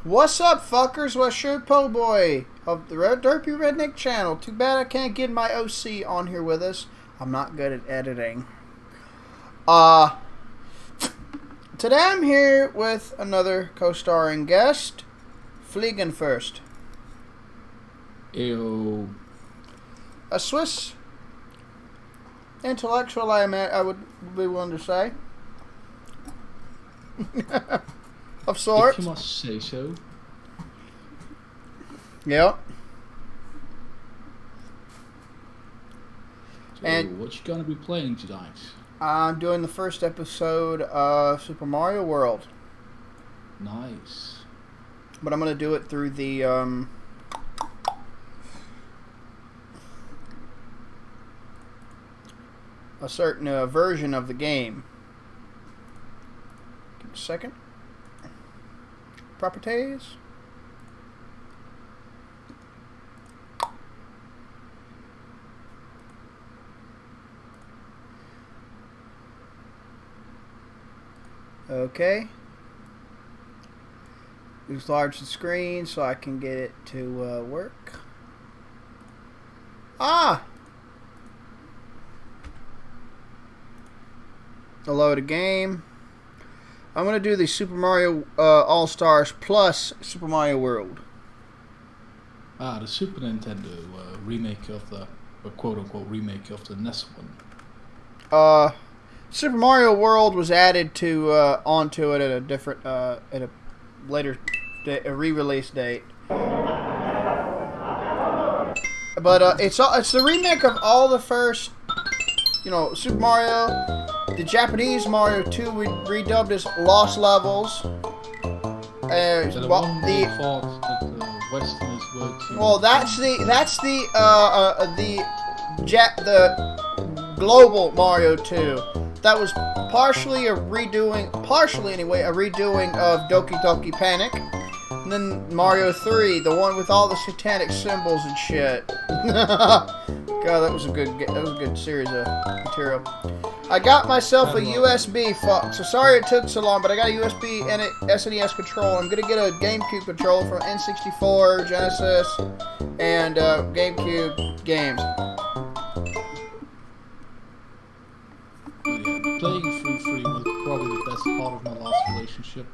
What's up, fuckers? What's your po' boy of the Derpy Redneck channel? Too bad I can't get my OC on here with us. I'm not good at editing. Today I'm here with another co-starring guest, Fleigenfurst. Ew. A Swiss intellectual, I would be willing to say. Of sorts. If you must say so. Yep. So, And what you gonna be playing tonight? I'm doing the first episode of Super Mario World. Nice. But I'm going to do it through the, a certain version of the game. Give me a second. Properties. Okay. Enlarge the screen so I can get it to work. Ah! I'll load a game. I'm going to do the Super Mario All-Stars plus Super Mario World. The Super Nintendo remake of the, quote-unquote remake of the NES one. Super Mario World was added to onto it at a different at a later a re-release date. But it's the remake of all the first, Super Mario. The Japanese Mario 2 we redubbed as Lost Levels. So the one we thought that the Westerners were too. Well, that's the global Mario 2. That was partially a redoing of Doki Doki Panic. And then Mario 3, the one with all the satanic symbols and shit. God, that was a good series of material. I got myself a USB, so sorry it took so long, but I got a USB and an SNES controller. I'm gonna get a GameCube controller from N64, Genesis, and GameCube games. Playing through 3 was probably the best part of my last relationship.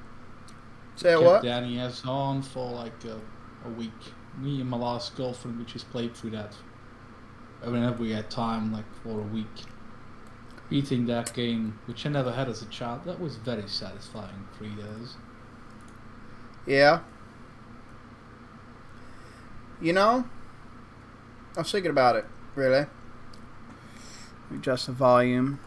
Say Kept what? Danny S on for like a week. Me and my last girlfriend, we just played through that whenever we had time, like for a week. Beating that game, which I never had as a child, that was very satisfying. 3 days. Yeah. I was thinking about it, really. Adjust the volume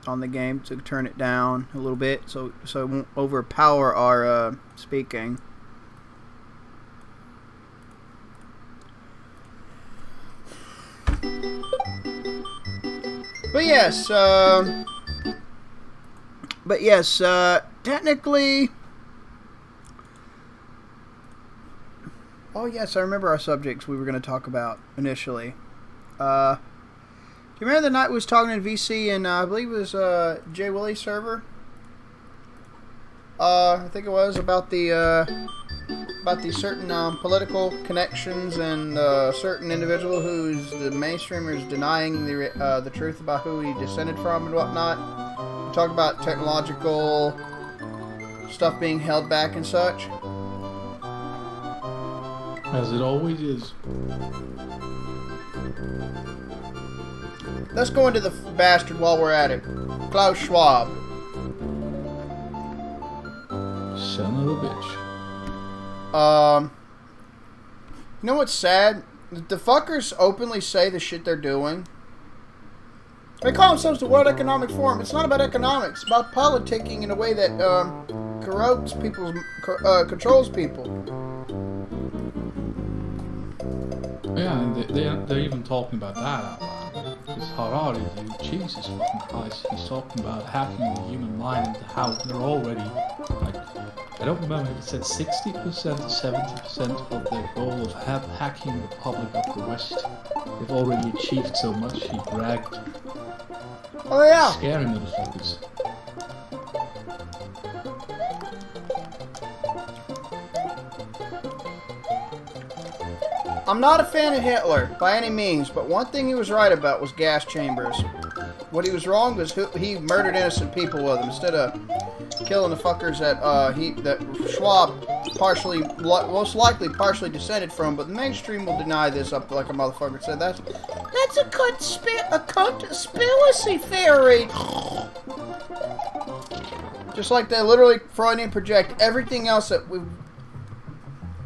on the game to turn it down a little bit so it won't overpower our speaking. But yes, technically. Oh yes, I remember our subjects we were going to talk about initially. Do you remember the night we was talking in VC and I believe it was Jay Willie server? I think it was about the certain political connections and certain individual who's the mainstreamers denying the truth about who he descended from and whatnot. We talk about technological stuff being held back and such. As it always is. Let's go into the bastard while we're at it. Klaus Schwab. Son of a bitch. You know what's sad? The fuckers openly say the shit they're doing. They call themselves the World Economic Forum. It's not about economics. It's about politicking in a way that controls people. Yeah, and they're even talking about that out loud. This Harari dude, Jesus fucking Christ, he's talking about hacking the human mind and how they're already, like, I don't remember if it said 60% or 70% of their goal of hacking the public of the West. They've already achieved so much, he bragged. Oh yeah! Scary motherfuckers. I'm not a fan of Hitler, by any means, but one thing he was right about was gas chambers. What he was wrong was he murdered innocent people with them, instead of killing the fuckers that Schwab most likely partially descended from, but the mainstream will deny this up like a motherfucker said. That's a conspiracy theory! Just like they literally Freudian project everything else that we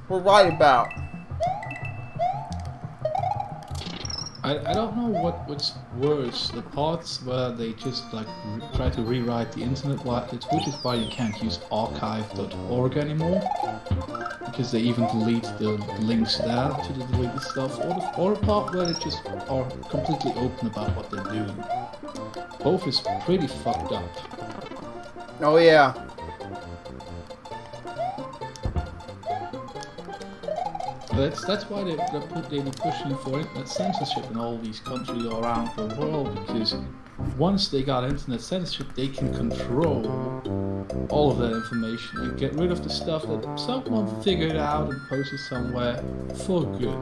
were right about. I don't know what's worse, the parts where they just like try to rewrite the internet, which is why you can't use archive.org anymore, because they even delete the links there to the deleted stuff, or the part where they just are completely open about what they're doing. Both is pretty fucked up. Oh yeah. That's why they be pushing for internet censorship in all these countries around the world, because once they got internet censorship, they can control all of that information and get rid of the stuff that someone figured out and posted somewhere for good.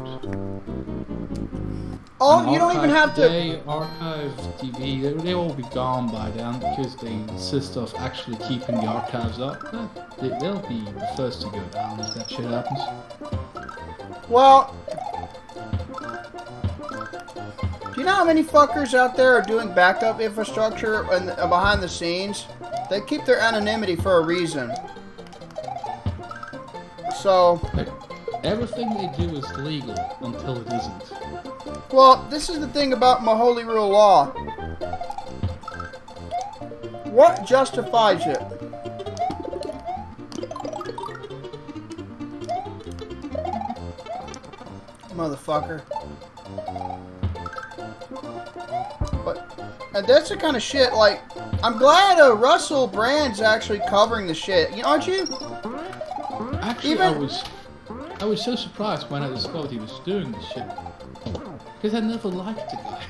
Oh, and you don't even have today, Archive TV, they will be gone by then, because they insist of actually keeping the archives up. They'll be the first to go down if that shit happens. Well, do you know how many fuckers out there are doing backup infrastructure and behind the scenes? They keep their anonymity for a reason. So, everything they do is legal until it isn't. Well, this is the thing about my holy rule law. What justifies it? Motherfucker. And that's the kind of shit, like, I'm glad Russell Brand's actually covering the shit. Aren't you? Actually, I was so surprised when I discovered he was doing this shit. Because I never liked the guy.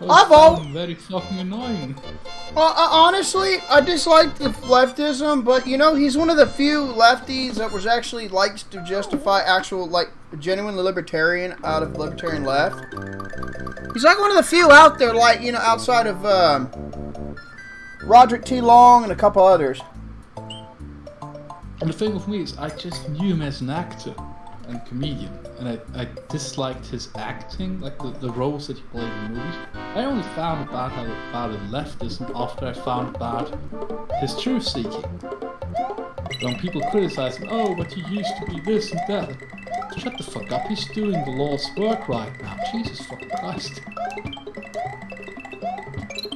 I found him very fucking annoying. Honestly, I dislike the leftism, but he's one of the few lefties that was actually likes to justify actual, like, genuinely libertarian out of libertarian left. He's like one of the few out there, like, outside of Roderick T. Long and a couple others. And the thing with me is, I just knew him as an actor and comedian, and I disliked his acting, like the roles that he played in movies. I only found about his leftism after I found about his truth-seeking. When people criticize him, oh, but he used to be this and that. Shut the fuck up, he's doing the Lord's work right now. Jesus fucking Christ.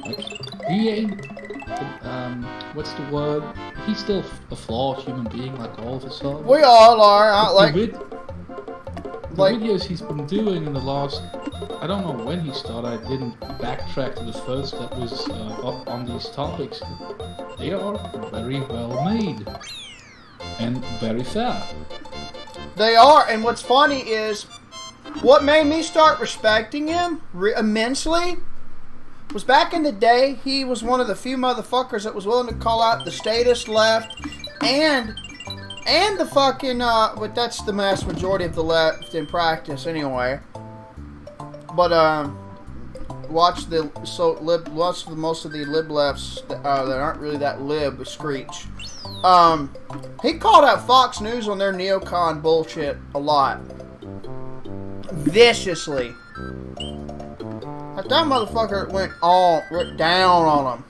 Like, he ain't, what's the word? He's still a flawed human being like all of us are. We all are, the videos he's been doing in the last, I don't know when he started, I didn't backtrack to the first that was up on these topics. They are very well made. And very fair. They are, and what's funny is, what made me start respecting him immensely was back in the day, he was one of the few motherfuckers that was willing to call out the statist left and the fucking, but that's the mass majority of the left in practice anyway. But, watch most of the lib lefts that aren't really that lib screech. He called out Fox News on their neocon bullshit a lot. Viciously. Like that motherfucker went down on him.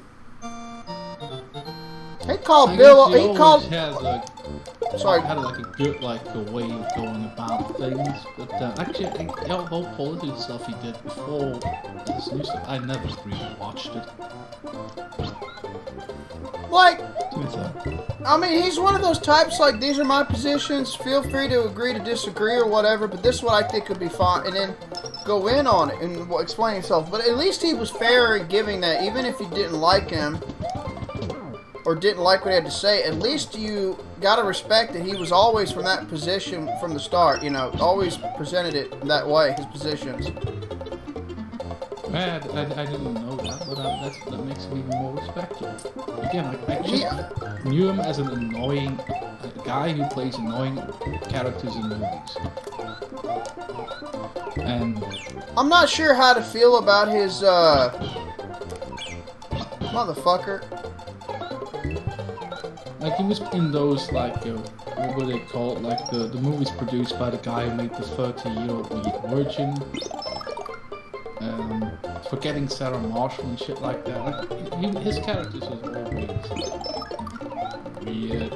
He called had like a good a way of going about things, but actually the whole political stuff he did before this new stuff, I never really watched it. Like, I mean, he's one of those types, like, these are my positions, feel free to agree to disagree or whatever, but this is what I think would be fine, and then go in on it and explain himself. But at least he was fair in giving that, even if you didn't like him, or didn't like what he had to say, at least you gotta respect that he was always from that position from the start, always presented it that way, his positions. I didn't know that, but that makes him even more respectable. Again, I just knew him as an annoying a guy who plays annoying characters in movies. And I'm not sure how to feel about his, motherfucker. like, he was in those, like, what were they called? Like, the movies produced by the guy who made the 30-Year-Old Virgin. Forgetting Sarah Marshall and shit like that. Like, his characters was always weird.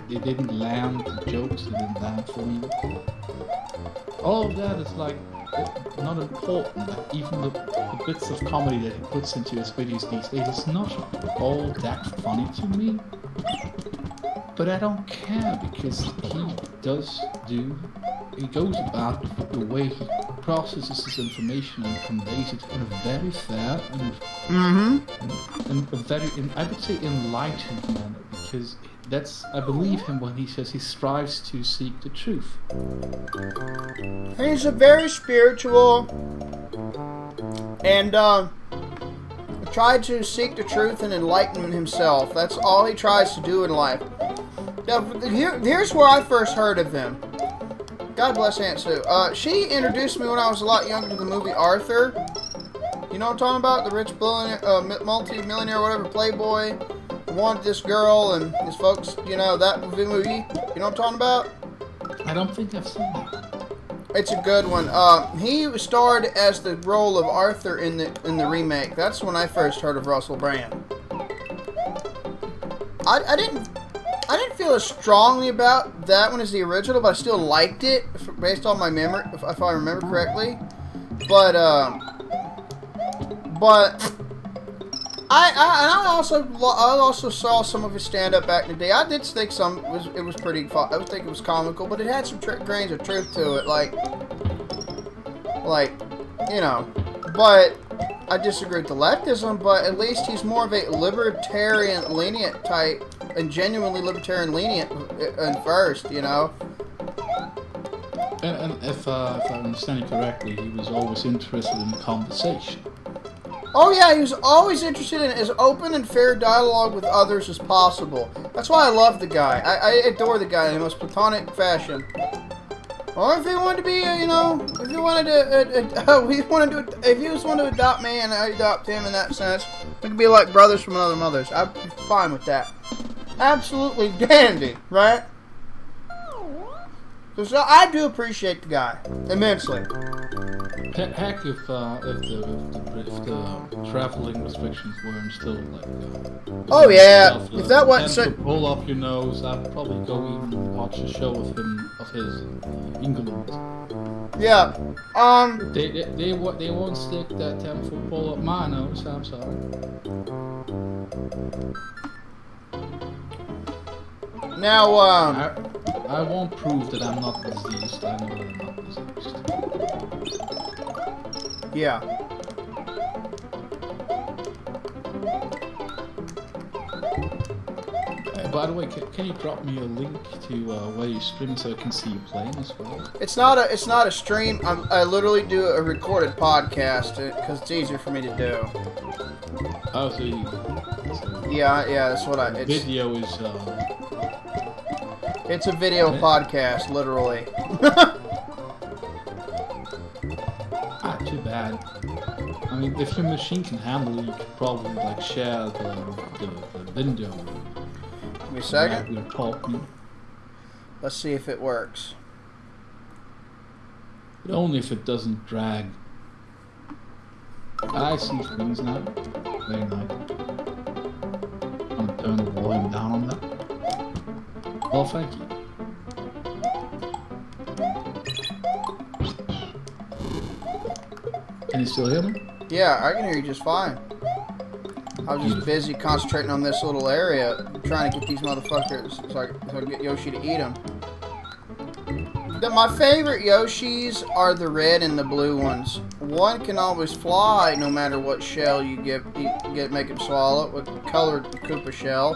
They didn't land, the jokes didn't land for me. All of that is like not important. Like, even the bits of comedy that he puts into his videos these days is not all that funny to me. But I don't care, because he goes about the way he processes his information and conveys it in a very fair and a very, I would say, enlightened manner, because I believe him when he says he strives to seek the truth. He's a very spiritual and tried to seek the truth and enlighten himself. That's all he tries to do in life. Now, here's where I first heard of him. God bless Aunt Sue. She introduced me when I was a lot younger to the movie Arthur. You know what I'm talking about? The rich multi-millionaire, whatever, playboy, wanted this girl and his folks, you know, that movie. You know what I'm talking about? I don't think I've seen that. It's a good one. He starred as the role of Arthur in the remake. That's when I first heard of Russell Brand. I didn't feel as strongly about that one as the original, but I still liked it based on my memory, if I remember correctly. But I also saw some of his stand-up back in the day. I did think it was pretty fun. I would think it was comical, but it had some grains of truth to it, like you know. But I disagree with the leftism. But at least he's more of a libertarian lenient type, and genuinely libertarian lenient at first, you know. And if I understand you correctly, he was always interested in conversation. Oh yeah, he was always interested in as open and fair dialogue with others as possible. That's why I love the guy. I adore the guy in the most platonic fashion. Or if he wanted to be, you know, if he wanted to, if he was wanting to adopt me and I adopt him in that sense, we could be like brothers from another mothers. I'd be fine with that. Absolutely dandy, right? So I do appreciate the guy immensely. Heck, if the traveling restrictions weren't still like. Oh yeah, if that wasn't so. Pull up your nose, I'd probably go even watch a show of his in England. Yeah. They won't stick that 10-foot pole up my nose. I'm sorry. Now, I won't prove that I'm not diseased. I know that I'm not diseased. Yeah. By the way, can you drop me a link to where you stream so I can see you playing as well? It's not a stream. I literally do a recorded podcast because it's easier for me to do. Oh, so you. Yeah, that's what I. Video is. It's a video podcast, literally. Too bad. I mean, if your machine can handle it, you could probably like share the window. Give me a second. We're talking. Let's see if it works. But only if it doesn't drag. I see things now. Very nice. I'm gonna turn the volume down on that. Well, thank you. Can you still hear me? Yeah, I can hear you just fine. I was just busy concentrating on this little area, trying to get these motherfuckers so I can get Yoshi to eat them. My favorite Yoshis are the red and the blue ones. One can always fly no matter what shell you make him swallow, with colored Koopa shell.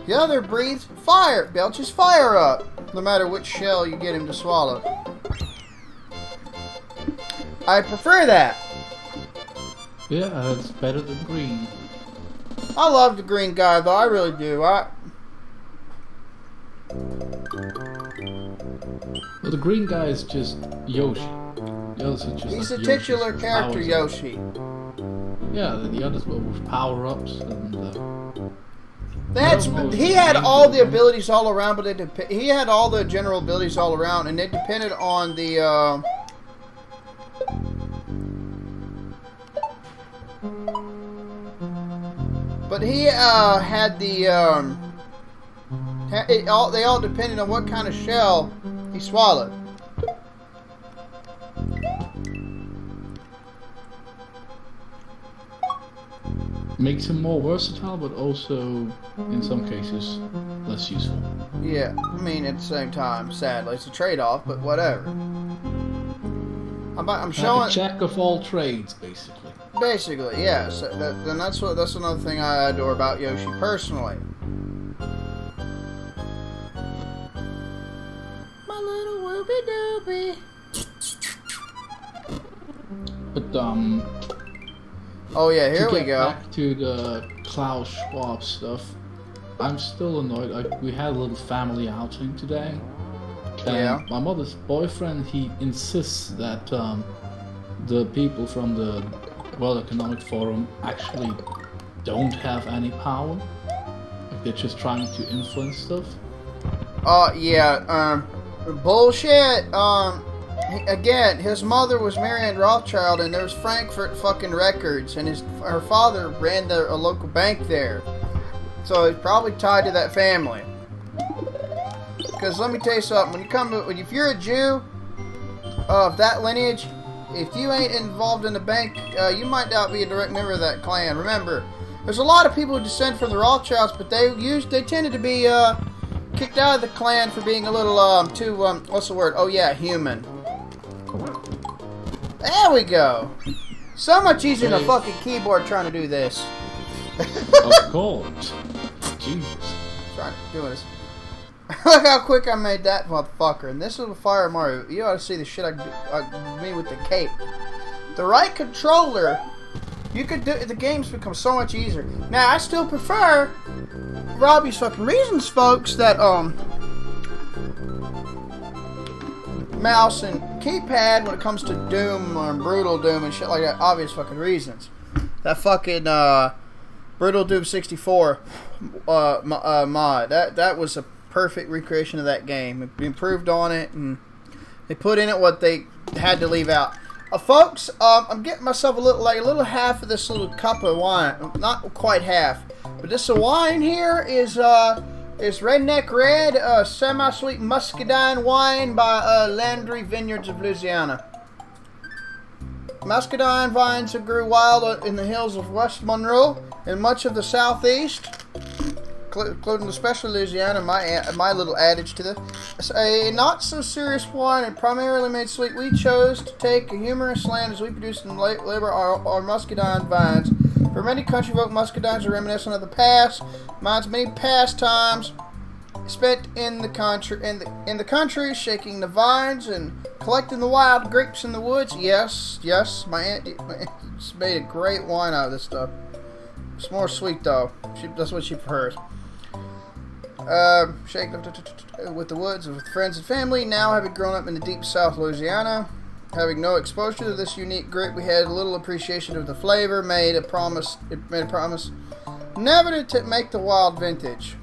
The other breathes fire, belches fire up, no matter which shell you get him to swallow. I prefer that. Yeah, it's better than green. I love the green guy, though. I really do. Well, the green guy is just Yoshi. The others are just He's like a titular Yoshis with character, powers. Yoshi. Yeah, the others were with power-ups and... He had all the abilities all around, but he had all the general abilities all around, and they depended on the... But he had the... they all depended on what kind of shell he swallowed. Makes him more versatile, but also, in some cases, less useful. Yeah, I mean, at the same time, sadly, it's a trade-off, but whatever. I'm showing... Like a jack of all trades, basically. Basically, yeah. So and that's another thing I adore about Yoshi personally. My little whoopie doopie. But Oh yeah, here to we get go. back to the Klaus Schwab stuff, I'm still annoyed. Like, we had a little family outing today, and Yeah. my mother's boyfriend, he insists that the people from the World Economic Forum actually don't have any power. Like, they're just trying to influence stuff. Yeah. Bullshit. Again, his mother was Marianne Rothschild, and there was Frankfurt fucking Records, and her father ran a local bank there. So he's probably tied to that family. Because let me tell you something, if you're a Jew of that lineage, if you ain't involved in the bank, you might not be a direct member of that clan. Remember, there's a lot of people who descend from the Rothschilds, but they tended to be kicked out of the clan for being a little too what's the word? Oh yeah, human. There we go. So much easier than a fucking keyboard trying to do this. Of course. Jesus. Trying to do this. Look how quick I made that motherfucker. And this is a Fire Mario. You ought to see the shit I me with the cape. The right controller, you could do the games become so much easier. Now I still prefer Robbie's fucking reasons, folks, that mouse and keypad when it comes to Doom or Brutal Doom and shit like that. Obvious fucking reasons. That fucking Brutal Doom 64 mod. That was a perfect recreation of that game. It improved on it, and they put in it what they had to leave out. Folks, I'm getting myself a little half of this little cup of wine. Not quite half, but this wine here is Redneck Red, semi-sweet muscadine wine by Landry Vineyards of Louisiana. Muscadine vines that grew wild in the hills of West Monroe and much of the southeast, including especially Louisiana. My little adage to this: it's a not so serious wine and primarily made sweet. We chose to take a humorous land as we produced and labor our muscadine vines. For many country folk, muscadines are reminiscent of the past. Mine's many pastimes spent in the country, shaking the vines and collecting the wild grapes in the woods. Yes, my aunt made a great wine out of this stuff. It's more sweet though. That's what she prefers. Shake with the woods with friends and family. Now, having grown up in the deep South Louisiana, having no exposure to this unique grape, we had a little appreciation of the flavor. Made a promise never to make the wild vintage.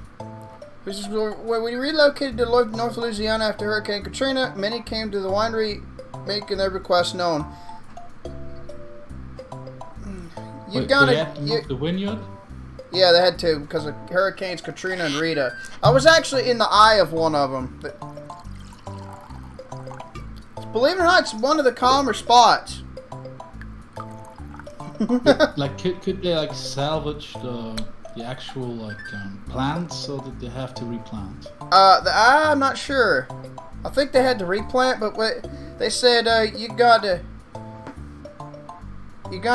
Which is when we relocated to North Louisiana after Hurricane Katrina. Many came to the winery, making their requests known. They had to move the vineyard? Yeah, they had to because of Hurricanes Katrina and Rita. I was actually in the eye of one of them. But believe it or not, it's one of the calmer spots. Like, could they like salvage the actual plants, or did they have to replant? I'm not sure. I think they had to replant, but they said you're gonna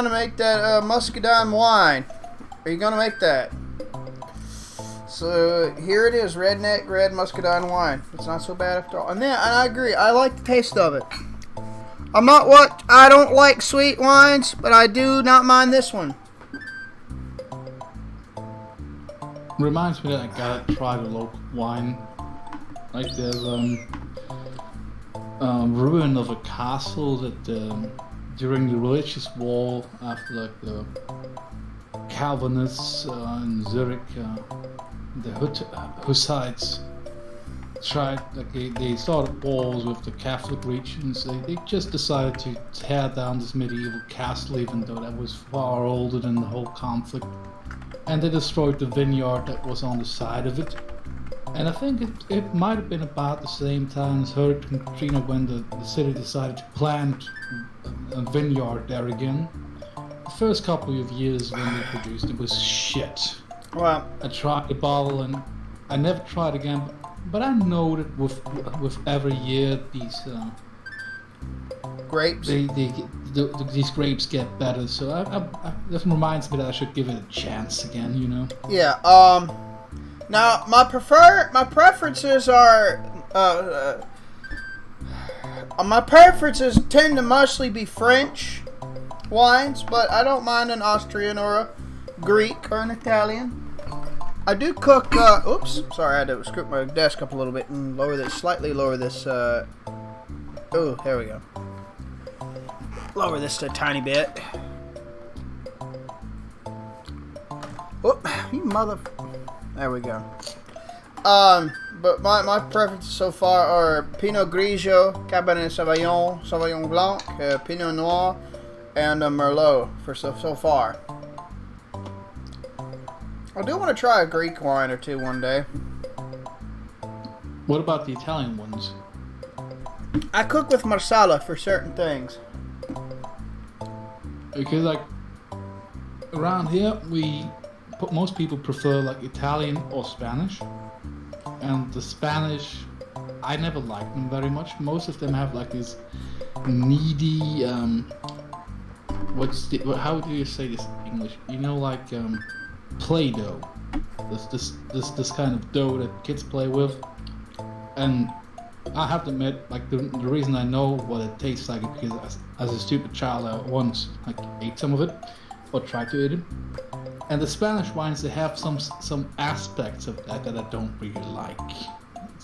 make that muscadine wine. Are you gonna make that? So here it is, Redneck Red Muscadine wine. It's not so bad after all. And I agree. I like the taste of it. I don't like sweet wines, but I do not mind this one. Reminds me that I gotta try the local wine Like there's ruin of a castle that during the religious war after like the Calvinists in Zurich, the Hussites tried, like they started wars with the Catholic regions. They just decided to tear down this medieval castle, even though that was far older than the whole conflict. And they destroyed the vineyard that was on the side of it. And I think it might have been about the same time as Hurricane Katrina when the city decided to plant a vineyard there again. The first couple of years when they produced it was shit. Well, I tried the bottle and I never tried again, but I know that with every year these grapes. These grapes get better, so that reminds me that I should give it a chance again, you know? Yeah, now my preferences are, my preferences tend to mostly be French wines, but I don't mind an Austrian or a Greek or an Italian. I do cook, oops, sorry, I had to scoot my desk up a little bit and slightly lower this, oh, there we go. Lower this a tiny bit. Oh, you mother... There we go. But my preferences so far are Pinot Grigio, Cabernet Sauvignon, Sauvignon Blanc, Pinot Noir, and Merlot for so far. I do want to try a Greek wine or two one day. What about the Italian ones? I cook with Marsala for certain things. Because like around here, most people prefer like Italian or Spanish, and the Spanish, I never liked them very much. Most of them have like this needy, how do you say this in English? You know, like Play-Doh. This kind of dough that kids play with, and I have to admit, like the reason I know what it tastes like is because as a stupid child I once like ate some of it, or tried to eat it. And the Spanish wines, they have some aspects of that I don't really like.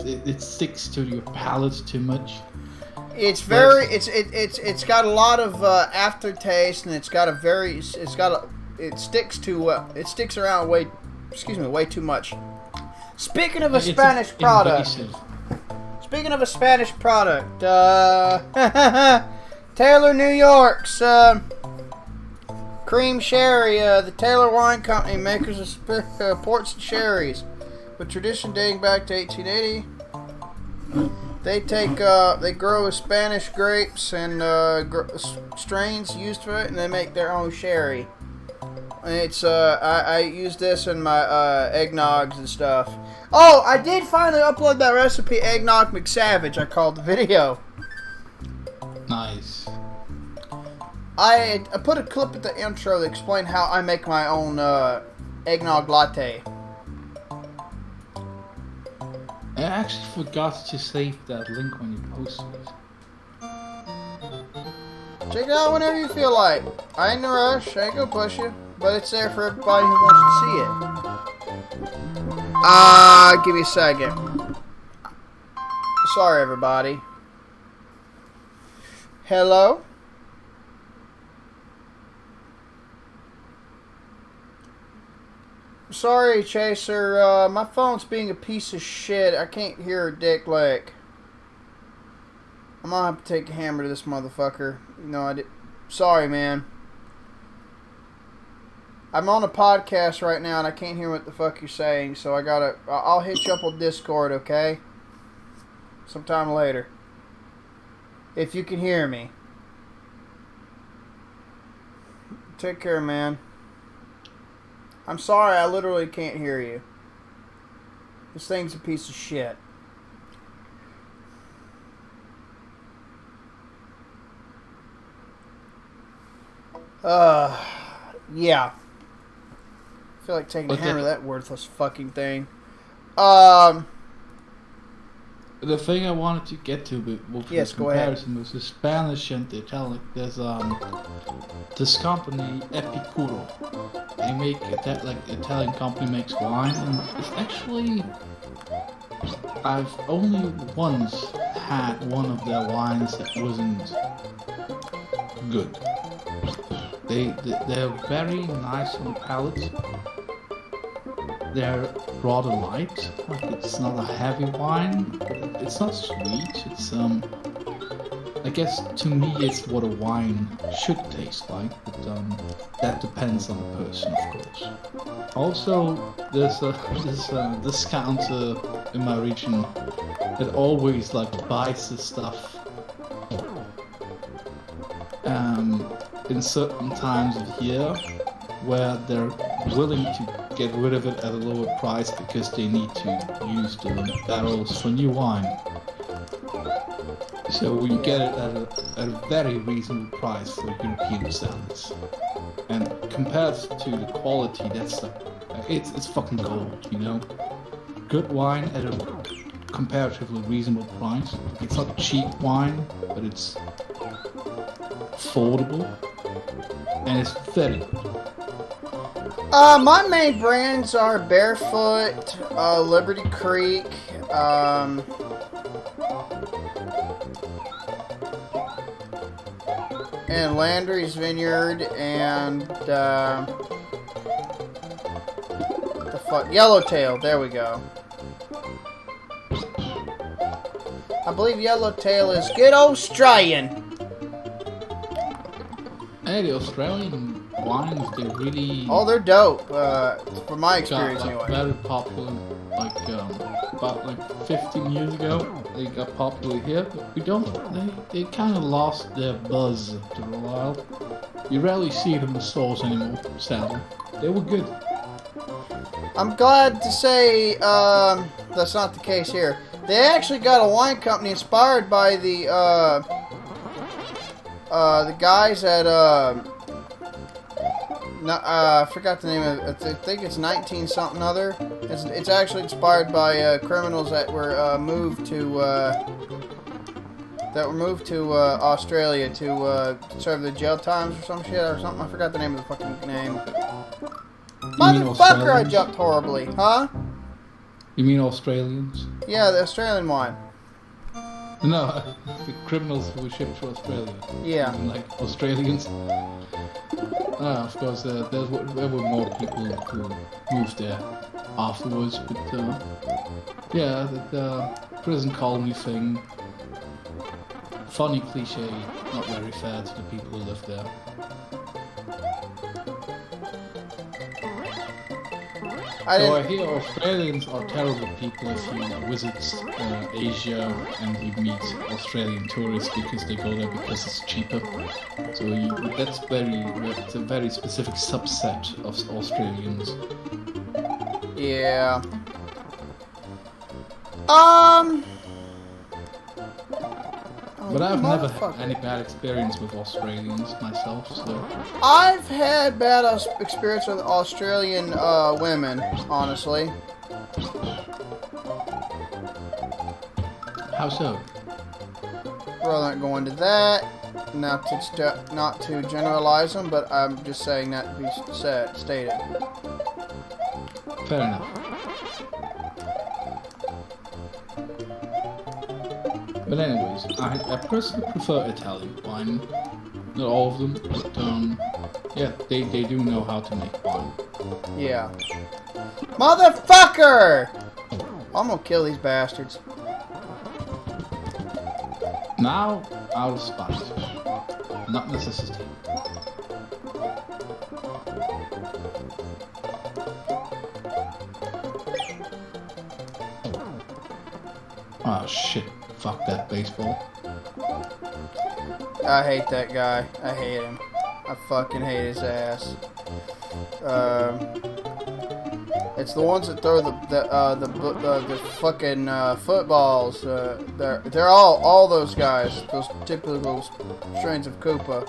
It sticks to your palate too much. It's very it's got a lot of aftertaste, and it sticks around way too much. Speaking of a Spanish product. Speaking of a Spanish product, Taylor, New York's cream sherry, the Taylor Wine Company, makers of ports and sherries, with tradition dating back to 1880. They grow Spanish grapes and strains used for it, and they make their own sherry. And it's I use this in my eggnogs and stuff. Oh, I did finally upload that recipe, Eggnog McSavage. I called the video. Nice. I put a clip at the intro that explained how I make my own eggnog latte. I actually forgot to save that link when you posted it. Check it out whenever you feel like. I ain't in a rush. I ain't gonna push you. But it's there for everybody who wants to see it. Give me a second. Sorry, everybody. Hello? Sorry, Chaser. My phone's being a piece of shit. I can't hear a dick lick. I'm gonna have to take a hammer to this motherfucker. No, I did. Sorry, man. I'm on a podcast right now and I can't hear what the fuck you're saying, so I'll hit you up on Discord, okay? Sometime later. If you can hear me. Take care, man. I'm sorry, I literally can't hear you. This thing's a piece of shit. Yeah. I feel like taking a hammer to that worthless fucking thing. The thing I wanted to get to with yes, go ahead. Comparison was the Spanish and the Italian. There's this company Epicuro. They make that, like, Italian company makes wine, and it's actually I've only once had one of their wines that wasn't good. They're very nice on the palate. They're rather light, like it's not a heavy wine. It's not sweet. It's I guess to me it's what a wine should taste like, but that depends on the person, of course. Also, there's this discounter in my region that always like buys this stuff in certain times of year where they're willing to get rid of it at a lower price because they need to use the barrels for new wine. So we get it at a very reasonable price for European standards. And compared to the quality, that's like, it's fucking gold, you know? Good wine at a comparatively reasonable price. It's not cheap wine, but it's affordable. And it's very good. My main brands are Barefoot, Liberty Creek, and Landry's Vineyard, and the fuck, Yellowtail. There we go. I believe Yellowtail is good Australian. Hey, the Australian wines, they really... Oh, they're dope. From my experience, got, like, anyway. very popular, like, about, like, 15 years ago. They got popular here, but we don't... They kind of lost their buzz after a while. You rarely see it in the stores anymore, sadly. They were good. I'm glad to say that's not the case here. They actually got a wine company inspired by the guys at I forgot the name of it. I think it's 19 something other. It's actually inspired by criminals that were moved to Australia to serve their jail times or some shit or something. I forgot the name of the fucking name. Motherfucker, I jumped horribly, huh? You mean Australians? Yeah, the Australian wine. No, the criminals who were shipped to Australia. Yeah. You mean, like Australians. Of course, there were more people who moved there afterwards, but yeah, the prison colony thing. Funny cliche, not very fair to the people who live there. I hear Australians are terrible people if you visit Asia and you meet Australian tourists because they go there because it's cheaper. So that's a very specific subset of Australians. Yeah. But I've never had any bad experience with Australians myself, so... I've had bad experience with Australian women, honestly. How so? Rather not go into that, not to generalize them, but I'm just saying that to be stated. Fair enough. But anyways, I personally prefer Italian wine. Not all of them, but yeah, they do know how to make wine. Yeah. Motherfucker! I'm gonna kill these bastards. Now, out of spite. Not necessity. Oh shit. Fuck that baseball. I hate that guy. I hate him. I fucking hate his ass. It's the ones that throw the fucking footballs. They're all those guys. Those typical strains of Koopa.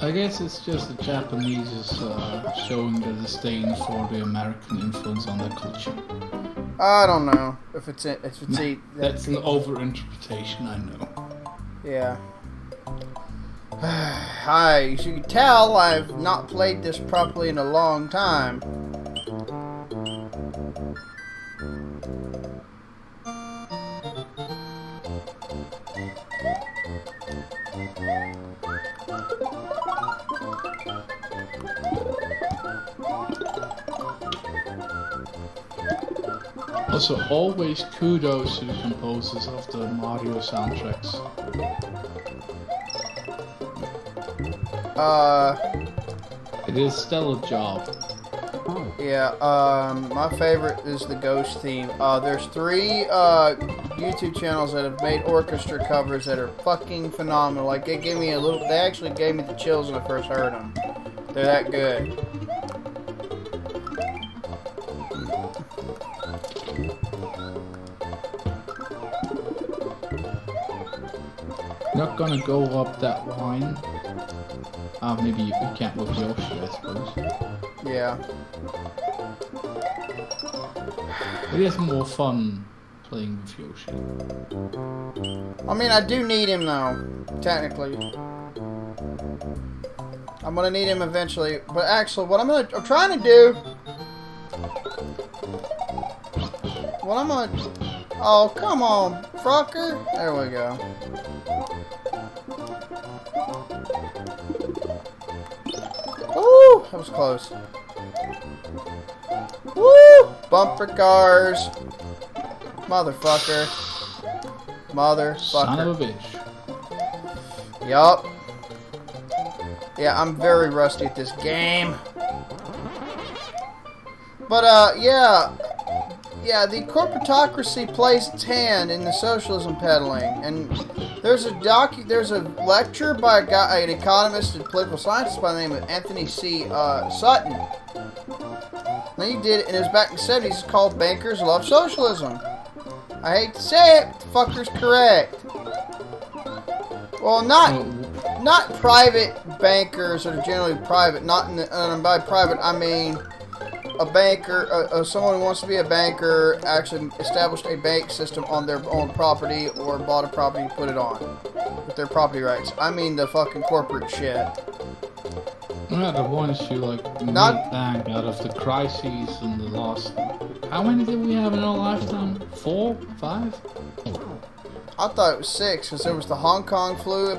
I guess it's just the Japanese showing their disdain for the American influence on their culture. I don't know if it's that's an overinterpretation, I know. Yeah. Hi, as you can tell, I've not played this properly in a long time. Also, always kudos to the composers of the Mario soundtracks. It is still a job. Yeah, my favorite is the Ghost theme. There's 3 YouTube channels that have made orchestra covers that are fucking phenomenal. Like, they actually gave me the chills when I first heard them. They're that good. Not gonna go up that line. Maybe you can't with Yoshi, I suppose. Yeah. It is more fun playing with Yoshi. I mean, I do need him now, technically. I'm gonna need him eventually, but actually, what I'm trying to do. Oh, come on, fucker! There we go. Woo! That was close. Woo! Bumper cars. Motherfucker. Son of a bitch. Yup. Yeah, I'm very rusty at this game. But, yeah. Yeah, the corporatocracy plays its hand in the socialism peddling. And there's a lecture by an economist and political scientist by the name of Anthony C. Sutton. And he did it, and it was back in the 70s. It's called Bankers Love Socialism. I hate to say it, but the fucker's correct. Well, not private bankers that are generally private. Not in the, and by private, I mean a banker, someone who wants to be a banker, actually established a bank system on their own property or bought a property and put it on with their property rights. I mean the fucking corporate shit. Yeah, the ones who like made bank out of the crises in the last. How many did we have in our lifetime? 4? 5? I thought it was 6 because there was the Hong Kong flu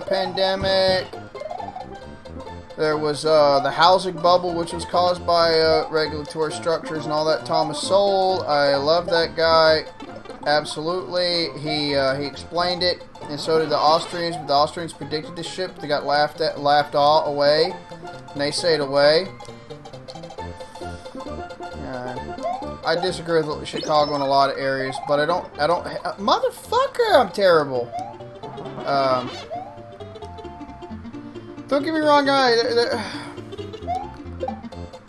pandemic. There was the housing bubble, which was caused by regulatory structures and all that. Thomas Sowell, I love that guy. Absolutely, he explained it, and so did the Austrians. But the Austrians predicted this shit. They got laughed all away, and they say it away. I disagree with Chicago in a lot of areas, but I don't. Motherfucker, I'm terrible. Don't get me wrong, guys.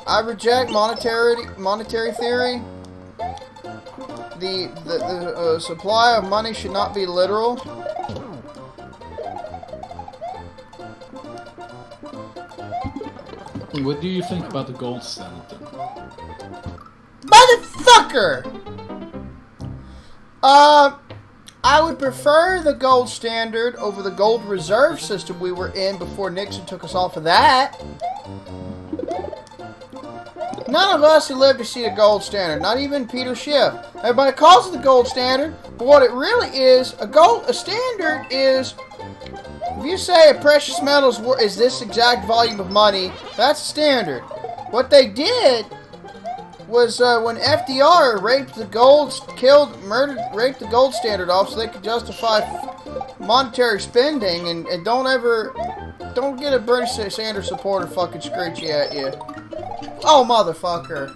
I reject monetary theory. The supply of money should not be literal. What do you think about the gold standard then? Motherfucker! I would prefer the gold standard over the gold reserve system we were in before Nixon took us off of that. None of us who lived to see the gold standard, not even Peter Schiff. Everybody calls it the gold standard, but what it really is, a standard is, if you say a precious metal is this exact volume of money, that's a standard. What they did was when FDR raped the gold, raped the gold standard off so they could justify monetary spending, and don't get a Bernie Sanders supporter fucking screechy at you. Oh, motherfucker.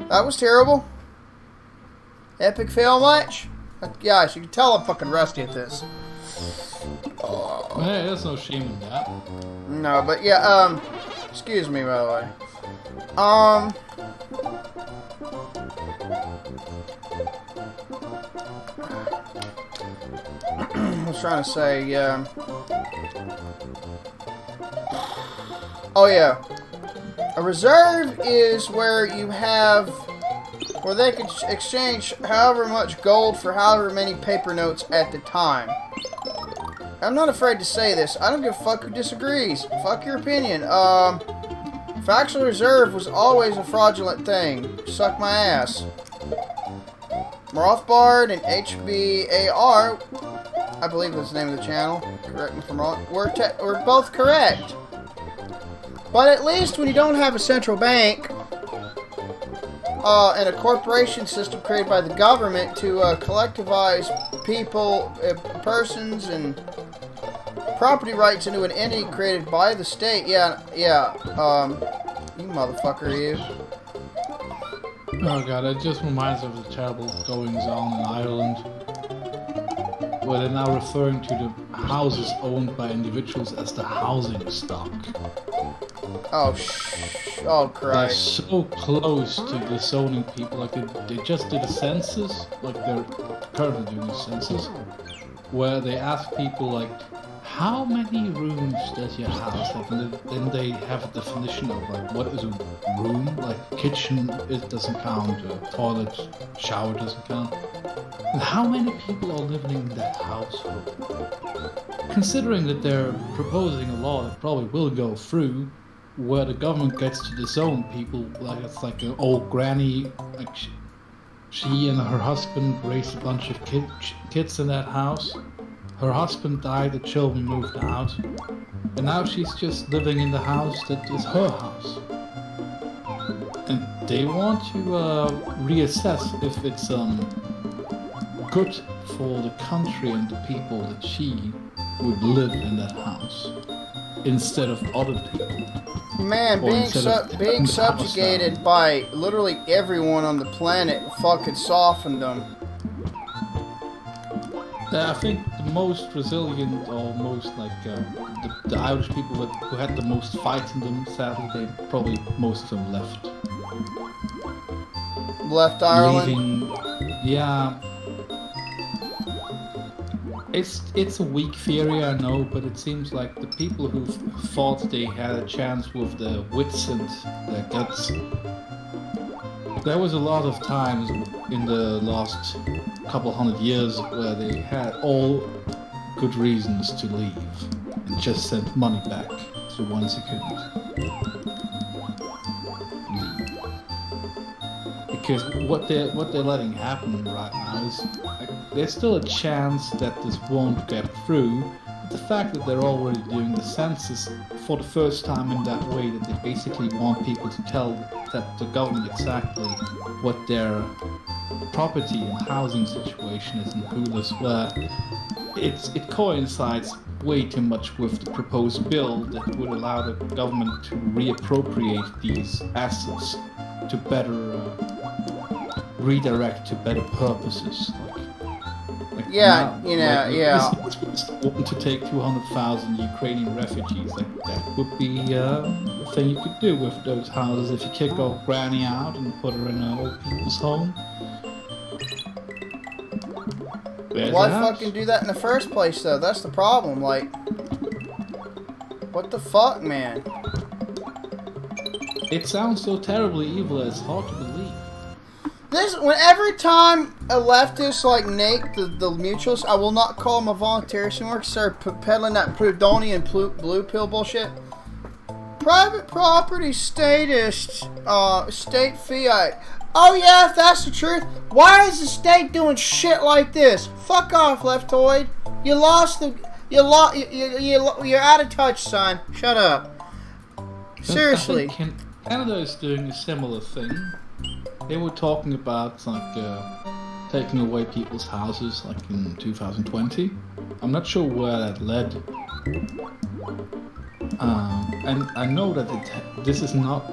That was terrible. Epic fail much? Guys, you can tell I'm fucking rusty at this. Hey, there's no shame in that. No, but yeah, excuse me, by the way. I was trying to say, oh yeah. A reserve is where they can exchange however much gold for however many paper notes at the time. I'm not afraid to say this. I don't give a fuck who disagrees. Fuck your opinion. Fractional reserve was always a fraudulent thing. Suck my ass. Rothbard and HBAR, I believe that's the name of the channel. Correct me if I'm wrong. We're both correct. But at least when you don't have a central bank and a corporation system created by the government to collectivize people, persons, and property rights into an entity created by the state. You motherfucker, you. Oh god, it just reminds me of the terrible goings on in Ireland, where they're now referring to the houses owned by individuals as the housing stock. Oh, oh They're Christ. so close to the zoning people, like they just did a census, like they're currently doing a census, where they ask people like, how many rooms does your house have? And then they have a definition of like, what is a room? Like kitchen, it doesn't count, toilet, shower doesn't count. And how many people are living in that household? Considering that they're proposing a law that probably will go through, where the government gets to disown people, like it's like an old granny, like she and her husband raised a bunch of kids in that house. Her husband died, the children moved out, and now she's just living in the house that is her house. And they want to reassess if it's good for the country and the people that she would live in that house instead of other people. Man, being subjugated by literally everyone on the planet fucking softened them. I think the most resilient, or most like the Irish people who had the most fight in them, sadly, most of them left. Left Ireland? Leaving, yeah. It's a weak theory, I know, but it seems like the people who thought they had a chance with their wits and their guts, there was a lot of times in the last couple hundred years where they had all good reasons to leave and just sent money back to the ones who couldn't leave. Because what they're letting happen right now is like, there's still a chance that this won't get through, but the fact that they're already doing the census for the first time in that way, that they basically want people to tell that the government exactly what their property and housing situation is and who lives where, it coincides way too much with the proposed bill that would allow the government to reappropriate these assets to better redirect to better purposes. Yeah, now, yeah. Want to take 200,000 Ukrainian refugees, like that would be a thing you could do with those houses if you kick old granny out and put her in an old people's home. Why fucking do that in the first place, though? That's the problem. Like, what the fuck, man? It sounds so terribly evil that it's hard to believe. Every time a leftist like Nate, the mutualist, I will not call him a voluntarist anymore because they're peddling that Prudonian blue pill bullshit. Private property statist, state fiat. Oh yeah, if that's the truth, why is the state doing shit like this? Fuck off, leftoid. You're out of touch, son. Shut up. Seriously. I think Canada is doing a similar thing. They were talking about like taking away people's houses like in 2020. I'm not sure where that led. And I know that this is not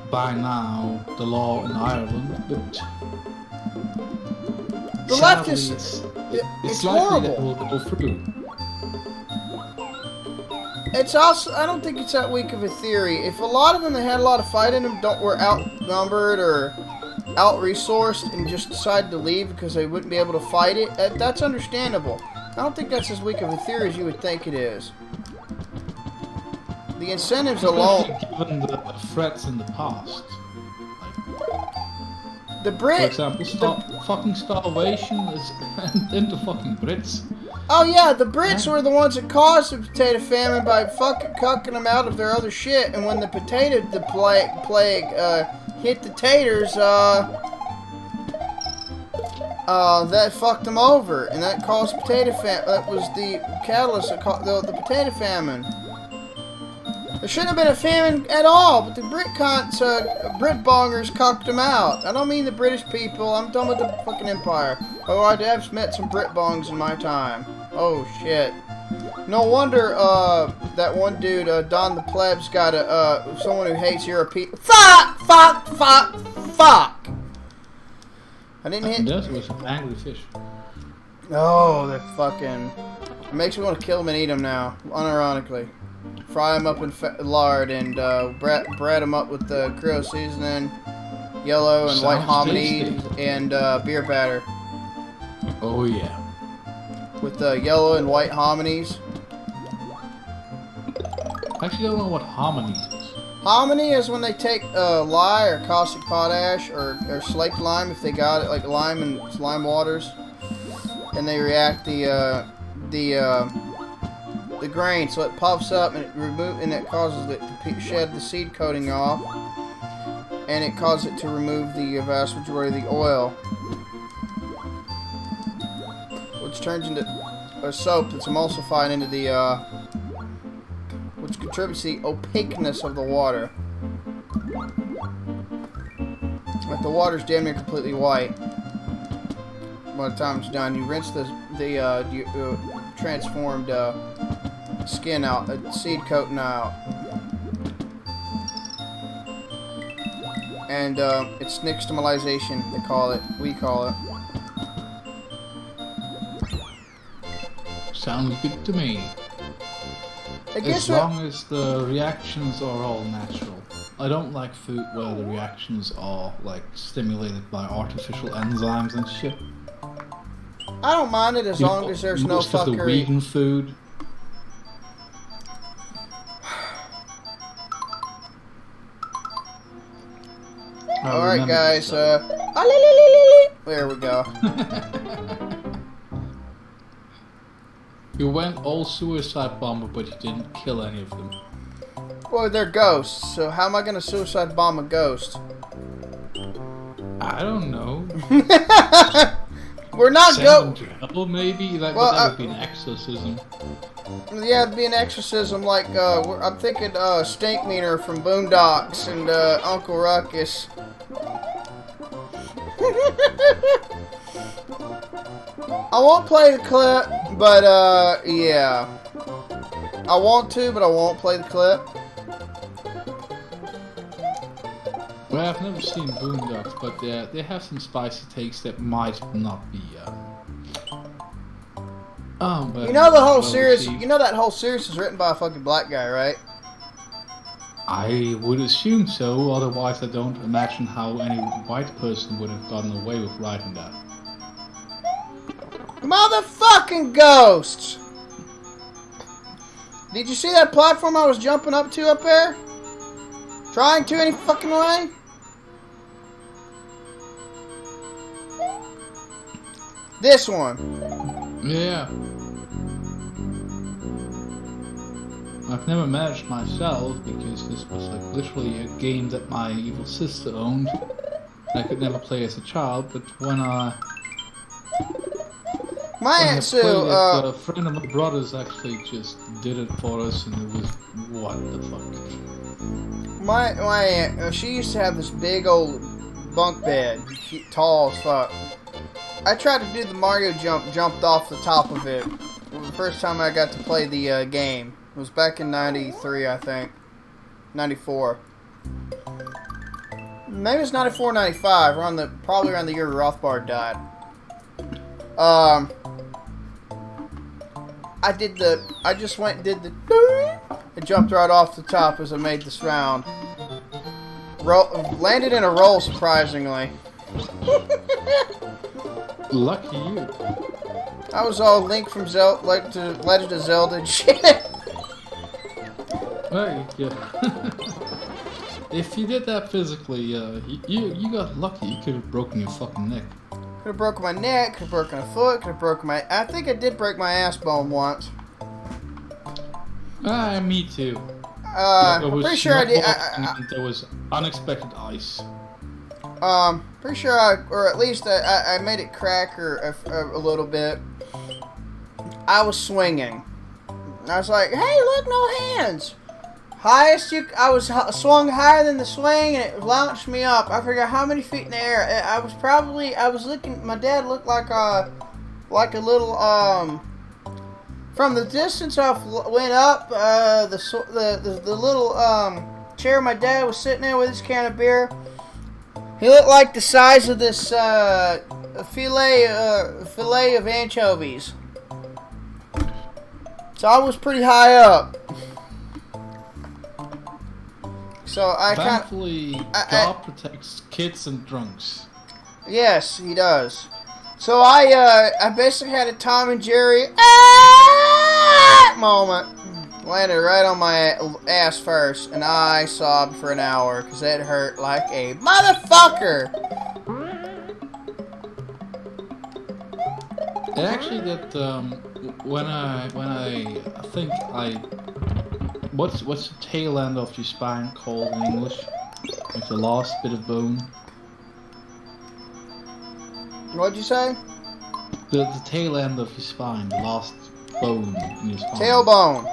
by now the law in Ireland, but the leftists, it's likely horrible. that will go through. It's also, I don't think it's that weak of a theory. If a lot of them that had a lot of fight in them were outnumbered or out-resourced and just decided to leave because they wouldn't be able to fight it, that's understandable. I don't think that's as weak of a theory as you would think it is. The incentives alone... Given the threats in the past. The Brit... For example, fucking starvation is... and the fucking Brits. Oh yeah, the Brits were the ones that caused the potato famine by fucking cucking them out of their other shit. And when the plague hit the taters, that fucked them over, and that caused potato famine. That was the catalyst that caused the potato famine. There shouldn't have been a famine at all, but the Brit bongers cucked them out. I don't mean the British people. I'm talking about the fucking empire. Oh, I have met some Brit bongs in my time. Oh shit. No wonder that one dude, Don the Pleb's, got someone who hates European. Fuck! I didn't hit. That was an angry fish. Oh, that fucking. It makes me want to kill him and eat him now, unironically. Fry them up in lard and bread them up with the Creole seasoning, yellow and white hominy, and beer batter. Oh yeah. With the yellow and white hominies. I actually don't know what hominy is. Hominy is when they take lye or caustic potash or slaked lime if they got it, like lime and lime waters, and they react the grain, so it puffs up and it causes it to shed the seed coating off, and it causes it to remove the vast majority of the oil, which turns into a soap that's emulsified into the which contributes to the opaqueness of the water. But the water's damn near completely white by the time it's done. You rinse the transformed skin out, seed coating out, and it's nixtamalization. They call it. We call it. Sounds good to me. As long as the reactions are all natural. I don't like food where the reactions are like stimulated by artificial enzymes and shit. I don't mind it as long as there's no fuckery. Most of the vegan food. Alright guys, there we go. You went all suicide bomber, but you didn't kill any of them. Well, they're ghosts, so how am I gonna suicide bomb a ghost? I don't know. We're not ghosts. Well, maybe that would be an exorcism. Yeah, it'd be an exorcism, like, I'm thinking, Stink Meaner from Boondocks and, Uncle Ruckus. I won't play the clip, but, yeah. I want to, but I won't play the clip. Well, I've never seen Boondocks, but they have some spicy takes that might not be, but you know the whole series, you know that whole series is written by a fucking black guy, right? I would assume so, otherwise I don't imagine how any white person would have gotten away with writing that. Motherfucking ghosts! Did you see that platform I was jumping up to up there? Trying to any fucking way? This one. Yeah. I've never managed myself because this was like literally a game that my evil sister owned. I could never play as a child, but when I Aunt Sue, a friend of my brother's actually just did it for us, and it was what the fuck. My aunt, she used to have this big old bunk bed, tall as fuck. I tried to do the Mario jump, jumped off the top of it. The first time I got to play the game. It was back in 93, I think. 94. Maybe it's 94, 95. Probably around the year Rothbard died. I just went and did the it jumped right off the top as I made this round. Landed in a roll, surprisingly. Lucky you. I was all Link from Legend of Zelda and shit. Right, yeah. If you did that physically, you got lucky. You could have broken your fucking neck. Could have broken my neck, could have broken a foot, could have broken my... I think I did break my ass bone once. Me too. I'm pretty sure I did. There was unexpected ice. Pretty sure or at least I made it crack a little bit. I was swinging. I was like, hey, look, no hands. I was swung higher than the swing, and it launched me up. I forgot how many feet in the air. I was looking. My dad looked like a little From the distance I went up, the little chair my dad was sitting in with his can of beer. He looked like the size of this fillet of anchovies. So I was pretty high up. So I thankfully, God protects kids and drunks. Yes, he does. So I basically had a Tom and Jerry moment. Landed right on my ass first, and I sobbed for an hour because it hurt like a motherfucker. It actually did. When I think what's the tail end of your spine called in English? Like the last bit of bone. What'd you say? The tail end of your spine, the last bone in your spine. Tailbone.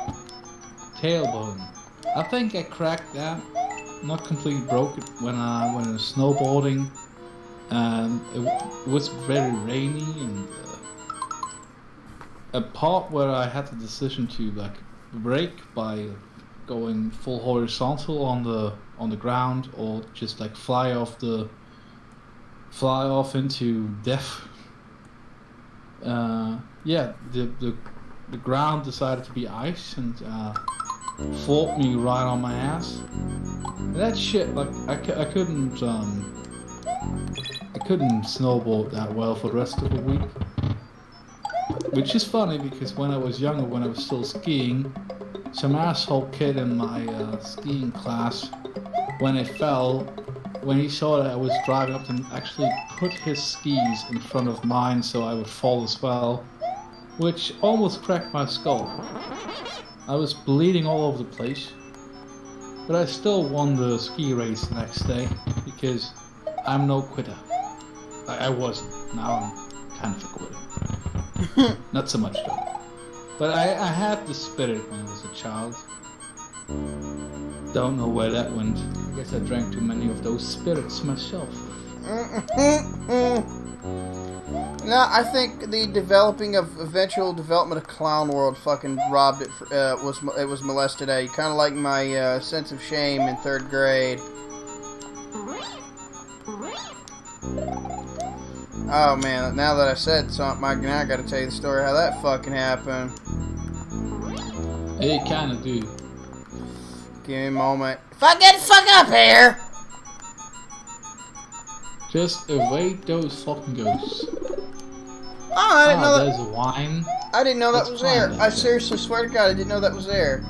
Tailbone. I think I cracked that. Not completely broke it when I was snowboarding. It was very rainy, and a part where I had the decision to like brake by going full horizontal on the ground, or just like fly off into death. Yeah, the ground decided to be ice and fought me right on my ass. And that shit, like I couldn't snowboard that well for the rest of the week. Which is funny because when I was younger, when I was still skiing, some asshole kid in my skiing class, when it fell, when he saw that I was driving up, and actually put his skis in front of mine so I would fall as well, which almost cracked my skull. I was bleeding all over the place, but I still won the ski race the next day because I'm no quitter. I wasn't. Now I'm kind of a quitter. Not so much though. But I had the spirit when I was a child. Don't know where that went. I guess I drank too many of those spirits myself. No, I think the eventual development of Clown World fucking robbed it. It was molested. Kind of like my sense of shame in 3rd grade. Oh man, now that I said something, now I gotta tell you the story how that fucking happened. It kinda do. Give me a moment. If I get the fuck up here! Just evade those fucking ghosts. Oh, I didn't know that. There's a wine. I didn't know that was there. I seriously swear to God, I didn't know that was there.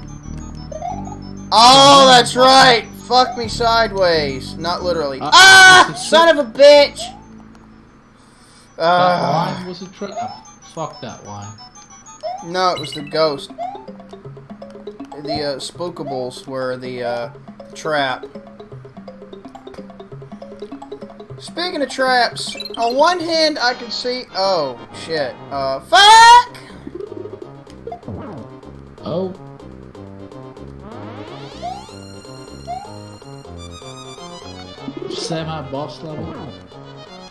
Oh, that's right! Fuck me sideways. Not literally. Son of a bitch! That wine was a trap. Fuck that wine. No, it was the ghost. The spookables were the trap. Speaking of traps, on one hand I can see. Oh shit. Fuck! Oh. Semi-boss level?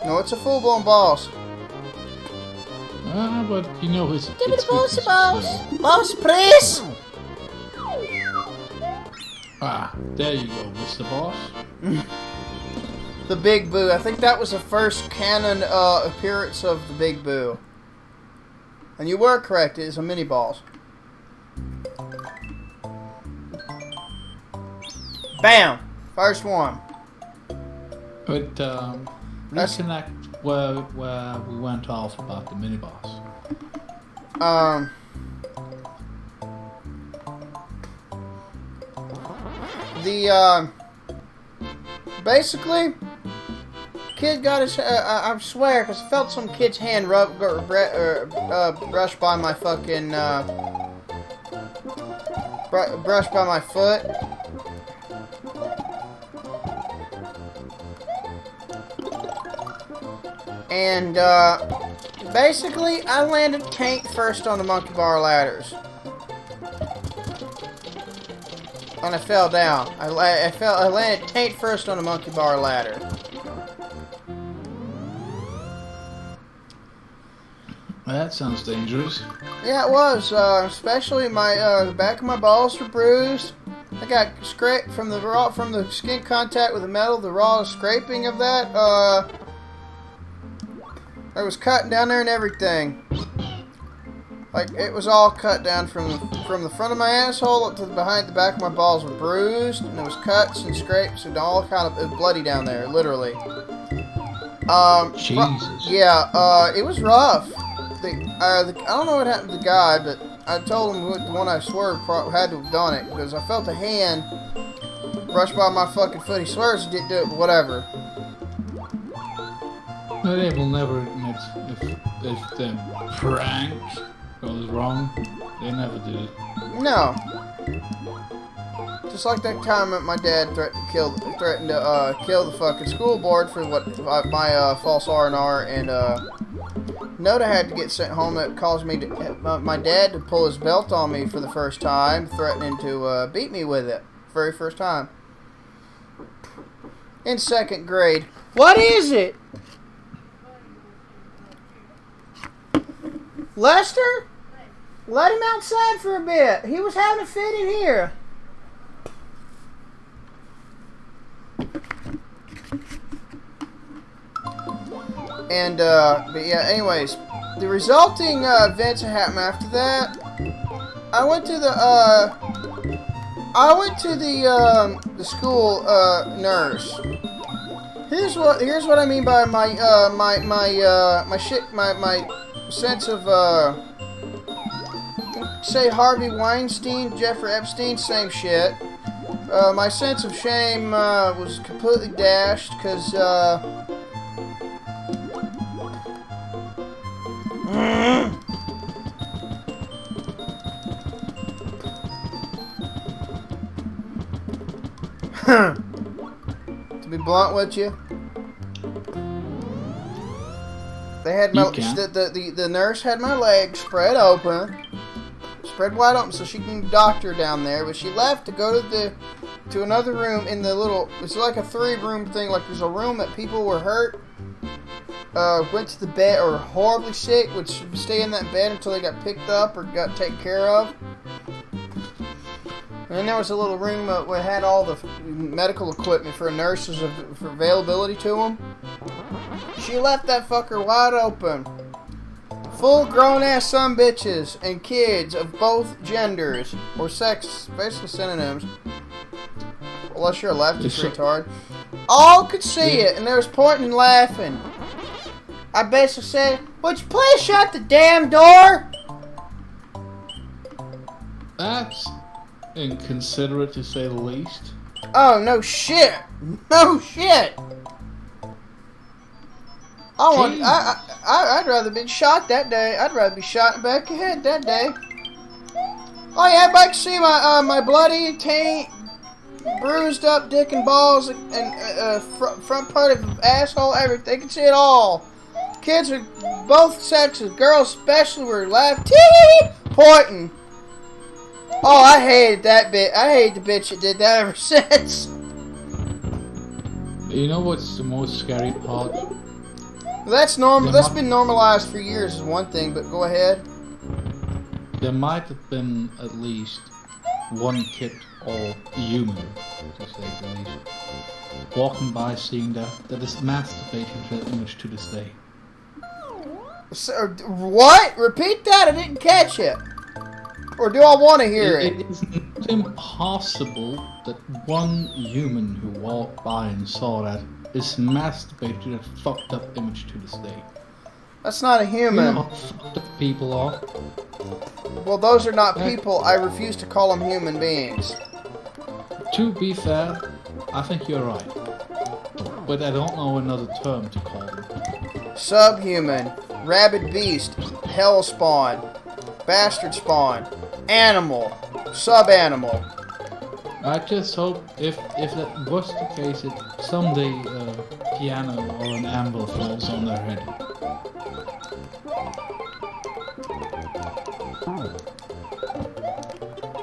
No, it's a full-blown boss. But you know it's Give me the bossy boss! Boss, please! There you go, Mr. Boss. The Big Boo. I think that was the first canon appearance of the Big Boo. And you were correct, it is a mini-boss. Bam! First one. But, reconnect where we went off about the mini-boss. Basically, kid got his. I swear, because I felt some kid's hand brush by my fucking. Brush by my foot. And basically, I landed taint first on the monkey bar ladders. And I fell down. I landed taint first on the monkey bar ladder. That sounds dangerous. Yeah, it was. Especially my the back of my balls were bruised. I got scraped from the skin contact with the metal. The raw scraping of that. I was cutting down there and everything. Like it was all cut down from the front of my asshole up to behind the back of my balls were bruised, and there was cuts and scrapes and all kind of it was bloody down there, literally. Jesus. Yeah, it was rough. I don't know what happened to the guy, but I told him the one I swerved had to have done it because I felt a hand brush by my fucking foot. He swears he didn't do it, but whatever. No, they will never admit if the prank goes wrong. They never do it. No. Just like that time that my dad threatened to kill the fucking school board for what my false R&R, and Noda had to get sent home. That caused me my dad to pull his belt on me for the first time, threatening to beat me with it. Very first time. In 2nd grade. What is it? Lester? Let him outside for a bit. He was having a fit in here. And, but yeah, anyways, the resulting events that happened after that, I went to the school, nurse. Here's what I mean by my sense of, say Harvey Weinstein, Jeffrey Epstein, same shit. My sense of shame, was completely dashed, because, to be blunt with you, they had my, the nurse had my legs spread wide open so she can doctor down there, but she left to go to another room in the little, it's like a 3-room thing, like there's a room that people were hurt, went to the bed or horribly sick, would stay in that bed until they got picked up or got taken care of. And then there was a little room where it had all the medical equipment for nurses for availability to them. She left that fucker wide open. Full grown-ass son bitches and kids of both genders or sex, basically synonyms. Unless you're a leftist retard. All could see it, and they was pointing and laughing. I basically said, "Would you please shut the damn door?" That's inconsiderate to say the least. Oh, no shit. No shit. I'd rather been shot that day. I'd rather be shot in the back of the head that day. Oh yeah, everybody can see my bloody taint, bruised up dick and balls, and front part of the asshole, everything. They can see it all. Kids of both sexes, girls especially, were laughing, pointing. Oh, I hated that bit. I hate the bitch that did that ever since. You know what's the most scary part? That's normal. That's been normalized for years is one thing, but go ahead. There might have been at least one kid or human, to say the least, walking by seeing that is masturbating to that image to this day. So, what? Repeat that. I didn't catch it. Or do I want to hear it? It is impossible that one human who walked by and saw that is masturbating to that fucked up image to this day. That's not a human. You know how fucked up people are? Well, those are not people. I refuse to call them human beings. To be fair, I think you're right. but I don't know another term to call them. Subhuman, rabid beast, hell spawn, bastard spawn, animal, sub-animal. I just hope if that was the case, it someday a piano or an anvil falls on their head.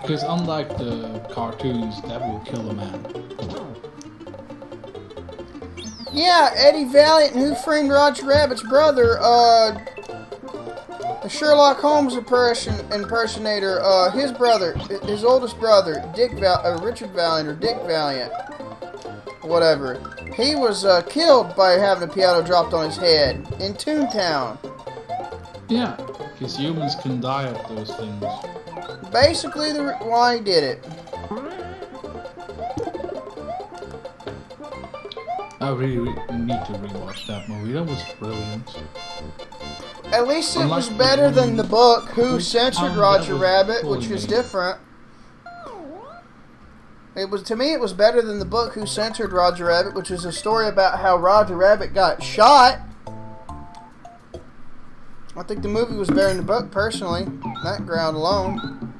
Because unlike the cartoons, that will kill a man. Yeah, Eddie Valiant and Who Framed Roger Rabbit's brother, the Sherlock Holmes impersonator, his brother, his oldest brother, Richard Valiant or Dick Valiant, whatever. He was killed by having a piano dropped on his head in Toontown. Yeah, because humans can die of those things. Basically, why he did it. I really need to rewatch that movie. That was brilliant. At least it was better than the book, Who Censored Roger Rabbit, which was different. To me, it was better than the book, Who Censored Roger Rabbit, which is a story about how Roger Rabbit got shot. I think the movie was better than the book, personally. That ground alone.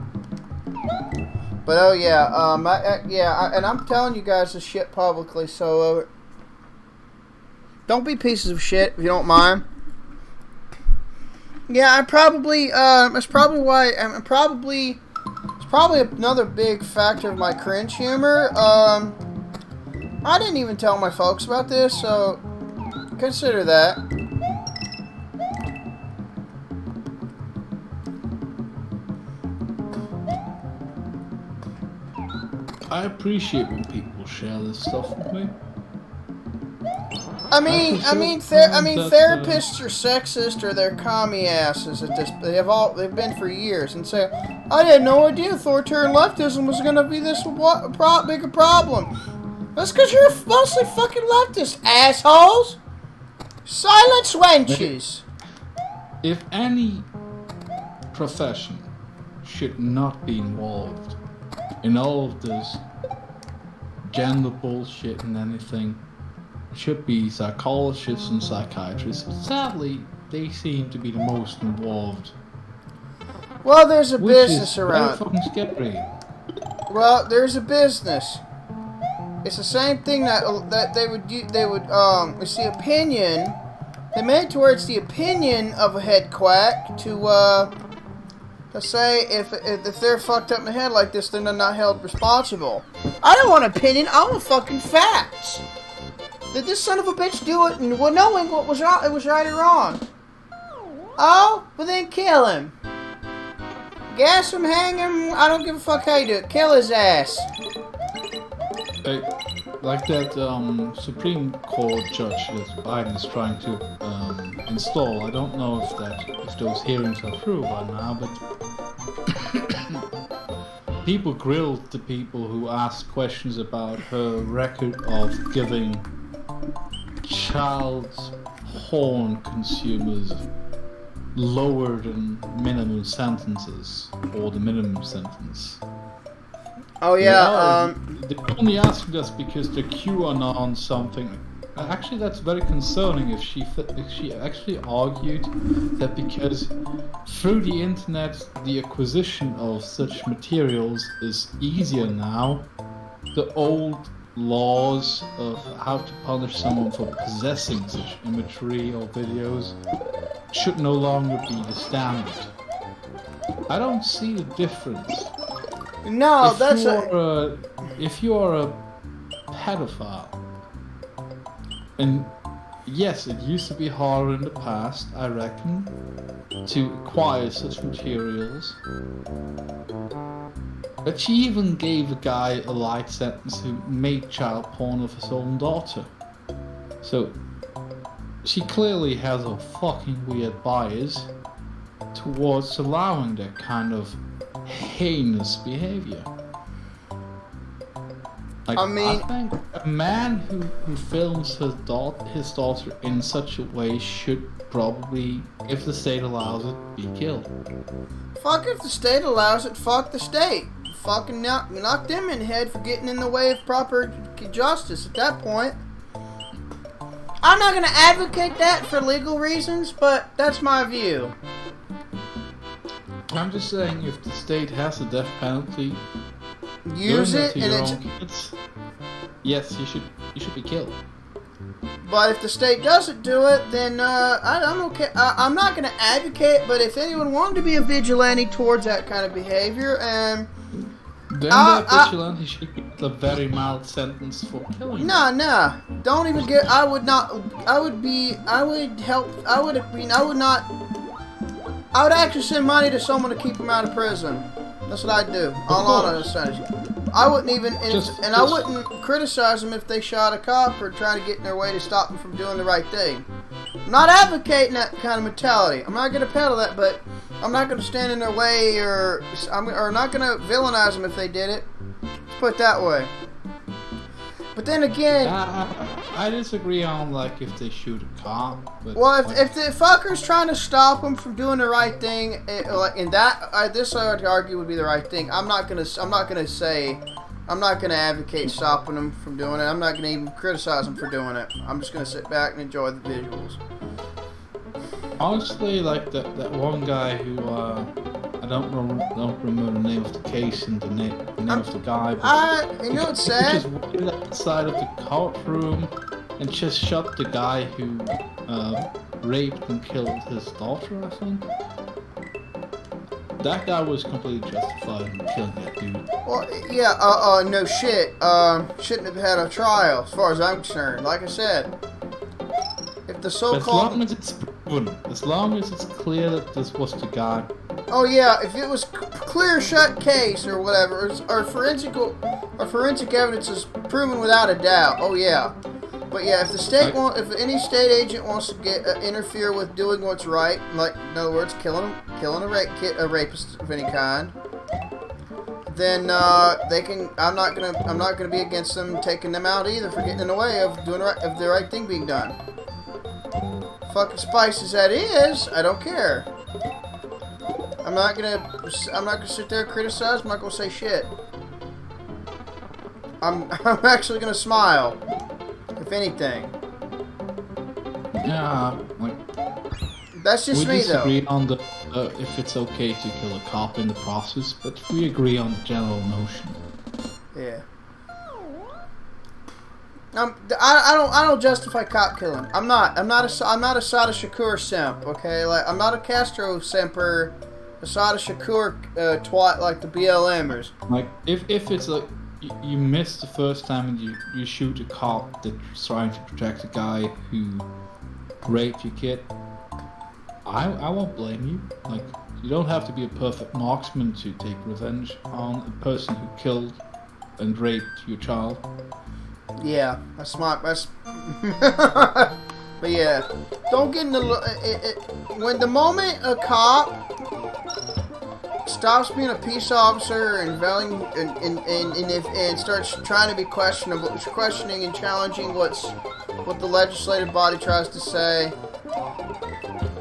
But oh yeah, and I'm telling you guys this shit publicly, so don't be pieces of shit if you don't mind. Yeah, it's probably another big factor of my cringe humor. I didn't even tell my folks about this, so consider that. I appreciate when people share this stuff with me. Therapists are sexist or they're commie asses at this. They've been for years and say, I had no idea authoritarian leftism was going to be this big a problem. That's because you're mostly fucking leftists, assholes. Silence wenches. If any profession should not be involved in all of this gender bullshit and anything, should be psychologists and psychiatrists. Sadly, they seem to be the most involved. Well, there's a business around. Fucking scary. Well, there's a business. It's the same thing that they would it's the opinion. They made it to where it's the opinion of a head quack to say if they're fucked up in the head like this, then they're not held responsible. I don't want opinion. I want fucking facts. Did this son of a bitch do it and knowing what was wrong, it was right or wrong? Oh, well then kill him. Gas him, hang him, I don't give a fuck how you do it. Kill his ass. Hey, like that Supreme Court judge that Biden is trying to install. I don't know if those hearings are through by now, but people grilled the people who asked questions about her record of giving child porn consumers lower than minimum sentences, or the minimum sentence. Oh yeah, they're only asking us because the QAnon something. Actually, that's very concerning. If she actually argued that because through the internet the acquisition of such materials is easier now, the old laws of how to punish someone for possessing such imagery or videos should no longer be the standard. I don't see the difference. No, if you are a pedophile, and yes, it used to be harder in the past, I reckon, to acquire such materials. But she even gave a guy a light sentence who made child porn of his own daughter. So she clearly has a fucking weird bias towards allowing that kind of heinous behavior. Like, I think a man who films his daughter in such a way should probably, if the state allows it, be killed. Fuck if the state allows it, fuck the state. Fucking knock them in the head for getting in the way of proper justice at that point. I'm not gonna advocate that for legal reasons, but that's my view. I'm just saying, if the state has a death penalty, Use doing it, to and your it's. own kids, yes, you should be killed. But if the state doesn't do it, then I'm okay. I'm not gonna advocate, but if anyone wanted to be a vigilante towards that kind of behavior, and Then that vigilante should get a very mild sentence for killing. nah, don't even get. I would not. I would help. I would not. I would actually send money to someone to keep him out of prison. That's what I'd do. All honesty. I wouldn't even, I wouldn't criticize them if they shot a cop or trying to get in their way to stop them from doing the right thing. I'm not advocating that kind of mentality. I'm not going to peddle that, but I'm not going to stand in their way or not going to villainize them if they did it. Let's put it that way. But then again, I disagree on like if they shoot a cop. But well, like, if the fucker's trying to stop them from doing the right thing, this I would argue would be the right thing. I'm not gonna advocate stopping them from doing it. I'm not gonna even criticize them for doing it. I'm just gonna sit back and enjoy the visuals. honestly, like that one guy who I don't remember the name of the case and the name of the guy. But you know what's he sad? just went outside of the courtroom and just shot the guy who raped and killed his daughter, I think. That guy was completely justified in killing that dude. Well, yeah, no shit. Shouldn't have had a trial, as far as I'm concerned. Like I said, if the so-called... As long as it's proven, as long as it's clear that this was the guy. Oh yeah, if it was clear shut case or whatever, or forensic evidence is proven without a doubt. Oh yeah, but yeah, if the state if any state agent wants to get interfere with doing what's right, like in other words, killing a rapist of any kind, then they can. I'm not gonna be against them taking them out either for getting in the way of doing of the right thing being done. Fucking spice as that is, I don't care. I'm not gonna sit there and criticize. I'm not gonna say shit. I'm actually gonna smile, if anything. Yeah, like that's just me though. We disagree on the if it's okay to kill a cop in the process, but we agree on the general notion. Yeah. I don't justify cop killing. I'm not a Sada Shakur simp. Okay, like I'm not a Castro simper. Asada Shakur twat like the BLMers. Like if it's like you miss the first time and you shoot a cop that's trying to protect a guy who raped your kid, I won't blame you. Like you don't have to be a perfect marksman to take revenge on a person who killed and raped your child. Yeah, that's smart. That's but yeah, don't get in the when the moment a cop stops being a peace officer and starts trying to be questioning and challenging what the legislative body tries to say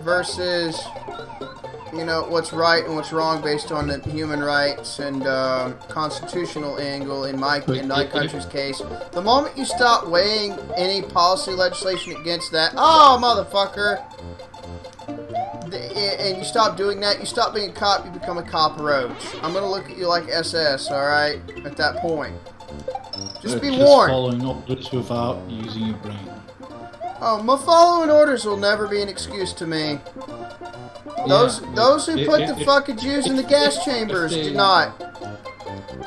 versus what's right and what's wrong based on the human rights and constitutional angle in my country's case. The moment you stop weighing any policy legislation against that, oh motherfucker, and you stop doing that, you stop being a cop, you become a cockroach. I'm gonna look at you like SS, alright? At that point. Just be warned. Following orders without using your brain. Oh, my following orders will never be an excuse to me. Those who put the fucking Jews in the gas chambers did not.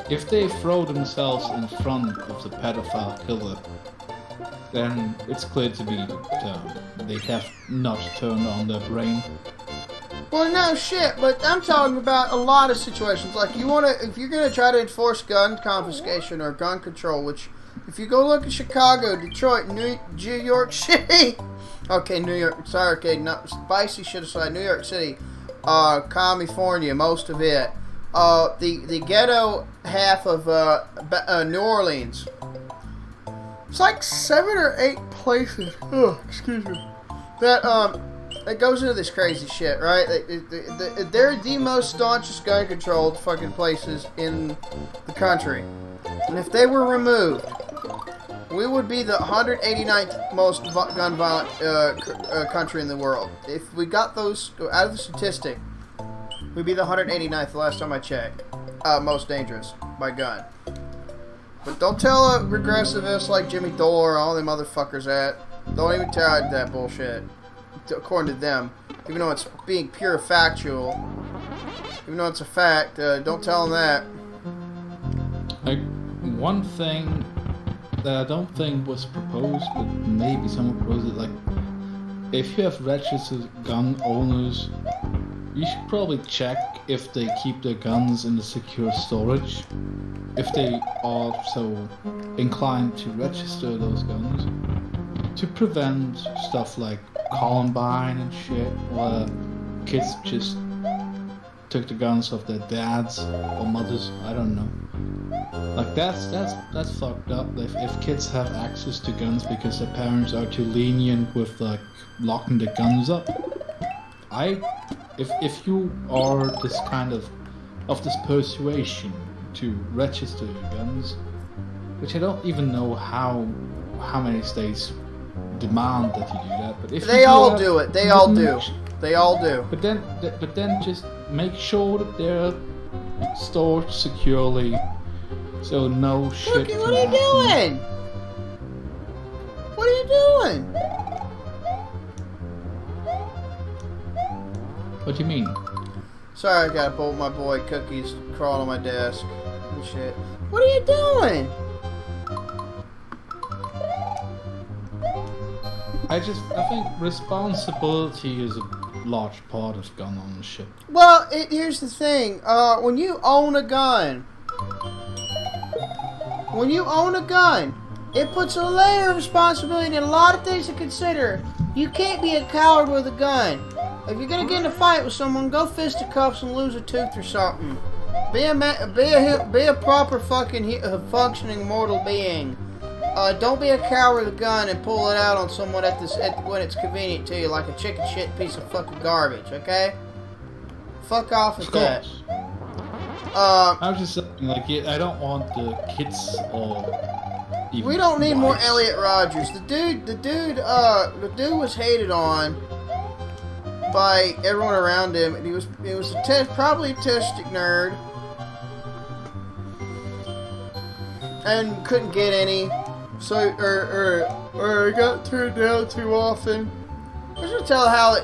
If they throw themselves in front of the pedophile killer, then it's clear to me that they have not turned on their brain. Well, no shit, but I'm talking about a lot of situations. Like if you're gonna try to enforce gun confiscation or gun control, which if you go look at Chicago, Detroit, New York City, okay, New York, sorry, okay, not spicy shit aside, New York City, California, most of it, the ghetto half of New Orleans. It's like 7 or 8 places. Oh, excuse me. That it goes into this crazy shit, right? They're the most staunchest gun-controlled fucking places in the country. And if they were removed, We would be the 189th most gun violent country in the world. If we got those out of the statistic, we'd be the 189th the last time I checked. Most dangerous by gun. But don't tell a regressivist like Jimmy Dore or all them motherfuckers that. Don't even tell that bullshit. According to them. Even though it's being pure factual. Even though it's a fact, don't tell them that. Like, one thing that I don't think was proposed, but maybe someone proposed it, like, if you have registered gun owners, you should probably check if they keep their guns in the secure storage. If they are so inclined to register those guns, to prevent stuff like Columbine and shit, where kids just took the guns of their dads or mothers, I don't know. Like, that's fucked up. If kids have access to guns because their parents are too lenient with, like, locking the guns up. If you are this kind of this persuasion to register your guns, which I don't even know how many states demand that you do that, but if they all do it. They all do. They all do. But then just make sure that they're stored securely, so no shit. Look, what are you doing? What are you doing? What do you mean? Sorry, I got my boy Cookies crawling on my desk and shit. What are you doing? I think responsibility is a large part of gun ownership. Well, here's the thing. When you own a gun, it puts a layer of responsibility and a lot of things to consider. You can't be a coward with a gun. If you're gonna get in a fight with someone, go fisticuffs and lose a tooth or something. Be a proper fucking functioning mortal being. Don't be a coward with a gun and pull it out on someone when it's convenient to you, like a chicken shit piece of fucking garbage. Okay? Fuck off with that. I was just saying, like, I don't want the kids or even we don't need more wives. Elliot Rogers. The dude was hated on by everyone around him, and he was probably a autistic nerd, and couldn't get any, so or got turned down too often. I was gonna tell how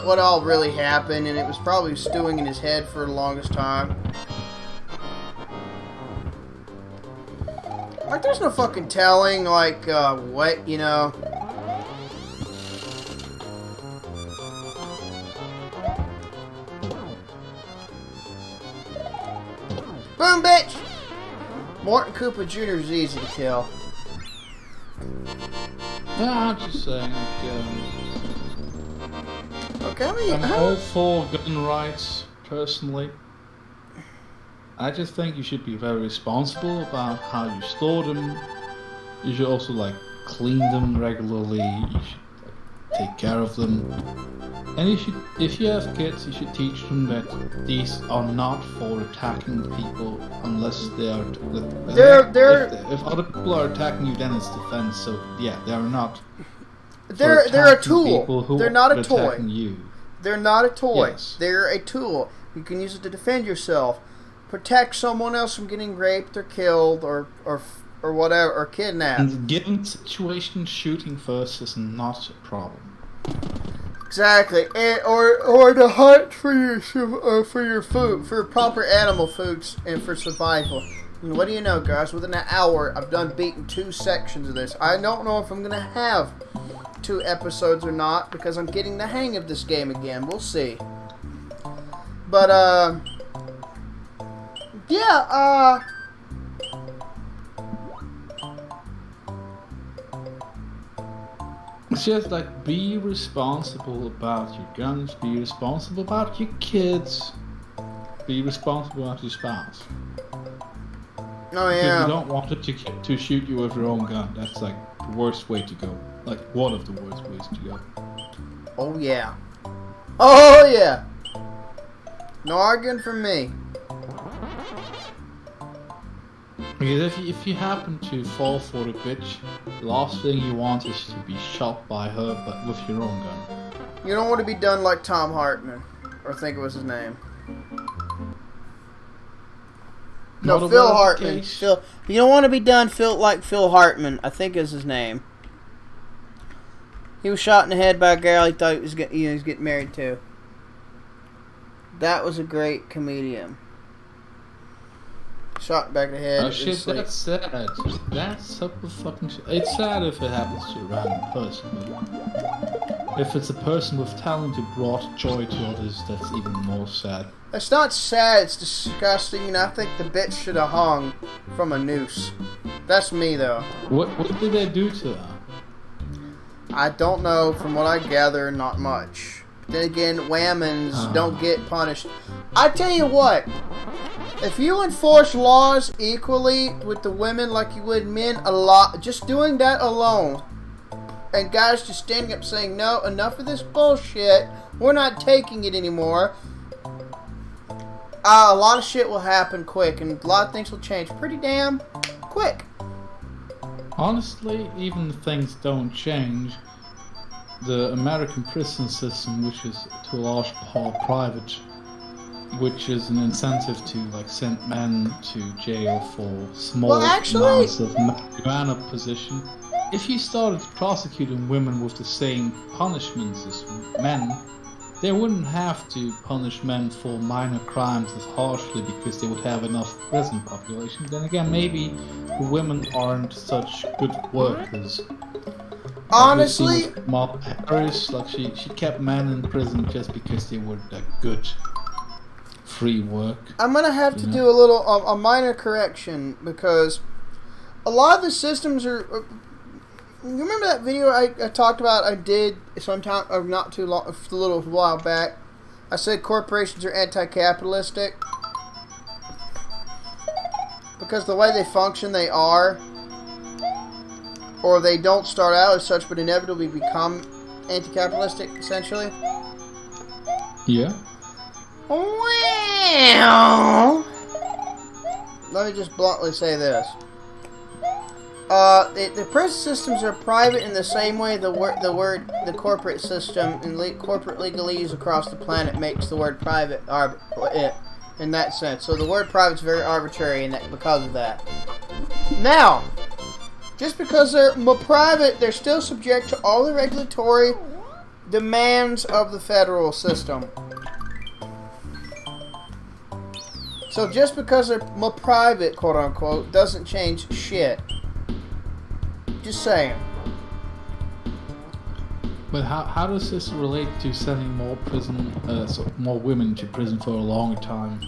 what all really happened, and it was probably stewing in his head for the longest time. Like, there's no fucking telling, like, what, you know. Boom, bitch! Morton Cooper Jr. is easy to kill. No, I'm just saying, Okay, I'm all for gun rights, personally. I just think you should be very responsible about how you store them. You should also, like, clean them regularly. You should, like, take care of them. And you should, if you have kids, you should teach them that these are not for attacking people unless they are. If other people are attacking you, then it's defense. So yeah, they are not. They're a tool. They're not a toy. You. They're not a toy. Yes. They're a tool. You can use it to defend yourself, protect someone else from getting raped or killed or whatever, or kidnapped. And given situation, shooting first is not a problem. Exactly, or to hunt for your food, for proper animal foods, and for survival. And what do you know, guys? Within an hour, I've done beaten 2 sections of this. I don't know if I'm gonna have 2 episodes or not, because I'm getting the hang of this game again. We'll see. But yeah, it's just like, be responsible about your guns, be responsible about your kids, be responsible about your spouse. Oh yeah. Because you don't want it to shoot you with your own gun. That's like the worst way to go. Like, one of the worst ways to go. Oh yeah. Oh yeah. No arguing from me. Because if you happen to fall for the bitch, the last thing you want is to be shot by her, but with your own gun. You don't want to be done like Tom Hartman, or I think it was his name. No, Not Phil about the Hartman. case. Phil. You don't want to be done like Phil Hartman, I think is his name. He was shot in the head by a girl he thought he was getting married to. That was a great comedian. Shot in the back of the head. Oh shit, that's sad. That's super fucking shit. It's sad if it happens to a random person, but if it's a person with talent who brought joy to others, that's even more sad. It's not sad, it's disgusting, and I think the bitch should have hung from a noose. That's me, though. What did they do to her? I don't know. From what I gather, not much. But then again, whammons don't get punished. I tell you what, if you enforce laws equally with the women like you would men, just doing that alone, and guys just standing up saying, no, enough of this bullshit, we're not taking it anymore, a lot of shit will happen quick, and a lot of things will change pretty damn quick. Honestly, even if things don't change, the American prison system, which is to a large part private, which is an incentive to like send men to jail for small amounts of marijuana possession. If you started prosecuting women with the same punishments as men, they wouldn't have to punish men for minor crimes as harshly because they would have enough prison population. Then again, maybe the women aren't such good workers. Honestly, Mom Harris, like she kept men in prison just because they were that good free work. I'm gonna have to do a minor correction because a lot of the systems are. You remember that video I talked about? I did sometime, or not too long, a little while back. I said corporations are anti-capitalistic because the way they function, they are, or they don't start out as such, but inevitably become anti-capitalistic, essentially. Yeah. Well, let me just bluntly say this. The prison systems are private in the same way the corporate system and corporate legalese across the planet makes the word private in that sense. So the word private is very arbitrary because of that. Now, just because they're private, they're still subject to all the regulatory demands of the federal system. So just because they're private, quote unquote, doesn't change shit. Just saying. But how does this relate to sending more more women to prison for a longer time?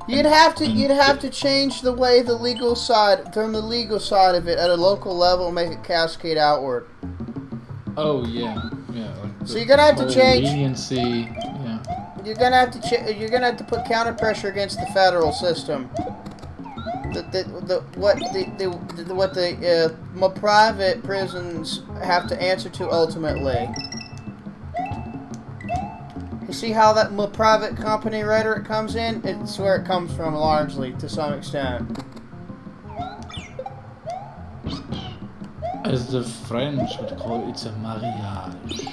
You'd have to change the way the legal side of it at a local level, make it cascade outward. Oh yeah. Like so you're gonna have to change leniency. Yeah. You're gonna have to put counter pressure against the federal system. What the private prisons have to answer to ultimately. You see how that private company rhetoric comes in? It's where it comes from largely, to some extent. As the French would call it, it's a mariage.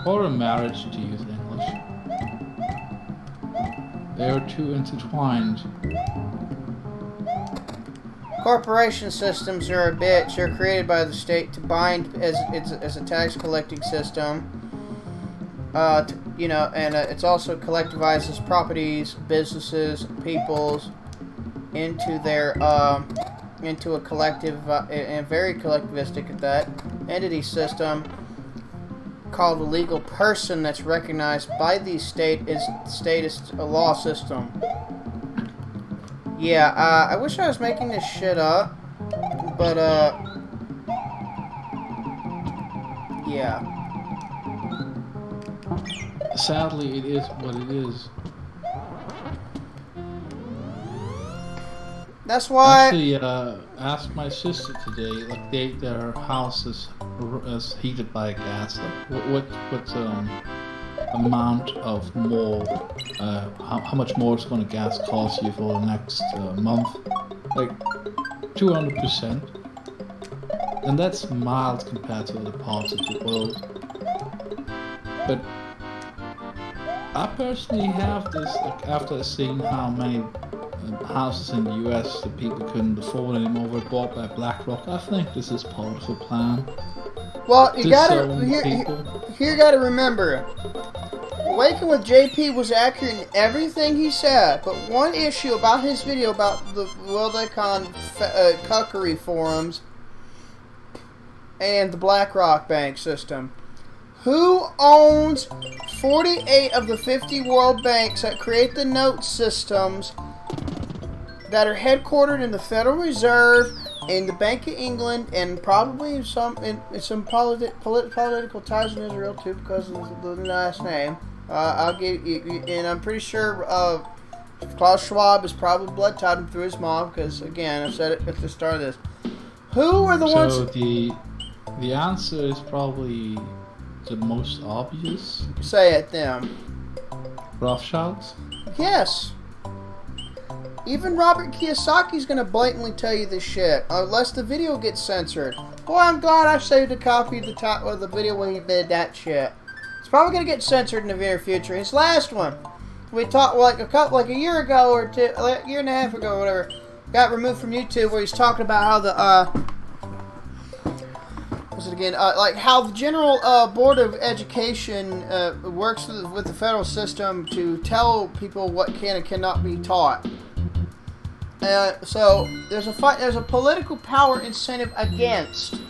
Or a marriage, to use English. They are too intertwined. Corporation systems are a bitch. They're created by the state to bind as a tax collecting system. And it's also collectivizes properties, businesses, peoples into into a collective and very collectivistic at that entity system called a legal person that's recognized by the state as a law system. Yeah, I wish I was making this shit up, but yeah. Sadly, it is what it is. That's why. Actually, asked my sister today. Like their house is heated by gas. Like what amount of more, how much more it's going to gas cost you for the next month, like 200%, and that's mild compared to other parts of the world. But I personally have this, like, after seeing how many houses in the US that people couldn't afford anymore were bought by BlackRock, I think this is part of a plan. Well, you gotta remember, Waking with JP was accurate in everything he said, but one issue about his video about the World Econ cuckery forums and the BlackRock bank system. Who owns 48 of the 50 world banks that create the note systems that are headquartered in the Federal Reserve, in the Bank of England, and probably some political ties in Israel too, because of the last name. I'll give you, and I'm pretty sure Klaus Schwab is probably blood tied through his mom, because again, I've said it at the start of this. Who are the ones? So the answer is probably the most obvious. Say it, them. Rothschilds? Yes. Even Robert Kiyosaki's gonna blatantly tell you this shit, unless the video gets censored. Boy, I'm glad I saved a copy of the top of the video where he did that shit. It's probably gonna get censored in the near future. His last one, we talked like a year ago or two, like a year and a half ago, or whatever, got removed from YouTube, where he's talking about how the like how the General Board of Education works with the federal system to tell people what can and cannot be taught. So there's a political power incentive against,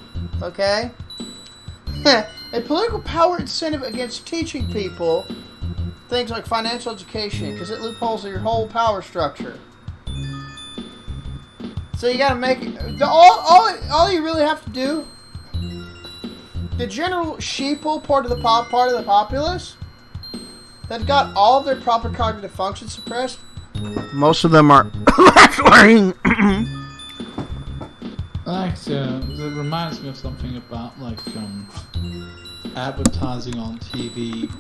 okay? A political power incentive against teaching people things like financial education, because it loopholes your whole power structure. So you gotta make it, all you really have to do, the general sheeple part of the populace that got all of their proper cognitive functions suppressed. Most of them are left-wing. It reminds me of something about like advertising on TV.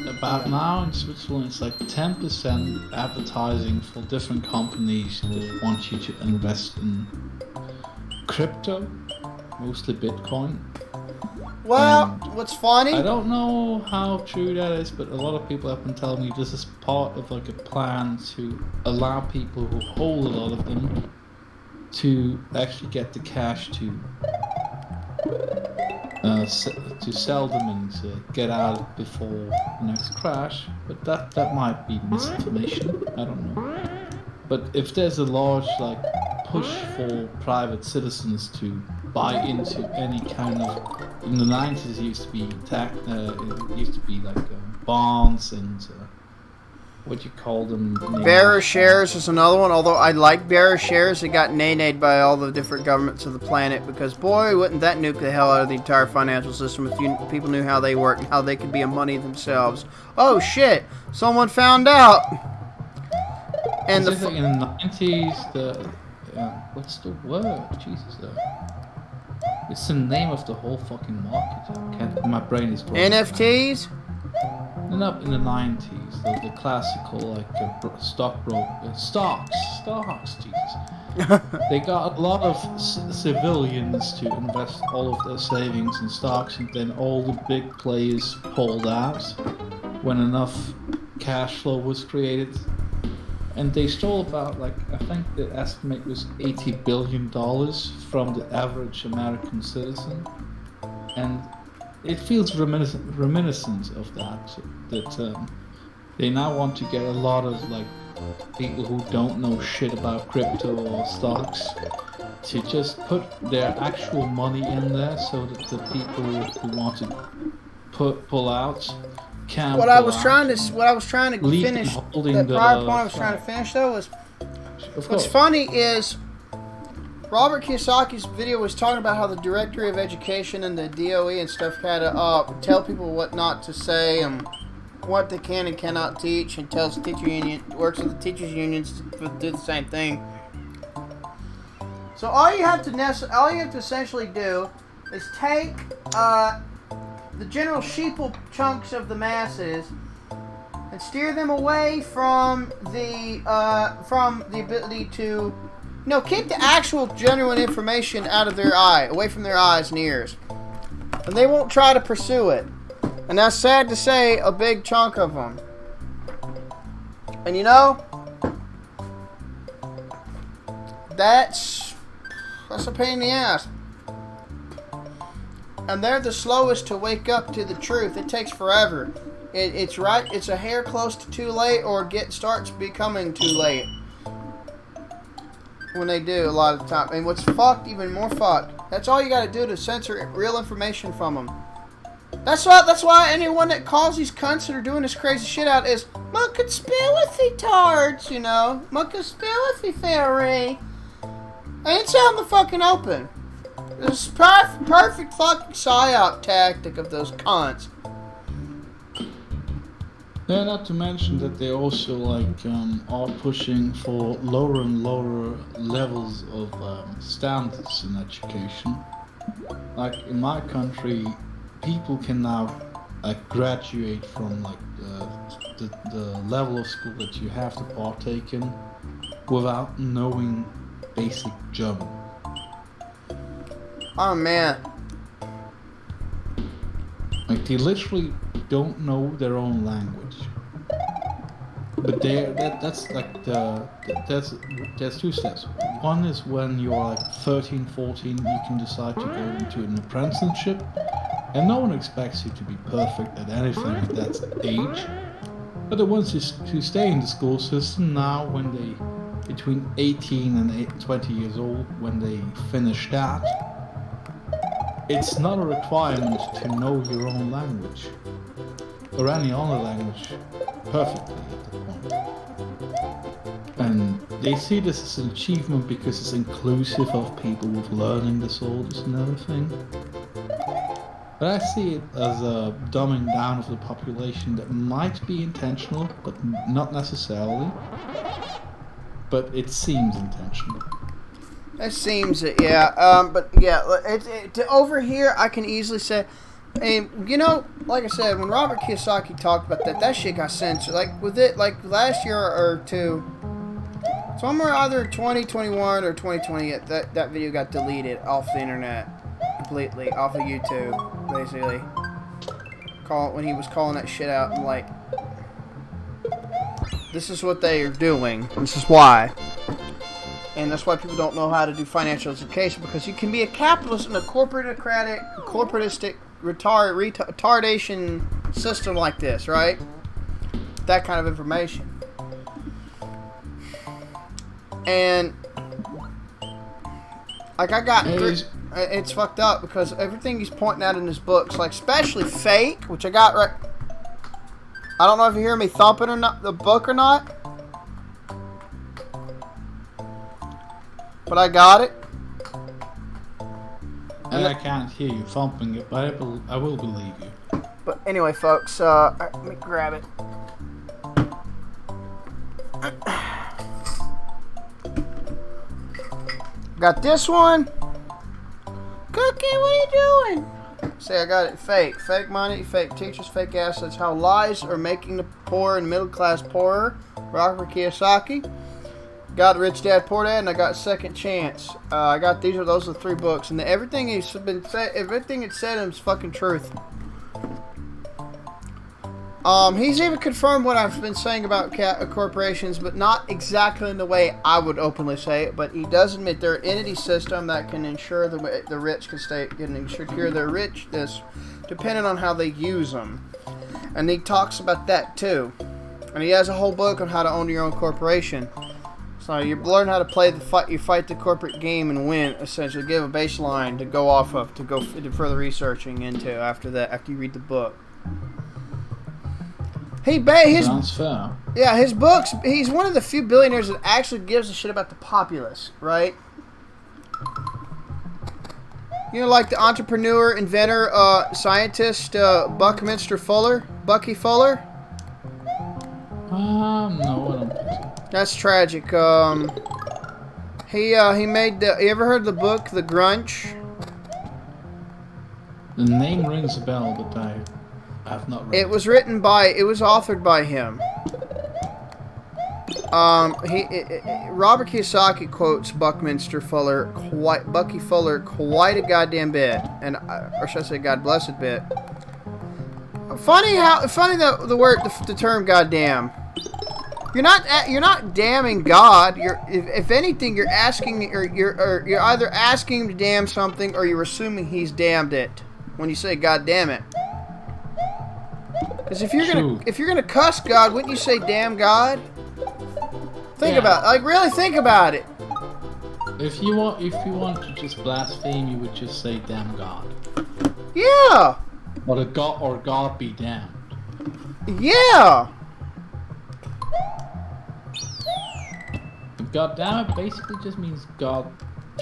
About now in Switzerland, it's like 10% advertising for different companies that want you to invest in crypto, mostly Bitcoin. Well, what's funny? I don't know how true that is, but a lot of people have been telling me this is part of like a plan to allow people who hold a lot of them to actually get the cash to sell them and to get out before the next crash. But that might be misinformation. I don't know. But if there's a large like push for private citizens to buy into any kind of, in the 90s it used to be like bonds and what do you call them? Bearer shares is another one, although I like bearer shares. It got nay-nayed by all the different governments of the planet, because boy, wouldn't that nuke the hell out of the entire financial system if people knew how they work and how they could be a money themselves. Oh shit, someone found out. And in the 90s, what's the word? Jesus, it's the name of the whole fucking market. My brain is broken. NFTs? No, in the 90s, the classical like stocks, Jesus. They got a lot of civilians to invest all of their savings in stocks, and then all the big players pulled out when enough cash flow was created. And they stole about, like, I think the estimate was $80 billion from the average American citizen. And it feels reminiscent of that they now want to get a lot of, like, people who don't know shit about crypto or stocks to just put their actual money in there, so that the people who want to pull out can. What I was trying to finish, the prior point I was trying to finish though was, what's funny is Robert Kiyosaki's video was talking about how the Directory of Education and the DOE and stuff had to tell people what not to say and what they can and cannot teach, and tells the teacher union, works with the teachers unions to do the same thing. So all you have to essentially do is take the general sheeple chunks of the masses and steer them away from the ability to, keep the actual genuine information out of their eye, away from their eyes and ears. And they won't try to pursue it. And that's sad to say, a big chunk of them. And that's a pain in the ass. And they're the slowest to wake up to the truth. It takes forever. It's right. It's a hair close to too late, or starts becoming too late. When they do, a lot of the time. And what's fucked, even more fucked, that's all you gotta do to censor real information from them. That's why anyone that calls these cunts that are doing this crazy shit out is conspiracy tards, conspiracy theory. I ain't telling the fucking open. This is perfect fucking psyop tactic of those cunts. Yeah, not to mention that they also are pushing for lower and lower levels of standards in education. Like in my country, people can now graduate from the level of school that you have to partake in without knowing basic German. Oh man. Like they literally don't know their own language. But that's two steps. One is when you are 13, 14, you can decide to go into an apprenticeship, and no one expects you to be perfect at anything at that age. But the ones who stay in the school system now, when they between 18 and 20 years old, when they finish that, it's not a requirement to know your own language or any other language perfectly at that point. And they see this as an achievement because it's inclusive of people with learning disorders and everything. But I see it as a dumbing down of the population that might be intentional, but not necessarily. But it seems intentional. It seems it, yeah. But yeah, over here, I can easily say, and like I said, when Robert Kiyosaki talked about that shit got censored. Like with it, like last year or two, somewhere either 2021 or 2020, that video got deleted off the internet completely, off of YouTube, basically. When he was calling that shit out, and like, this is what they are doing. This is why. And that's why people don't know how to do financial education, because you can be a capitalist in a corporatistic retardation system like this, right? That kind of information. And like it's fucked up because everything he's pointing out in his books, like especially Fake, which I got right. I don't know if you hear me thumping or not, the book or not. But I got it. And I can't hear you thumping it, but I will believe you. But anyway, folks, let me grab it. Got this one. Cookie, what are you doing? See, I got it. Fake. Fake money, fake teachers, fake assets. How lies are making the poor and middle class poorer. Robert Kiyosaki. Got Rich Dad Poor Dad, and I got Second Chance. I got those are the three books, and everything it's said is fucking truth. He's even confirmed what I've been saying about corporations, but not exactly in the way I would openly say it. But he does admit they're an entity system that can ensure the rich can secure their richness, depending on how they use them. And he talks about that too. And he has a whole book on how to own your own corporation. So you learn how to play the fight. You fight the corporate game and win. Essentially, give a baseline to go off of to go into further researching into after you read the book. Sounds fair. Yeah, his books. He's one of the few billionaires that actually gives a shit about the populace, right? Like the entrepreneur, inventor, scientist, Bucky Fuller. No, I don't think so. That's tragic. He made the. You ever heard the book The Grunch? The name rings a bell, but I've not read It was written by. It was authored by him. Robert Kiyosaki quotes Bucky Fuller quite a goddamn bit, and or should I say, God blessed bit. Funny the term goddamn. You're not damning God. If anything, you're asking, or you're either asking him to damn something, or you're assuming he's damned it when you say God damn it. Because if you're gonna cuss God, wouldn't you say damn God? Think about it. Like, really think about it. If you want to just blaspheme, you would just say damn God. Yeah. Or God be damned. Yeah. God damn it basically just means God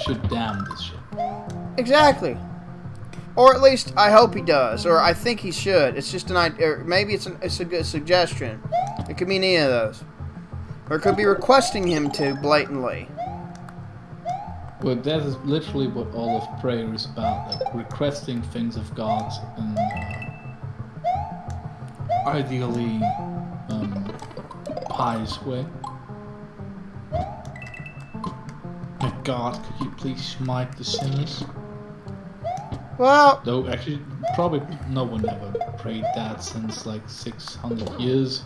should damn this shit. Exactly. Or at least I hope he does, or I think he should. It's just an idea, or maybe it's a good suggestion. It could mean any of those. Or it could be requesting him to blatantly. But that is literally what all of prayer is about, like requesting things of God in ideally pious way. Like, God, could you please smite the sinners? Well, though actually, probably no one ever prayed that since like 600 years.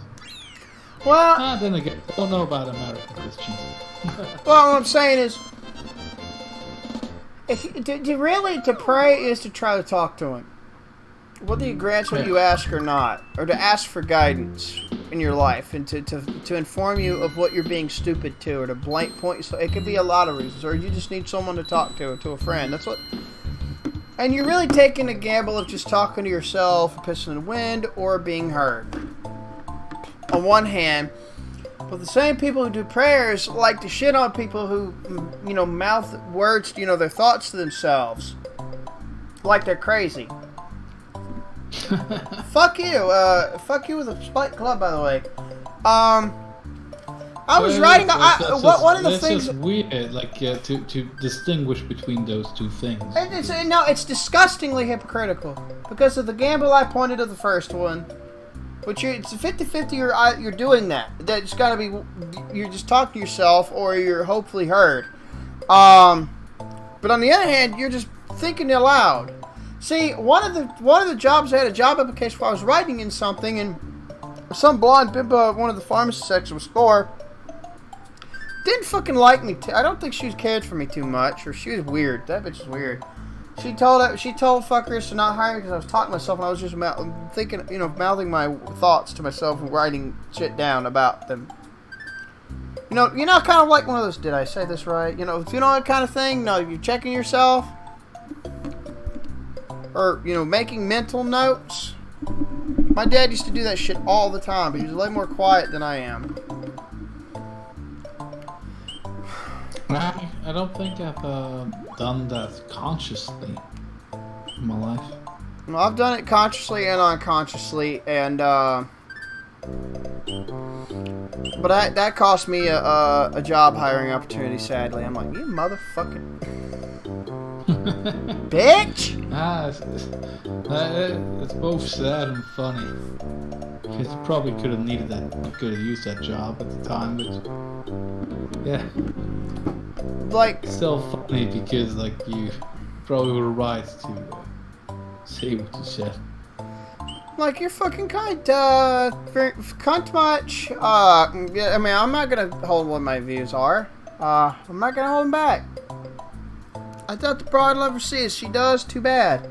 Well, then again, I don't know about American Christians. Well, what I'm saying is, to pray is to try to talk to him, whether he grants what you ask or not, or to ask for guidance in your life, and to inform you of what you're being stupid to, or to blank point you. So it could be a lot of reasons, or you just need someone to talk to a friend. That's what. And you're really taking a gamble of just talking to yourself, pissing in the wind, or being heard. On one hand, but the same people who do prayers like to shit on people who, mouth words, their thoughts to themselves, like they're crazy. Fuck you. Fuck you with a spike club, by the way. I was writing. One of the things. It's just weird, like to distinguish between those two things. It's disgustingly hypocritical because of the gamble I pointed to the first one. But it's a 50-50 you're doing that. That's gotta be, you're just talking to yourself, or you're hopefully heard. But on the other hand, you're just thinking aloud. See, one of the jobs, I had a job application where I was writing in something, and some blonde bimbo, one of the pharmacy section was score, didn't fucking like me. I don't think she cared for me too much, or she was weird. That bitch is weird. She told fuckers to not hire me because I was talking to myself, and I was just thinking, mouthing my thoughts to myself and writing shit down about them. Kind of like one of those, did I say this right? If you know that kind of thing, you're checking yourself. Or, making mental notes. My dad used to do that shit all the time, but he was way more quiet than I am. I don't think I've done that consciously in my life. Well, I've done it consciously and unconsciously, and but that cost me a job hiring opportunity. Sadly, I'm like, you motherfucking bitch. It's both sad and funny. Because you probably could have needed that. You could have used that job at the time, but yeah. Like, still funny because you probably were right to say what you said. Like, you're fucking cunt much. I'm not gonna hold what my views are. I'm not gonna hold them back. I thought the broad lover sees. She does. Too bad.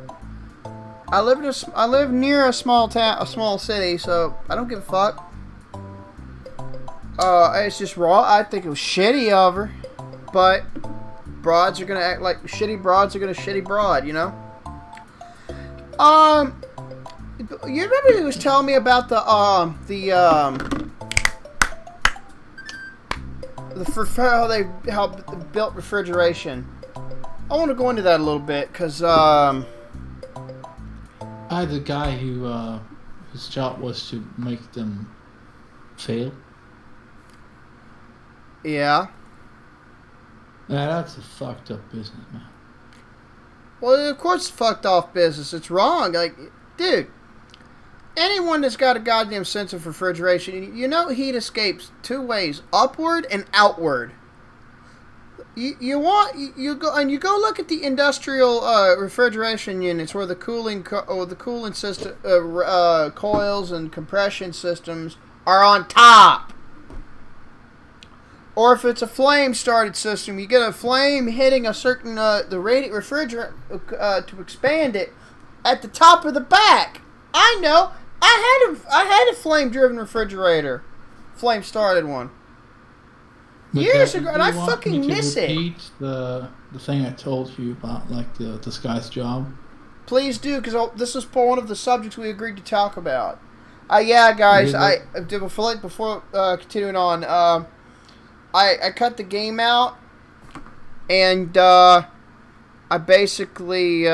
I live near a small town, a small city, so I don't give a fuck. It's just raw. I think it was shitty of her, but broads are gonna act like shitty broads are gonna shitty broad, You remember he was telling me about how they built refrigeration. I want to go into that a little bit because I had a guy who his job was to make them fail. Yeah. Yeah, that's a fucked up business, man. Well, of course it's fucked off business. It's wrong. Like, dude, anyone that's got a goddamn sense of refrigeration, you know heat escapes two ways: upward and outward. You go look at the industrial refrigeration units where the cooling system coils and compression systems are on top. Or if it's a flame started system, you get a flame hitting a certain the refrigerant to expand it at the top of the back. I know. I had a flame driven refrigerator, flame started one. Years ago, and I fucking miss it. Repeat the thing I told you about, like this guy's job. Please do, because this is one of the subjects we agreed to talk about. Yeah, guys. Before continuing on, I cut the game out, and I basically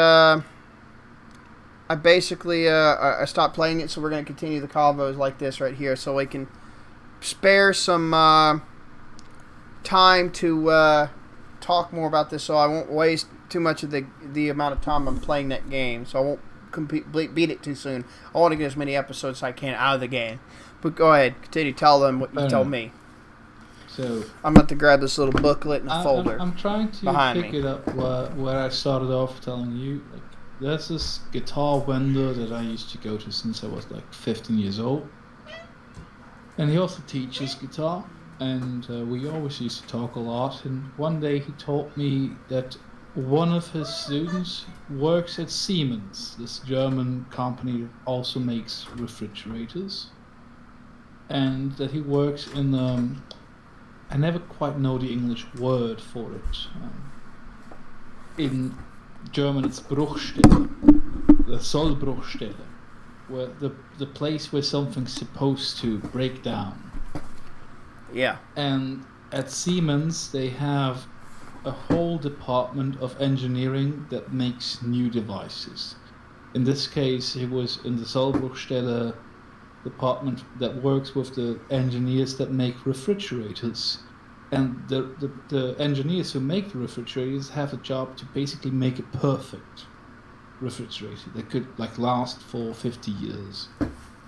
stopped playing it. So we're gonna continue the convos like this right here, so we can spare some time to talk more about this, so I won't waste too much of the amount of time I'm playing that game, so I won't beat it too soon. I want to get as many episodes as I can out of the game. But go ahead, continue. Tell them what you told me. So I'm about to grab this little booklet and a folder. I'm trying to pick it up where I started off telling you. Like, there's this guitar vendor that I used to go to since I was like 15 years old, and he also teaches guitar. And we always used to talk a lot. And one day he told me that one of his students works at Siemens, this German company that also makes refrigerators. And that he works in, I never quite know the English word for it. In German it's Bruchstelle, the Sollbruchstelle, where the place where something's supposed to break down. Yeah. And at Siemens, they have a whole department of engineering that makes new devices. In this case, he was in the Sollbruchstelle department that works with the engineers that make refrigerators. And the engineers who make the refrigerators have a job to basically make a perfect refrigerator that could last for 50 years.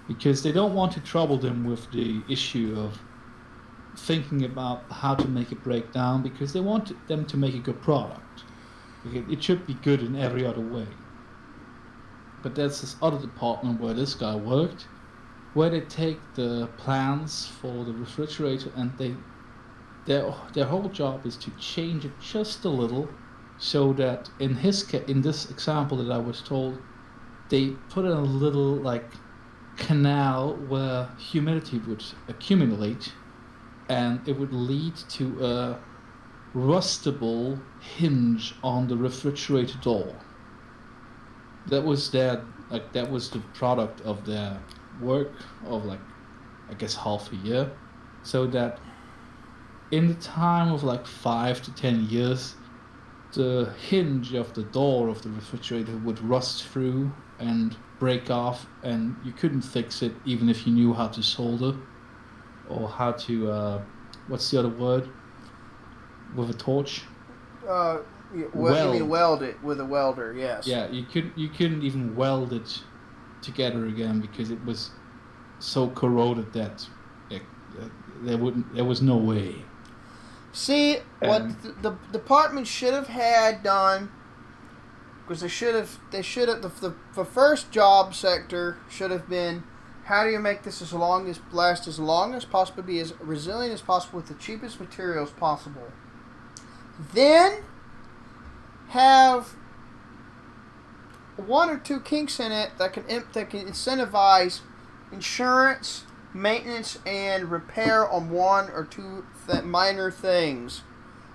Because they don't want to trouble them with the issue of thinking about how to make it break down, because they want them to make a good product. It should be good in every other way. But there's this other department where this guy worked, where they take the plans for the refrigerator and their whole job is to change it just a little, so that in this example that I was told, they put in a little canal where humidity would accumulate, and it would lead to a rustable hinge on the refrigerator door. That was the product of their work of I guess half a year, so that in the time of 5 to 10 years, the hinge of the door of the refrigerator would rust through and break off, and you couldn't fix it even if you knew how to solder. Or how to, what's the other word? With a torch? You mean weld it with a welder, yes. Yeah, you couldn't even weld it together again because it was so corroded that there was no way. See, what the department should have had done, because the first job sector should have been, how do you make this last as long as possible, be as resilient as possible with the cheapest materials possible? Then have one or two kinks in it that can incentivize insurance, maintenance, and repair on one or two minor things,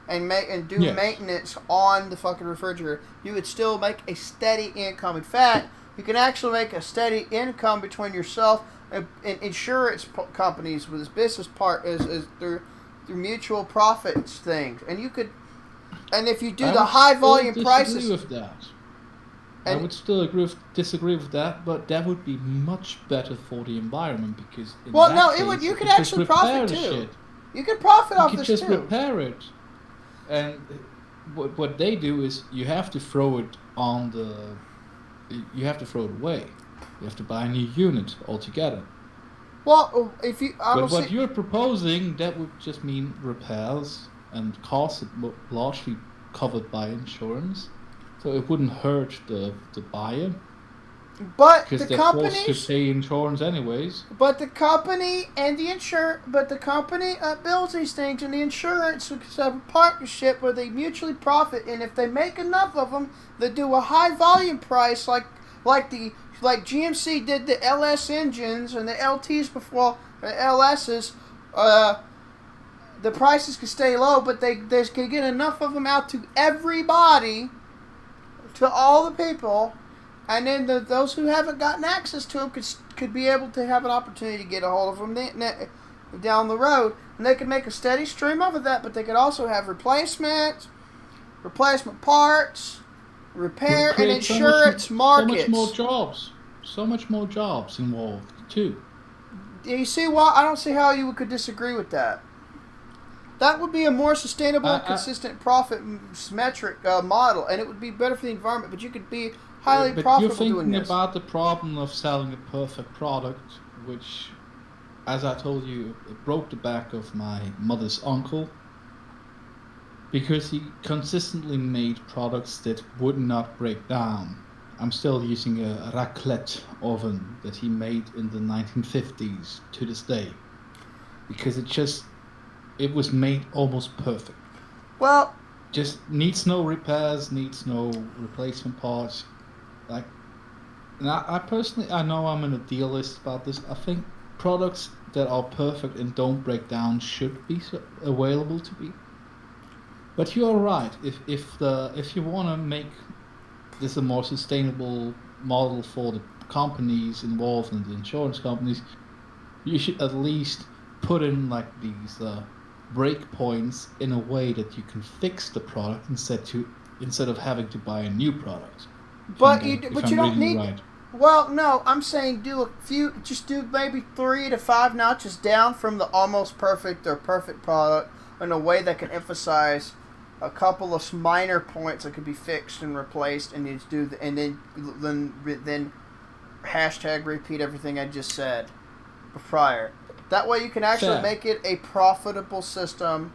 and do maintenance on the fucking refrigerator. You would still make a steady income. In fact, you can actually make a steady income between yourself and insurance companies with this business part is through mutual profits things. And you could, and if you do the high volume prices. With that. I would still disagree with that, but that would be much better for the environment, because you could actually profit too. You could profit off this too. You could just repair it, and what they do is you have to throw it away. You have to buy a new unit altogether. Well, if you But what you're proposing, that would just mean repairs and costs largely covered by insurance. So it wouldn't hurt the buyer. But because the they're companies forced to pay insurance anyways. But the company and the company builds these things, and the insurance have a partnership where they mutually profit. And if they make enough of them, they do a high volume price, like GMC did the LS engines and the LTs before the LSs. The prices could stay low, but they could get enough of them out to everybody, to all the people. And then those who haven't gotten access to them could be able to have an opportunity to get a hold of them down the road. And they could make a steady stream of that, but they could also have replacement parts, repair, and insurance markets. So much more jobs involved, too. You see why? I don't see how you could disagree with that. That would be a more sustainable and consistent profit metric model, and it would be better for the environment, but you could be highly profitable doing this. You're thinking about the problem of selling a perfect product, which, as I told you, it broke the back of my mother's uncle, because he consistently made products that would not break down. I'm still using a raclette oven that he made in the 1950s to this day, because it was made almost perfect. Well, just needs no repairs, needs no replacement parts. Like, and I personally, I know I'm an idealist about this. I think products that are perfect and don't break down should be available to be. But you are right. If you want to make this a more sustainable model for the companies involved and the insurance companies, you should at least put in like these breakpoints in a way that you can fix the product instead of having to buy a new product. But you don't need. Right. Well, no, I'm saying just do maybe 3 to 5 notches down from the almost perfect or perfect product in a way that can emphasize a couple of minor points that could be fixed and replaced, and then hashtag repeat everything I just said prior. That way you can actually make it a profitable system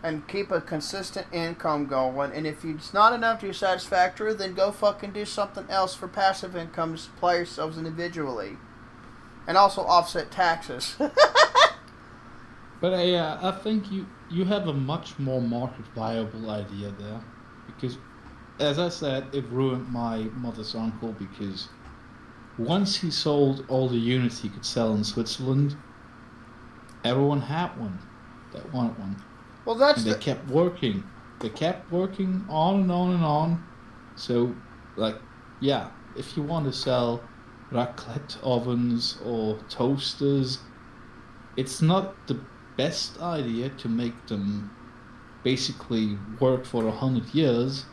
and keep a consistent income going. And if it's not enough to your satisfactory, then go fucking do something else for passive income to supply yourselves individually. And also offset taxes. But I think you have a much more market viable idea there. Because, as I said, it ruined my mother's uncle, because once he sold all the units he could sell in Switzerland, everyone had one that wanted one. Well, they kept working. They kept working on and on and on. So, if you want to sell raclette ovens or toasters, it's not the best idea to make them basically work for 100 years,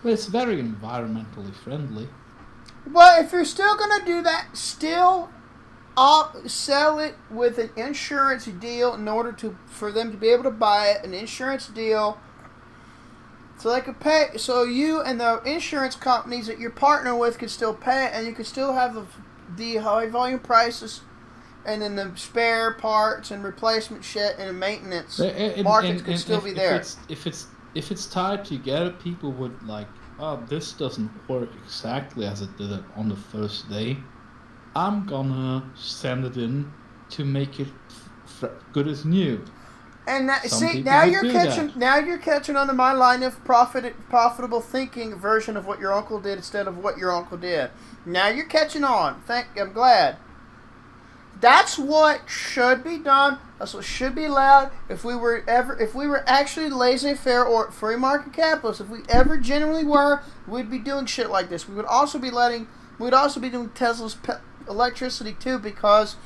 but it's very environmentally friendly. Well, if you're still going to do that, still sell it with an insurance deal in order for them to be able to buy it, an insurance deal, so they could pay. So you and the insurance companies that you're partnering with could still pay it, and you could still have the high volume prices, and then the spare parts and replacement shit and maintenance markets could still be there. If it's tied together, people would like, oh, this doesn't work exactly as it did on the first day. I'm gonna send it in to make it good as new. And now you're catching on to my line of profitable thinking version of what your uncle did instead of what your uncle did. Now you're catching on. I'm glad. That's what should be done. That's what should be allowed. If we were actually laissez-faire or free market capitalists, if we ever genuinely were, we'd be doing shit like this. We'd also be doing Tesla's electricity too, because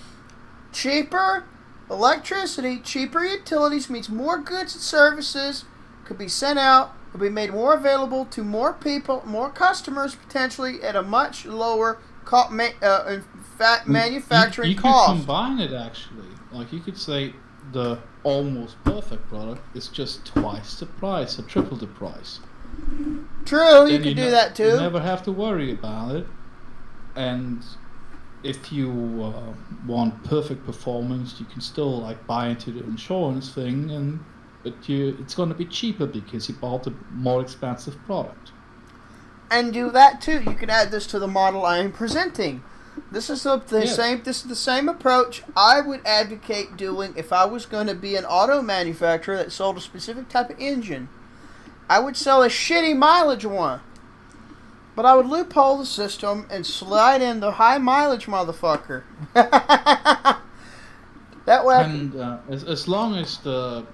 cheaper electricity, cheaper utilities means more goods and services could be sent out, could be made more available to more people, more customers potentially at a much lower manufacturing cost. You could combine it actually. Like you could say the almost perfect product is just twice the price or triple the price. True, you could do that too. You never have to worry about it. And if you want perfect performance, you can still like buy into the insurance thing, but it's going to be cheaper because you bought a more expensive product. And do that too. You can add this to the model I am presenting. This is the same approach I would advocate doing if I was going to be an auto manufacturer that sold a specific type of engine. I would sell a shitty mileage one, but I would loophole the system and slide in the high mileage motherfucker. That way. And as long as the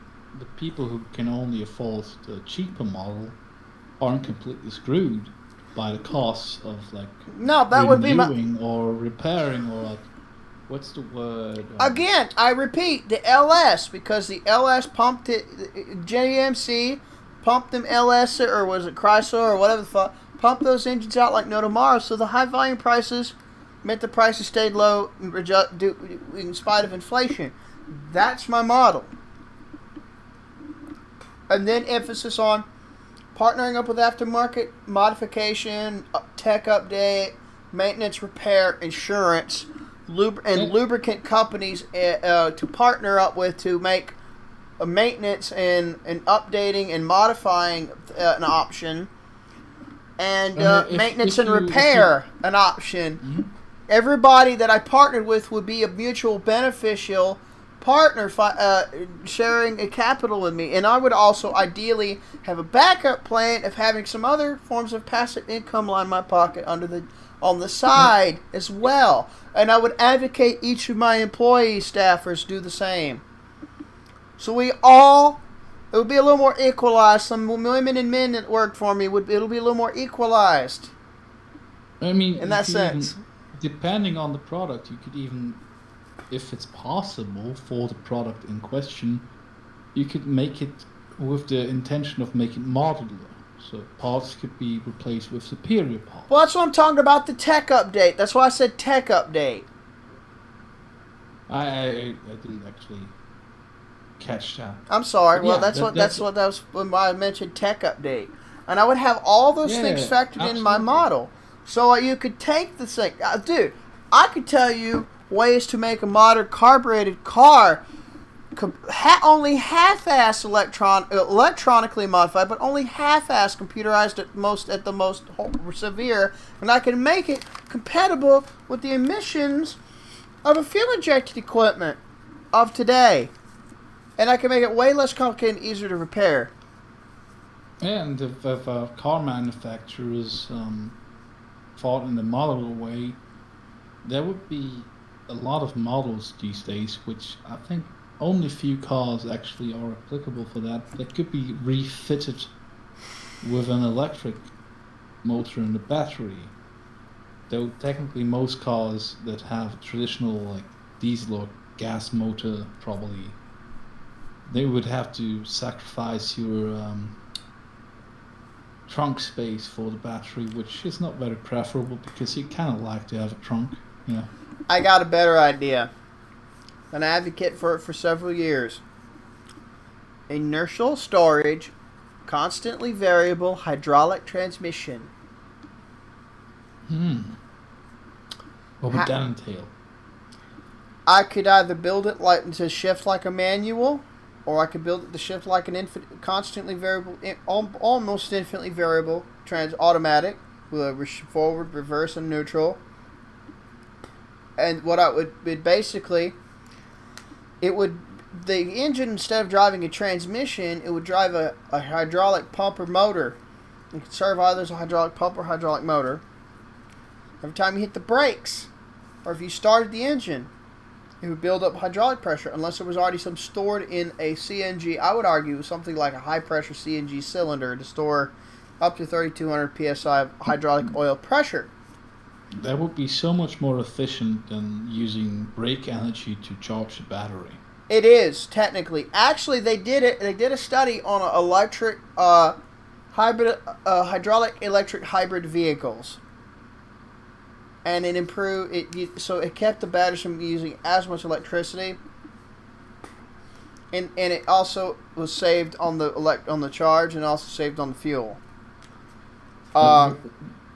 people who can only afford the cheaper model aren't completely screwed by the costs of like renewing or repairing or like, what's the word? Again, I repeat, the LS, because the LS pumped it, GMC pumped them LS, or was it Chrysler or whatever the fuck, pumped those engines out like no tomorrow, so the high volume prices meant the prices stayed low in spite of inflation. That's my model. And then emphasis on partnering up with aftermarket modification, tech update, maintenance, repair, insurance, lubricant companies to partner up with to make a maintenance and updating and modifying an option, and maintenance and repair an option. Mm-hmm. Everybody that I partnered with would be a mutual beneficial partner sharing a capital with me, and I would also ideally have a backup plan of having some other forms of passive income line in my pocket on the side as well, and I would advocate each of my employees, staffers do the same. So it would be a little more equalized. Some women and men that work for me it'll be a little more equalized. I mean, in that sense, depending on the product, you could even, if it's possible for the product in question, you could make it with the intention of making it modular. So parts could be replaced with superior parts. Well, that's what I'm talking about, the tech update. That's why I said tech update. I didn't actually catch that. I'm sorry. Well, yeah, that's when I mentioned tech update. And I would have all those things factored in my model. So you could take the thing. Dude, I could tell you ways to make a modern carbureted car only half-ass electronically modified, but only half-ass computerized at the most severe, and I can make it compatible with the emissions of a fuel-injected equipment of today, and I can make it way less complicated and easier to repair. And if car manufacturers thought in the modular way, there would be a lot of models these days, which I think only few cars actually are applicable for that could be refitted with an electric motor in the battery. Though technically most cars that have traditional like diesel or gas motor, probably they would have to sacrifice your trunk space for the battery, which is not very preferable because you kind of like to have a trunk, you know. I got a better idea. An advocate for it for several years. Inertial storage, constantly variable hydraulic transmission. What would that entail? I could either build it to shift like a manual, or I could build it to shift like an constantly variable, almost infinitely variable automatic with a forward, reverse, and neutral. And what I would basically, the engine, instead of driving a transmission, it would drive a hydraulic pump or motor. It could serve either as a hydraulic pump or hydraulic motor. Every time you hit the brakes, or if you started the engine, it would build up hydraulic pressure, unless there was already some stored in a CNG. I would argue something like a high-pressure CNG cylinder to store up to 3,200 psi of hydraulic oil pressure. That would be so much more efficient than using brake energy to charge the battery. It is, technically. Actually, they did it. They did a study on electric hydraulic electric hybrid vehicles, and it improved it. So it kept the batteries from using as much electricity, and it also was saved on the charge, and also saved on the fuel.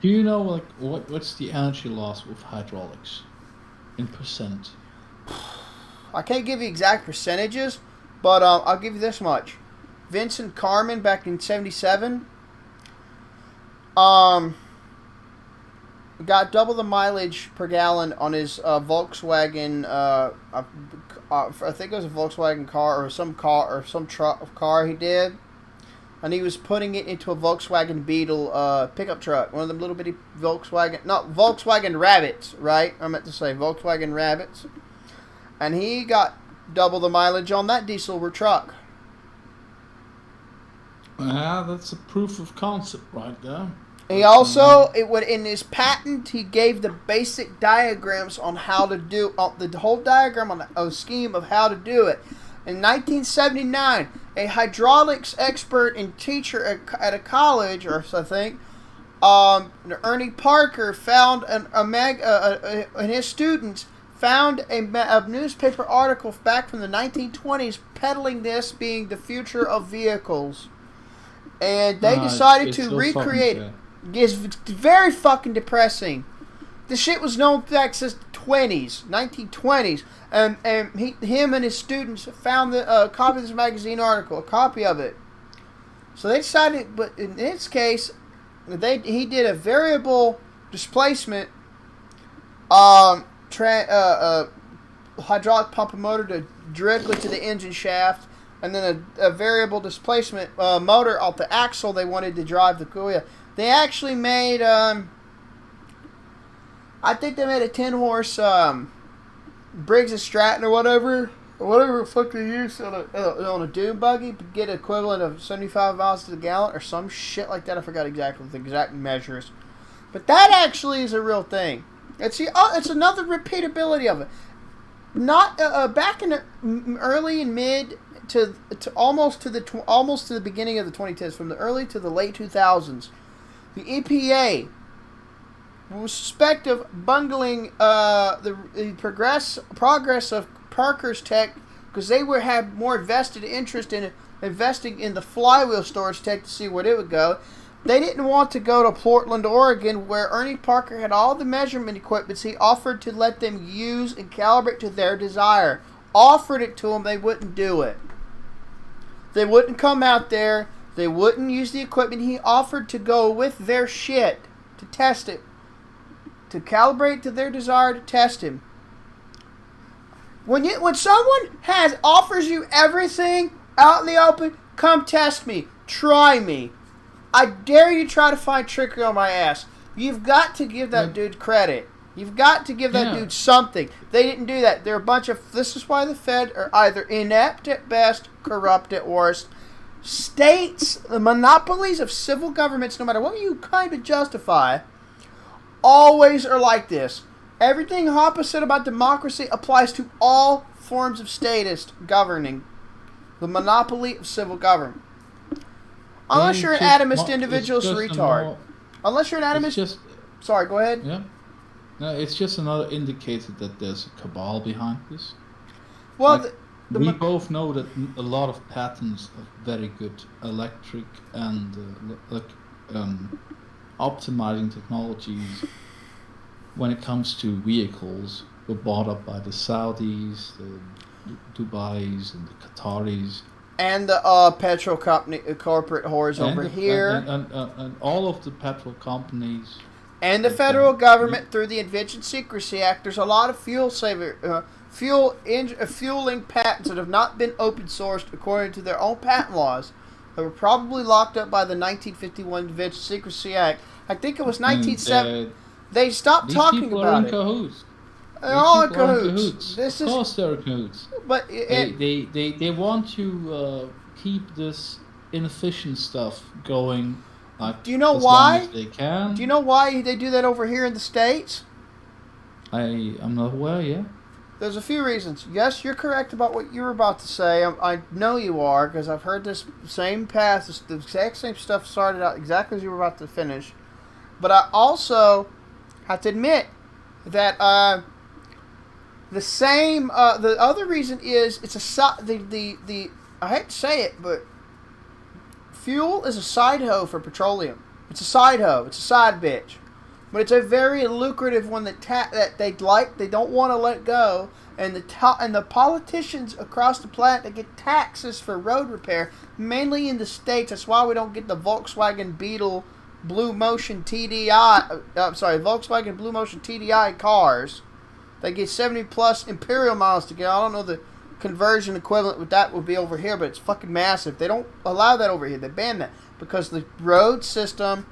Do you know like what's the energy loss with hydraulics in percent? I can't give you exact percentages, but I'll give you this much. Vincent Carmen back in '77 got double the mileage per gallon on his Volkswagen. I think it was a Volkswagen car or some car he did, and he was putting it into a Volkswagen Beetle pickup truck, one of them little bitty Volkswagen Rabbits, right? I meant to say Volkswagen Rabbits, and he got double the mileage on that diesel truck. Yeah, that's a proof of concept right there. He also, in his patent, he gave the basic diagrams on how to do the whole diagram on a scheme of how to do it. In 1979, a hydraulics expert and teacher at a college, or something, Ernie Parker found and his students found a newspaper article back from the 1920s peddling this being the future of vehicles, and they decided to recreate it. It's very fucking depressing. The shit was known back since the 1920s. And him and his students found a copy of this magazine article, a copy of it. So they decided, but in this case, he did a variable displacement hydraulic pump and motor to directly to the engine shaft, and then a variable displacement motor off the axle they wanted to drive the wheel. They actually made, I think they made a 10-horse Briggs & Stratton or whatever the fuck they used on a dune buggy to get an equivalent of 75 miles to the gallon or some shit like that. I forgot exactly the exact measures. But that actually is a real thing. It's another repeatability of it. Not back in the early and mid to almost to the beginning of the 2010s, from the early to the late 2000s. The EPA was suspected of bungling the progress of Parker's tech because they had more vested interest in investing in the flywheel storage tech to see where it would go. They didn't want to go to Portland, Oregon, where Ernie Parker had all the measurement equipment he offered to let them use and calibrate to their desire. Offered it to them, they wouldn't do it. They wouldn't come out there. They wouldn't use the equipment he offered to go with their shit to test it, to calibrate to their desire to test him. When someone offers you everything out in the open, come test me, try me. I dare you try to find trickery on my ass. You've got to give that dude credit. You've got to give that dude something. They didn't do that. They're a bunch of. This is why the Fed are either inept at best, corrupt at worst. States, the monopolies of civil governments, no matter what you kind of justify, always are like this. Everything opposite about democracy applies to all forms of statist governing. The monopoly of civil government. Unless you're an atomist individualist retard. Unless you're an atomist. Sorry, go ahead. Yeah. No, it's just another indicator that there's a cabal behind this. Well, we both know that a lot of patents of very good electric and optimizing technologies when it comes to vehicles were bought up by the Saudis, the Dubais, and the Qataris. And the petrol company, corporate whores over here. And all of the petrol companies. And the federal government through the Invention Secrecy Act. There's a lot of fueling patents that have not been open sourced according to their own patent laws. They were probably locked up by the 1951 Invention Secrecy Act. I think it was 1970. They stopped talking about it. They're all in cahoots. Of course they're in cahoots. But they want to keep this inefficient stuff going. Do you know why? Long as they can. Do you know why they do that over here in the States? I'm not aware, yeah. There's a few reasons. Yes, you're correct about what you were about to say. I know you are, because I've heard this same path, the exact same stuff started out exactly as you were about to finish. But I also have to admit that the other reason is it's I hate to say it, but fuel is a side hoe for petroleum. It's a side hoe. It's a side bitch. but it's a very lucrative one that they like. They don't want to let go, and the politicians across the planet that get taxes for road repair, mainly in the States. That's why we don't get the Volkswagen Beetle Blue Motion TDI. Volkswagen Blue Motion TDI cars. They get 70 plus Imperial miles to get. I don't know the conversion equivalent with that would be over here, but it's fucking massive. They don't allow that over here. They ban that because the road system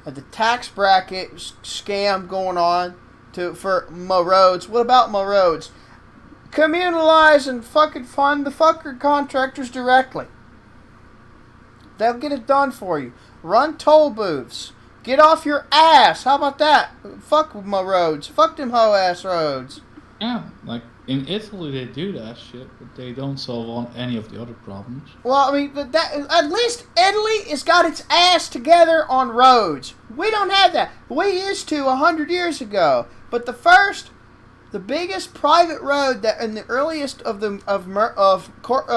and the tax bracket scam going on for my roads. What about my roads? Communalize and fucking fund the fucker contractors directly. They'll get it done for you. Run toll booths. Get off your ass. How about that? Fuck my roads. Fuck them hoe ass roads. Yeah, like in Italy they do that shit, but they don't solve any of the other problems. Well, I mean, at least Italy has got its ass together on roads. We don't have that. We used to 100 years ago. But the biggest private road that in the earliest of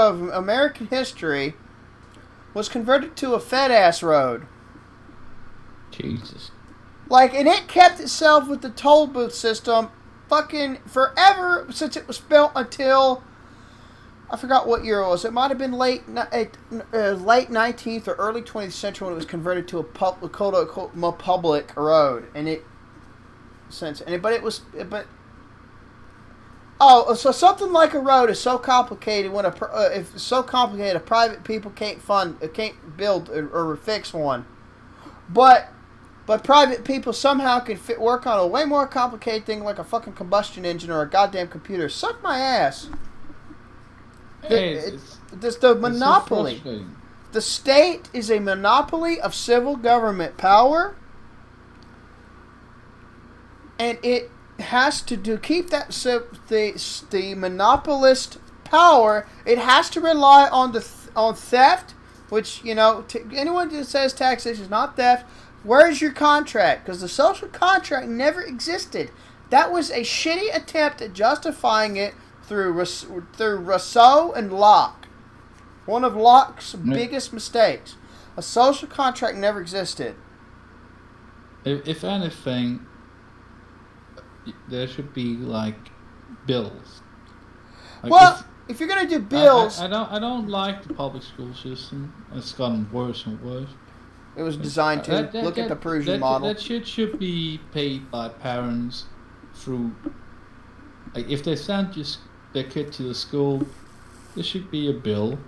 American history was converted to a fed ass road. Jesus. Like, and it kept itself with the toll booth system fucking forever since it was built until I forgot what year it was. It might have been late 19th or early 20th century when it was converted to a public road, and so something like a road is so complicated if it's so complicated, private people can't build or fix one, but private people somehow can work on a way more complicated thing like a fucking combustion engine or a goddamn computer. Suck my ass. It's the monopoly. So the state is a monopoly of civil government power, and it has to keep that the monopolist power. It has to rely on theft, which anyone that says taxation is not theft. Where's your contract? Because the social contract never existed. That was a shitty attempt at justifying it through Rousseau and Locke. One of Locke's biggest mistakes. A social contract never existed. If anything, there should be like bills. Like if you're gonna do bills, I don't like the public school system. It's gotten worse and worse. It was designed to look at the Prussian model. That shit should be paid by parents through. Like if they send their kid to the school, there should be a bill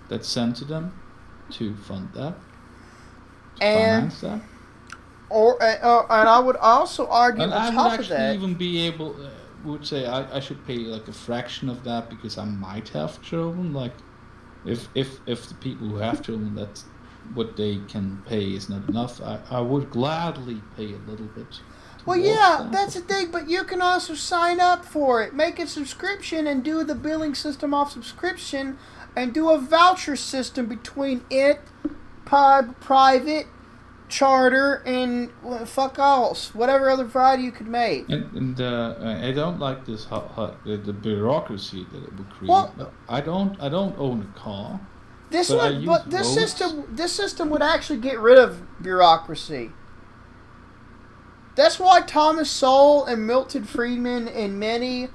that's sent to them to fund that, finance that. And I would also argue and on I top would of that. actually even be able, would say I should pay like a fraction of that because I might have children. Like, if the people who have children, that's what they can pay is not enough. I would gladly pay a little bit. Well, yeah, that's the thing, but you can also sign up for it, make a subscription, and do the billing system off subscription, and do a voucher system between it, private, charter, and fuck else, whatever other variety you could make. And I don't like this the bureaucracy that it would create. Well, I don't own a car. This system would actually get rid of bureaucracy. That's why Thomas Sowell and Milton Friedman and many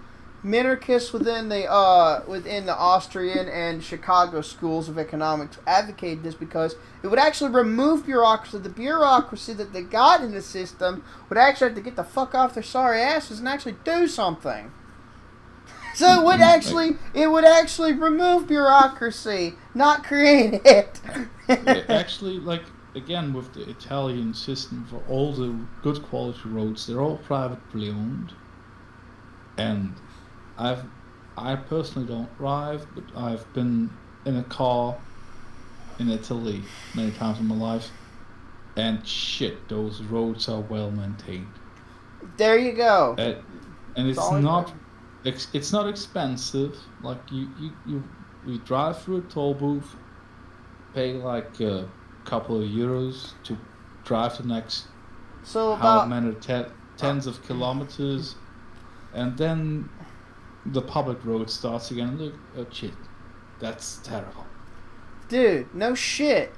minarchists within the Austrian and Chicago schools of economics advocated this, because it would actually remove bureaucracy. The bureaucracy that they got in the system would actually have to get the fuck off their sorry asses and actually do something. So it would actually remove bureaucracy, not create it. Actually, like, again, with the Italian system for all the good quality roads, they're all privately owned. And I personally don't drive, but I've been in a car in Italy many times in my life, and shit, those roads are well maintained. There you go. And it's not expensive. Like you drive through a toll booth, pay like a couple of euros to drive the next tens of kilometers, and then the public road starts again. Look, oh shit, that's terrible. Dude, no shit.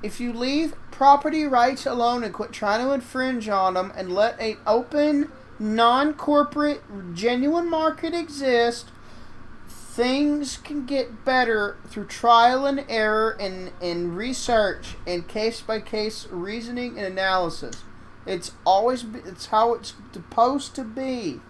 if you leave property rights alone and quit trying to infringe on them and let an open, non-corporate, genuine market exist, things can get better through trial and error and research and case-by-case reasoning and analysis. It's how it's supposed to be.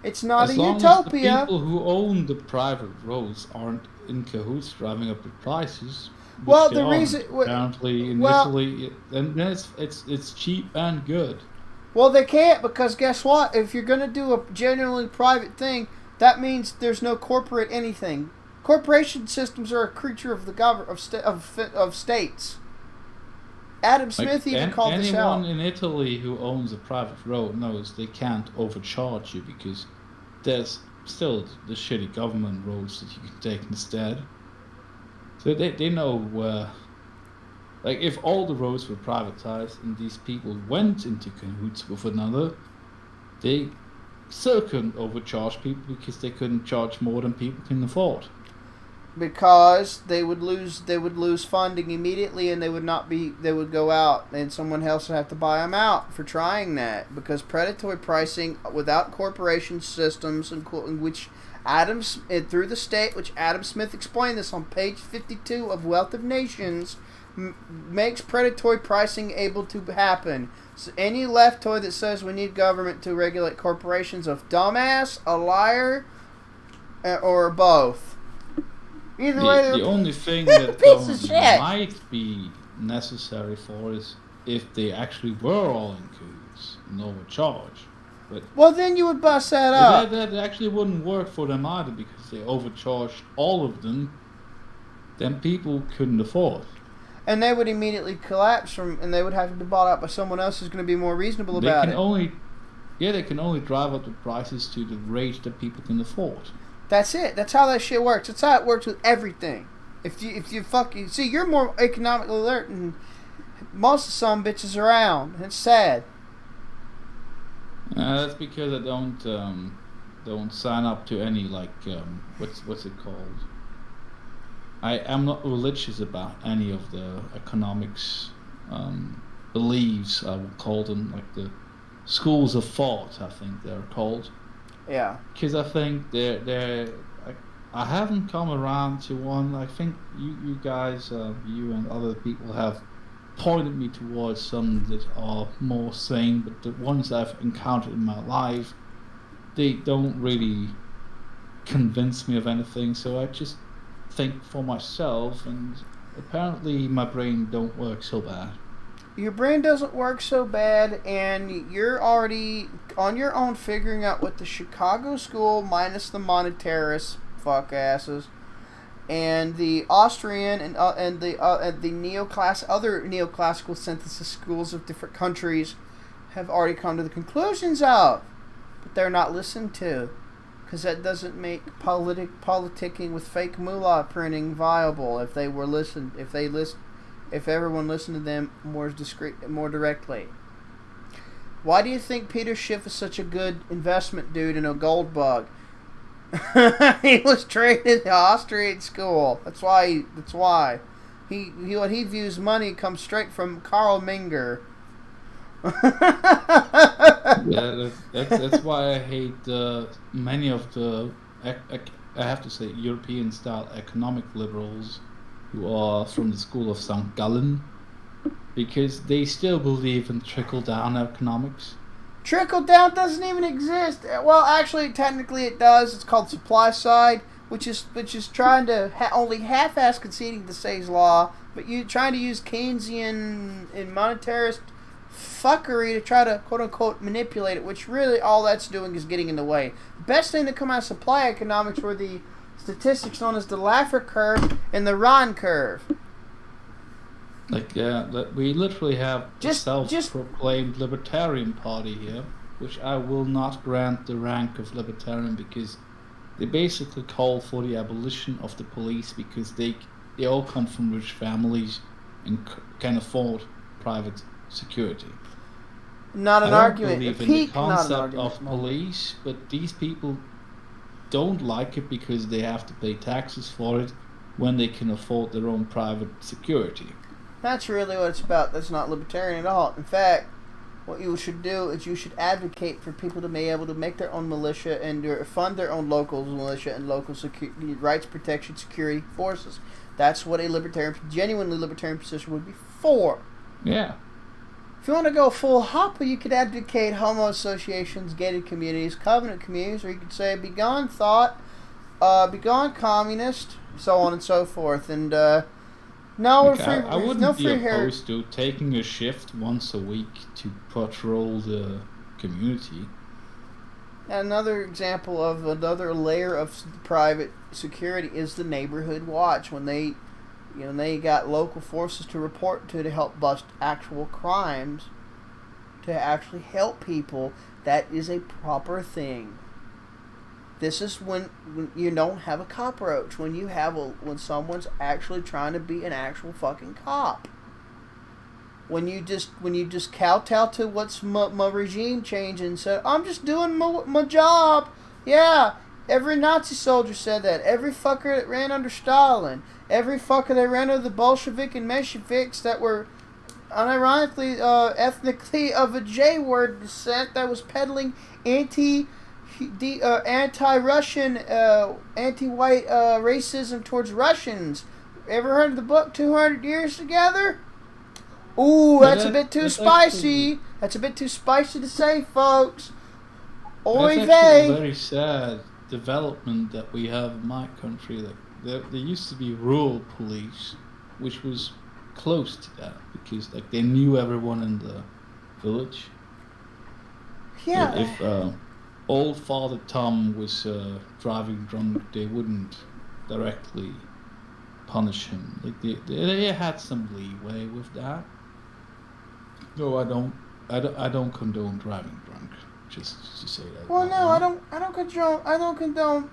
It's not a utopia. As long as the people who own the private roads aren't in cahoots driving up the prices. Well, the reason apparently initially, then it's cheap and good. Well, they can't, because guess what? If you're going to do a genuinely private thing, that means there's no corporate anything. Corporation systems are a creature of the of states. Adam Smith even called this out. Anyone in Italy who owns a private road knows they can't overcharge you because there's still the shitty government roads that you can take instead. So they know like if all the roads were privatized and these people went into cahoots with another, they still couldn't overcharge people because they couldn't charge more than people can afford. Because they would lose funding immediately, and they would go out, and someone else would have to buy them out for trying that. Because predatory pricing without corporation systems, which through the state, which Adam Smith explained this on page 52 of Wealth of Nations, makes predatory pricing able to happen. So any leftoid that says we need government to regulate corporations of dumbass, a liar, or both. Either way, the only thing that might be necessary for is if they actually were all in cahoots and overcharge. But well, then you would bust that up. That actually wouldn't work for them either because they overcharged all of them. Then people couldn't afford. And they would immediately collapse and they would have to be bought out by someone else who's going to be more reasonable about it. They can only drive up the prices to the rate that people can afford. That's it. That's how that shit works. That's how it works with everything. If you fucking see, you're more economically alert than most of some bitches around. It's sad. That's because I don't sign up to any what's it called? I am not religious about any of the economics beliefs. I would call them like the schools of thought. I think they're called. Yeah. Because I think I haven't come around to one. I think you guys, you and other people have pointed me towards some that are more sane, but the ones I've encountered in my life, they don't really convince me of anything. So I just think for myself, and apparently my brain don't work so bad. Your brain doesn't work so bad, and you're already on your own figuring out what the Chicago school minus the monetarist fuck asses and the Austrian and the other neoclassical synthesis schools of different countries have already come to the conclusions of, but they're not listened to, because that doesn't make politicking with fake moolah printing viable. If everyone listened to them more directly. Why do you think Peter Schiff is such a good investment dude and a gold bug? He was trained in the Austrian school. That's why. What he views money comes straight from Karl Menger. Yeah, that's why I hate many of the I have to say European style economic liberals who are from the school of St. Gallen, because they still believe in trickle-down economics. Trickle-down doesn't even exist. Well, actually, technically it does. It's called supply side, which is trying to only half-ass conceding to Say's law, but you trying to use Keynesian and monetarist fuckery to try to quote-unquote manipulate it, which really all that's doing is getting in the way. The best thing to come out of supply economics were the statistics known as the Laffer curve and the Ron curve. We literally have a self-proclaimed libertarian party here, which I will not grant the rank of libertarian because they basically call for the abolition of the police because they all come from rich families and can afford private security. Not an argument. I don't believe in the concept of police, but these people don't like it because they have to pay taxes for it when they can afford their own private security. That's really what it's about. That's not libertarian at all. In fact, what you should do is you should advocate for people to be able to make their own militia and fund their own local militia and local rights protection security forces. That's what a genuinely libertarian position would be for. Yeah. If you want to go full hop, you could advocate homo associations, gated communities, covenant communities, or you could say begone thought, begone communist, so on and so forth. And I wouldn't be opposed to taking a shift once a week to patrol the community. Another example of another layer of private security is the neighborhood watch. When they got local forces to report to help bust actual crimes, to actually help people, that is a proper thing. This is when you don't have a cockroach, when someone's actually trying to be an actual fucking cop. When you just kowtow to what's my regime change and say, I'm just doing my job. Yeah, every Nazi soldier said that. Every fucker that ran under Stalin. Every fucker that ran under the Bolshevik and Mensheviks that were unironically, ethnically of a J-word descent that was peddling anti-Russian, anti-white racism towards Russians. Ever heard of the book 200 Years Together? Ooh, that's a bit too spicy. That's a bit too spicy to say, folks. Oy That's vey. actually a very sad development that we have in my country. Like there used to be rural police, which was close to that because they knew everyone in the village. Yeah. If old Father Tom was driving drunk, they wouldn't directly punish him. They had some leeway with that. No, I don't condone driving drunk. Just to say that. Well, no, I don't condone.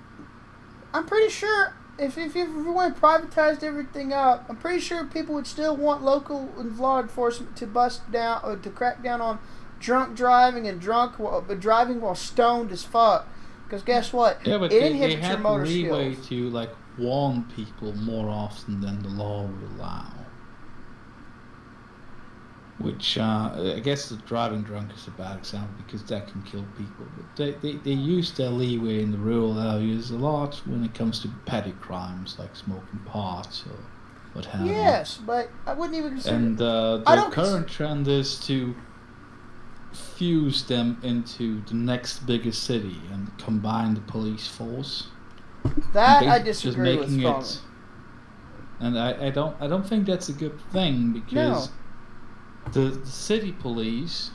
I'm pretty sure if everyone privatized everything up, I'm pretty sure people would still want local law enforcement to bust down or to crack down on drunk driving and driving while stoned as fuck. Because guess what? Yeah, but it they inhibits had your motor leeway skills. to warn people more often than the law would allow. Which I guess the driving drunk is a bad example because that can kill people. But they use their leeway in the rural areas a lot when it comes to petty crimes like smoking pot or what have you. Yes, but I wouldn't even consider. And the current trend is to fuse them into the next biggest city and combine the police force. That I disagree with strongly. And I don't think that's a good thing because the city police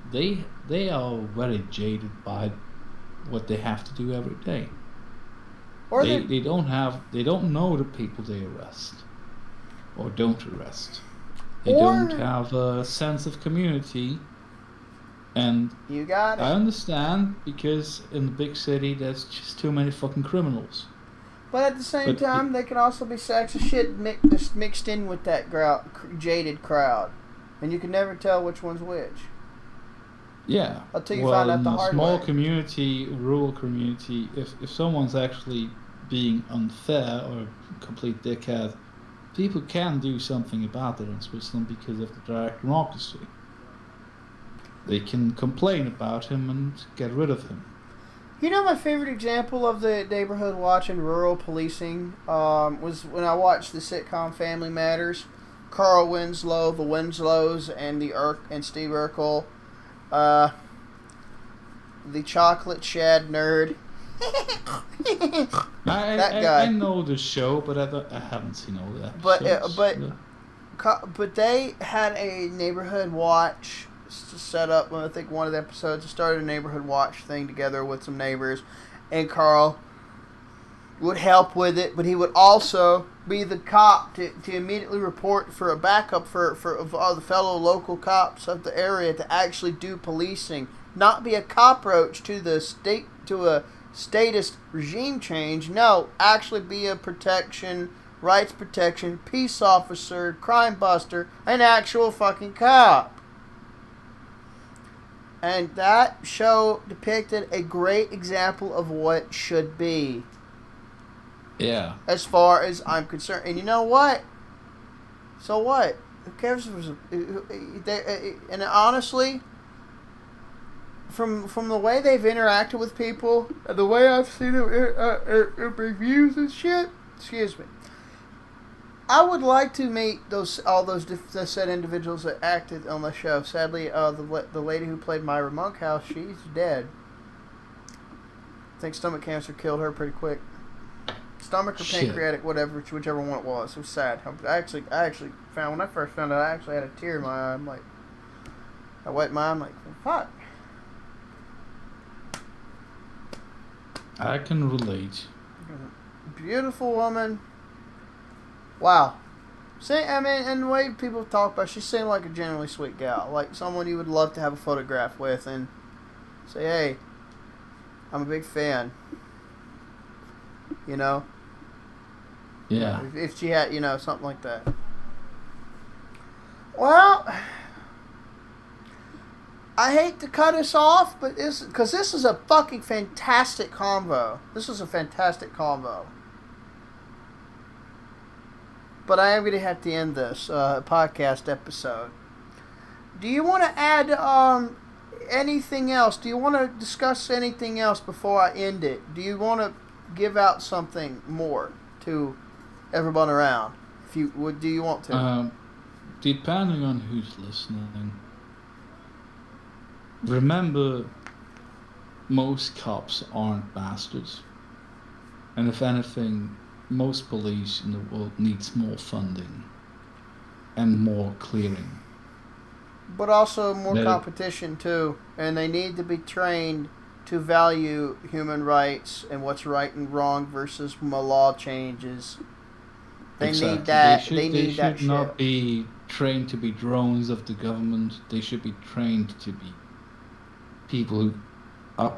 they are very jaded by what they have to do every day. Or they don't know the people they arrest or don't arrest. They don't have a sense of community. And you got it. I understand because in the big city there's just too many fucking criminals. But at the same time, they can also be sacks of shit mixed in with that jaded crowd, and you can never tell which one's which. Yeah. Until you find out the hard way. Small community, rural community, if someone's actually being unfair or a complete dickhead, people can do something about it in Switzerland because of the direct democracy. They can complain about him and get rid of him. You know, my favorite example of the neighborhood watch and rural policing was when I watched the sitcom Family Matters. Carl Winslow, the Winslows, and Steve Urkel, the chocolate shad nerd. That guy. I know the show, but I haven't seen all that. But they had a neighborhood watch set up. I think one of the episodes started a neighborhood watch thing together with some neighbors, and Carl would help with it, but he would also be the cop to immediately report for a backup for all the fellow local cops of the area to actually do policing, not be a cockroach to the state, to a statist regime change. No, actually be a rights protection, peace officer, crime buster, an actual fucking cop. And that show depicted a great example of what should be. Yeah. As far as I'm concerned. And you know what? So what? Who cares if it was? And honestly, from the way they've interacted with people, the way I've seen it reviews and shit. Excuse me. I would like to meet all those said individuals that acted on the show. Sadly, the lady who played Myra Monkhouse, she's dead. I think stomach cancer killed her pretty quick. Stomach or pancreatic, whichever one it was. It was sad. I actually found, when I first found out, I actually had a tear in my eye. I'm like, I wiped my eye. I'm like, fuck. I can relate. Beautiful woman. Wow. And the way people talk about her, she seemed like a genuinely sweet gal. Like someone you would love to have a photograph with and say, hey, I'm a big fan. You know? Yeah. If she had, something like that. Well, I hate to cut us off, but because this is a fucking fantastic convo. This is a fantastic convo. But I am going to have to end this podcast episode. Do you want to add anything else? Do you want to discuss anything else before I end it? Do you want to give out something more to everyone around? Do you want to? Depending on who's listening, remember, most cops aren't bastards. And if anything, most police in the world needs more funding and more clearing. But also more competition too. And they need to be trained to value human rights and what's right and wrong versus law changes. They need that. They should not be trained to be drones of the government. They should be trained to be people who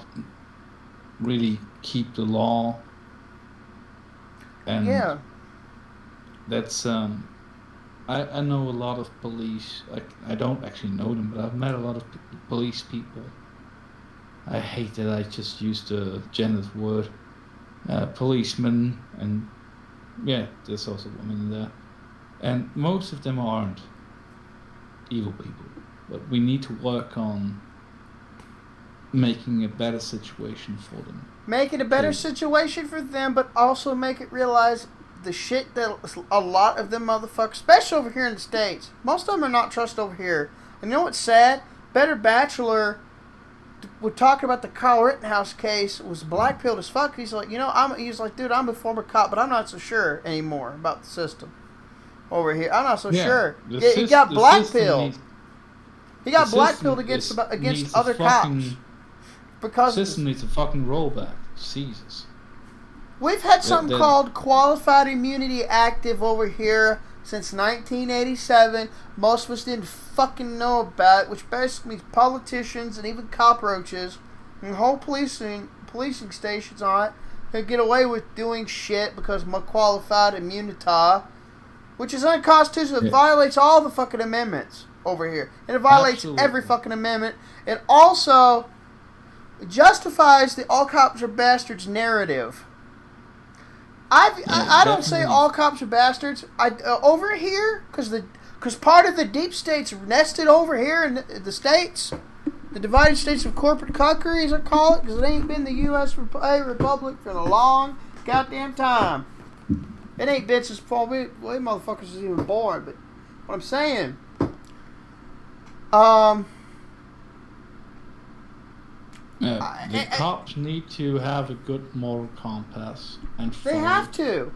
really keep the law. And yeah, that's I know a lot of police. I don't actually know them, but I've met a lot of police people. I hate that I just used the gendered word, policemen, and yeah, there's also women in there, and most of them aren't evil people. But we need to work on making a better situation for them. Make it a better situation for them, but also make it realize the shit that a lot of them motherfuckers, especially over here in the States, most of them are not trust over here. And you know what's sad? Better Bachelor, we're talking about the Kyle Rittenhouse case, was blackpilled as fuck. He's like, he's like, dude, I'm a former cop, but I'm not so sure anymore about the system over here. I'm not so sure. He got blackpilled. He got blackpilled against other cops. Because the system needs a fucking rollback. Jesus. We've had something called Qualified Immunity active over here since 1987. Most of us didn't fucking know about it, which basically means politicians and even cockroaches and whole policing stations on it can get away with doing shit because of my qualified immunity, which is unconstitutional. It violates all the fucking amendments over here. And it violates every fucking amendment. It also justifies the all cops are bastards narrative. I don't say all cops are bastards. Over here, because part of the deep state's nested over here in the states, the divided states of corporate cuckery, as I call it, because it ain't been the U.S. Republic for a long goddamn time. It ain't been since before we motherfuckers was even born. But what I'm saying, the cops need to have a good moral compass and they have to.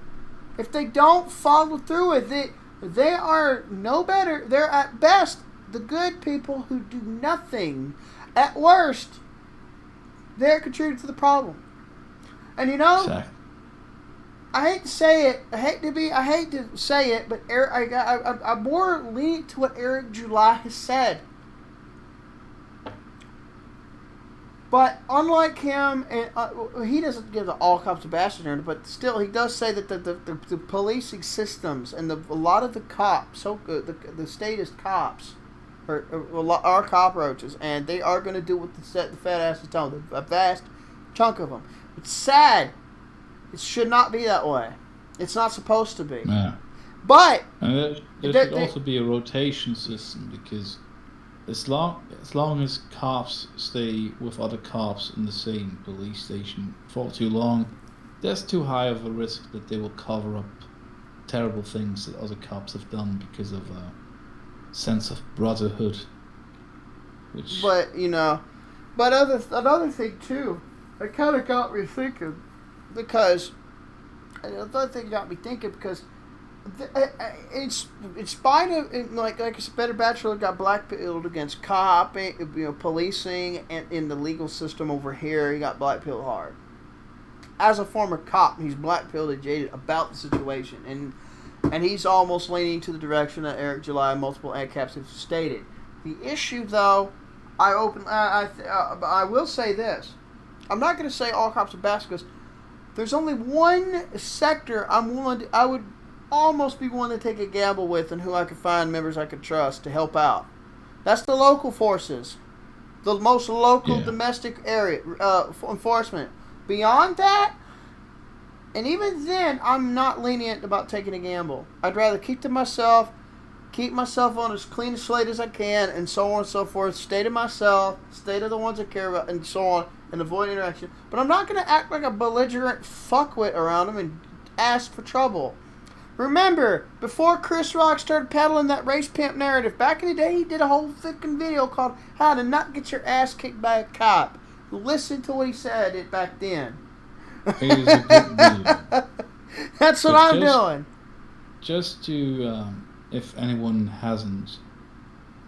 If they don't follow through with it, they are no better. They're at best the good people who do nothing. At worst, they're contributing to the problem. And exactly. I hate to say it. I hate to say it, but I'm more lenient to what Eric July has said. But unlike him, and he doesn't give the all cops a bastard, but still he does say that the policing systems and a lot of the cops, the statist cops, are cockroaches, and they are going to do what the fat ass is telling them. A vast chunk of them. It's sad. It should not be that way. It's not supposed to be. Yeah. But And there should also be a rotation system, because as long as cops stay with other cops in the same police station for too long, there's too high of a risk that they will cover up terrible things that other cops have done because of a sense of brotherhood. Which, but another thing too, it kind of got me thinking because another thing got me thinking because in spite of like I said, Better Bachelor got blackpilled against policing and in the legal system over here, he got blackpilled hard. As a former cop, he's blackpilled and jaded about the situation, and he's almost leaning to the direction that Eric July and multiple ACAPs have stated. The issue, though, I will say this: I'm not going to say all cops are bad because there's only one sector I would almost be willing to take a gamble with, and who I could find members I could trust to help out. That's the local forces, the most local domestic area enforcement. Beyond that, and even then, I'm not lenient about taking a gamble. I'd rather keep myself on as clean a slate as I can, and so on and so forth. Stay to myself, stay to the ones I care about, and so on, and avoid interaction. But I'm not going to act like a belligerent fuckwit around them and ask for trouble. Remember, before Chris Rock started peddling that race pimp narrative, back in the day, he did a whole fucking video called How to Not Get Your Ass Kicked by a Cop. Listen to what he said back then. it is a good video. That's what I'm doing. Just to, if anyone hasn't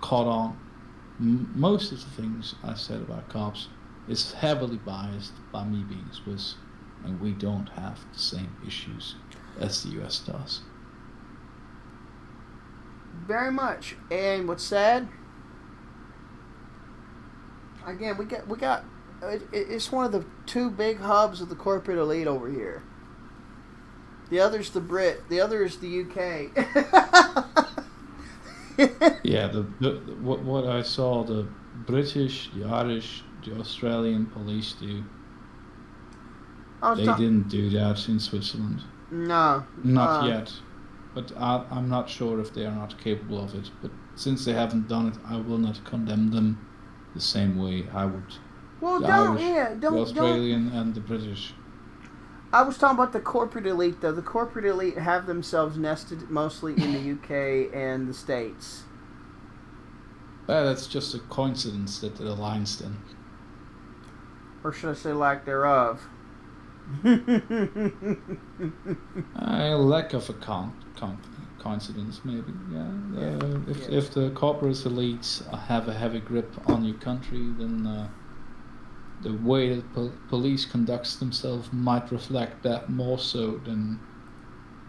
caught on, most of the things I said about cops is heavily biased by me being Swiss, and we don't have the same issues as the US does. Very much. And what's sad, again, we got it's one of the two big hubs of the corporate elite over here. The other's the Brit, the other is the UK. Yeah, what I saw the British, the Irish, the Australian police do, they didn't do that in Switzerland. No. Not yet. But I'm not sure if they are not capable of it. But since they haven't done it, I will not condemn them the same way I would the Irish, the Australian, and the British. I was talking about the corporate elite, though. The corporate elite have themselves nested mostly in the UK and the States. Well, that's just a coincidence that it aligns then. Or should I say lack thereof? A lack of a coincidence, maybe. If the corporate elites have a heavy grip on your country, then the way that police conducts themselves might reflect that more so than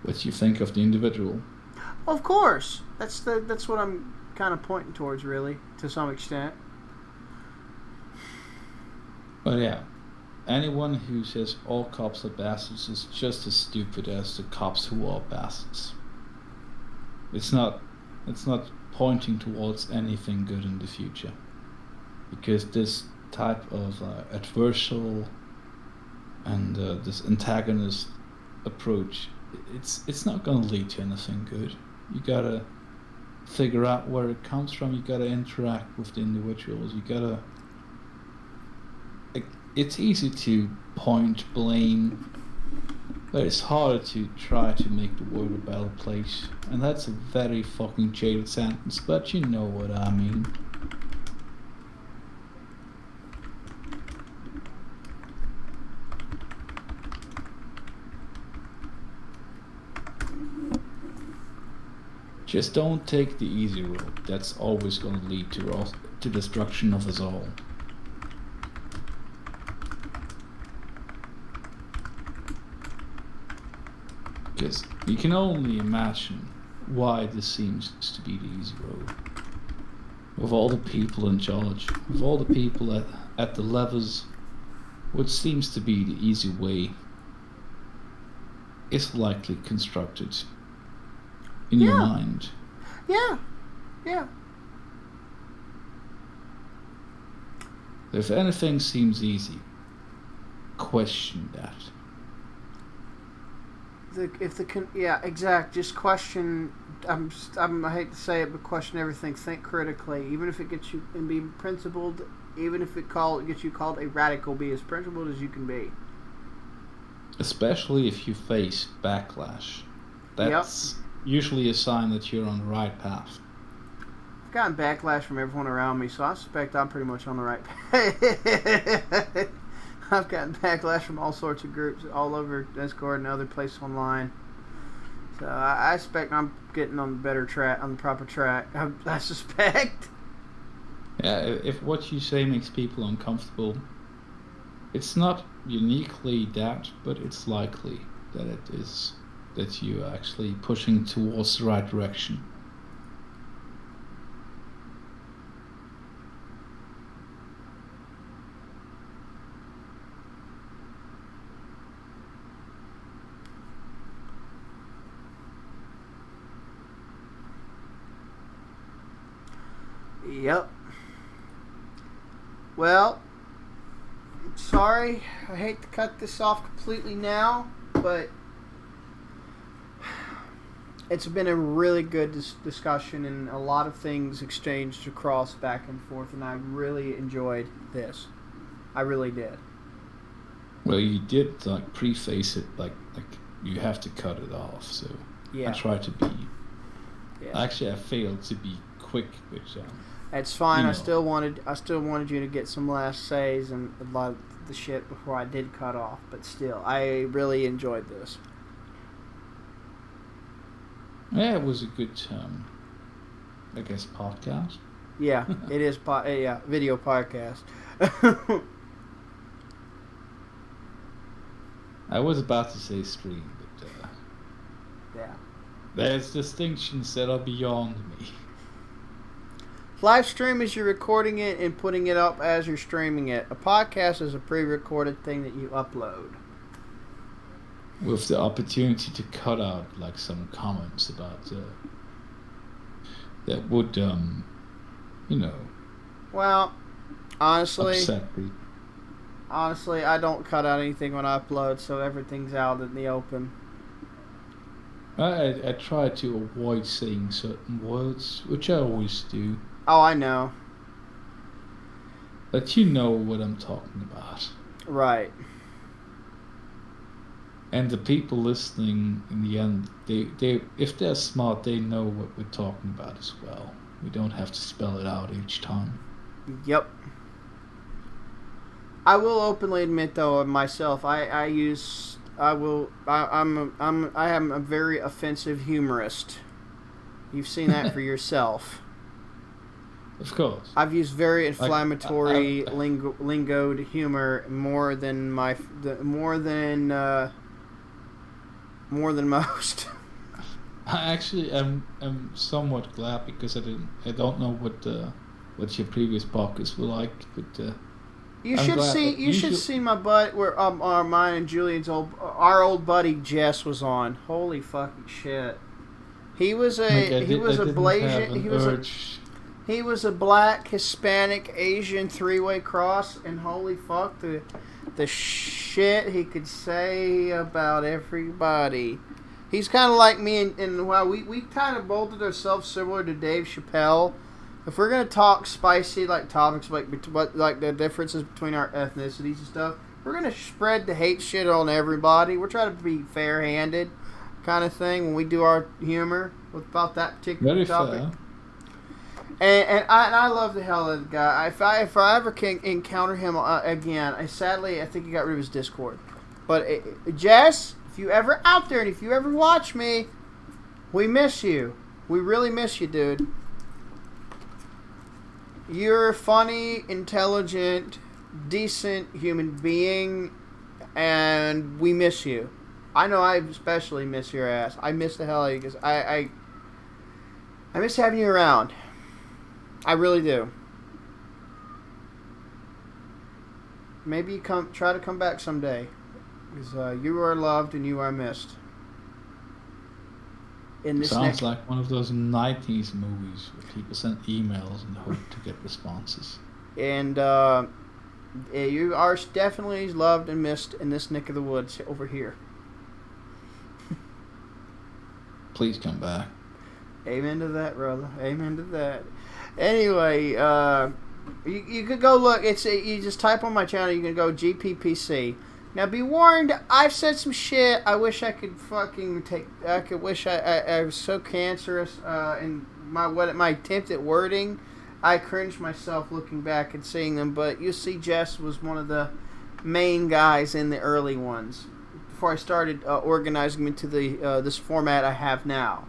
what you think of the individual. Of course, that's what I'm kind of pointing towards, really, to some extent. But yeah. Anyone who says all cops are bastards is just as stupid as the cops who are bastards. It's not pointing towards anything good in the future, because this type of adversarial and this antagonist approach, it's not going to lead to anything good. You gotta figure out where it comes from. You gotta interact with the individuals. You gotta. It's easy to point blame, but it's harder to try to make the world a better place. And that's a very fucking jaded sentence, but you know what I mean. Just don't take the easy road. That's always going to lead to destruction of us all. Because you can only imagine why this seems to be the easy road. With all the people in charge, with all the people at the levels, what seems to be the easy way is likely constructed in your mind. Yeah. If anything seems easy, question that. yeah, exact. Just question. I hate to say it, but question everything. Think critically, even if it gets you and be principled. Even if it gets you called a radical, be as principled as you can be. Especially if you face backlash. That's usually a sign that you're on the right path. I've gotten backlash from everyone around me, so I suspect I'm pretty much on the right path. I've gotten backlash from all sorts of groups all over Discord and other places online. So I suspect I'm getting on the better track, on the proper track. I suspect. Yeah, if what you say makes people uncomfortable, it's not uniquely that, but it's likely that it is that you're actually pushing towards the right direction. Yep. Well, sorry, I hate to cut this off completely now, but it's been a really good discussion and a lot of things exchanged across back and forth, and I really enjoyed this. I really did. Well, you did preface it like you have to cut it off, so yeah. I tried to be. Yeah. Actually, I failed to be quick, which. It's fine. I still wanted you to get some last says and a lot of the shit before I did cut off. But still, I really enjoyed this. Yeah, it was a good, I guess, podcast. Yeah, it is. Video podcast. I was about to say stream, but yeah, there's distinctions that are beyond me. Live stream is you're recording it and putting it up as you're streaming it. A podcast is a pre-recorded thing that you upload. With the opportunity to cut out some comments about that would Well, honestly, upset people. Honestly, I don't cut out anything when I upload, so everything's out in the open. I try to avoid saying certain words, which I always do. Oh, I know. But you know what I'm talking about. Right. And the people listening, in the end, they if they're smart, they know what we're talking about as well. We don't have to spell it out each time. Yep. I will openly admit, though, of myself, I am a very offensive humorist. You've seen that for yourself. Of course. I've used very inflammatory lingoed humor more than most. I actually am somewhat glad because I don't know what your previous podcasts were like, but you should see my butt where mine and Julian's old buddy Jess was on. Holy fucking shit. He was a black, Hispanic, Asian three-way cross, and holy fuck, the shit he could say about everybody. He's kind of like me, and while we kind of molded ourselves similar to Dave Chappelle. If we're gonna talk spicy topics like the differences between our ethnicities and stuff, we're gonna spread the hate shit on everybody. We're trying to be fair-handed, kind of thing when we do our humor about that particular topic. Fair. And I love the hell out of the guy. If I ever can encounter him again, sadly I think he got rid of his Discord. But Jess, if you ever out there and if you ever watch me, we miss you. We really miss you, dude. You're a funny, intelligent, decent human being, and we miss you. I know I especially miss your ass. I miss the hell out of you because I miss having you around. I really do. Maybe try to come back someday, because you are loved and you are missed. Sounds like one of those 90s movies where people send emails and hope to get responses. And you are definitely loved and missed in this neck of the woods over here. Please come back. Amen to that, brother. Amen to that. Anyway, you could go look. You just type on my channel. You can go GPPC. Now, be warned. I've said some shit. I wish I could fucking take. I was so cancerous in my attempt at wording. I cringe myself looking back and seeing them. But you see, Jess was one of the main guys in the early ones before I started organizing them into the this format I have now.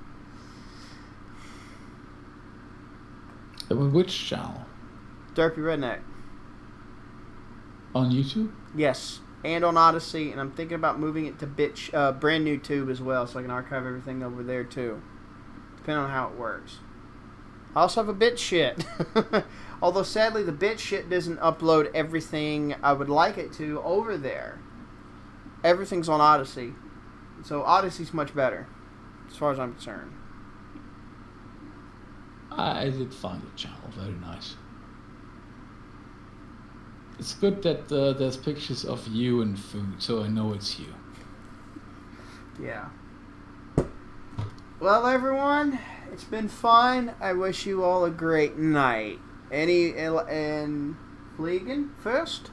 Which channel? Derpy Redneck. On YouTube? Yes, and on Odyssey, and I'm thinking about moving it to brand new tube as well, so I can archive everything over there too, depending on how it works. I also have a BitShit, although sadly the BitShit doesn't upload everything I would like it to over there. Everything's on Odyssey, so Odyssey's much better, as far as I'm concerned. I did find the channel very nice. It's good that there's pictures of you and food, so I know it's you. Yeah. Well, everyone, it's been fun. I wish you all a great night. And Fleigenfurst?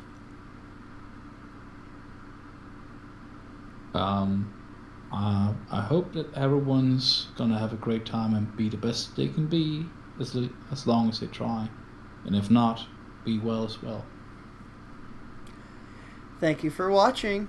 I hope that everyone's gonna have a great time and be the best they can be, as long as they try. And if not, be well as well. Thank you for watching.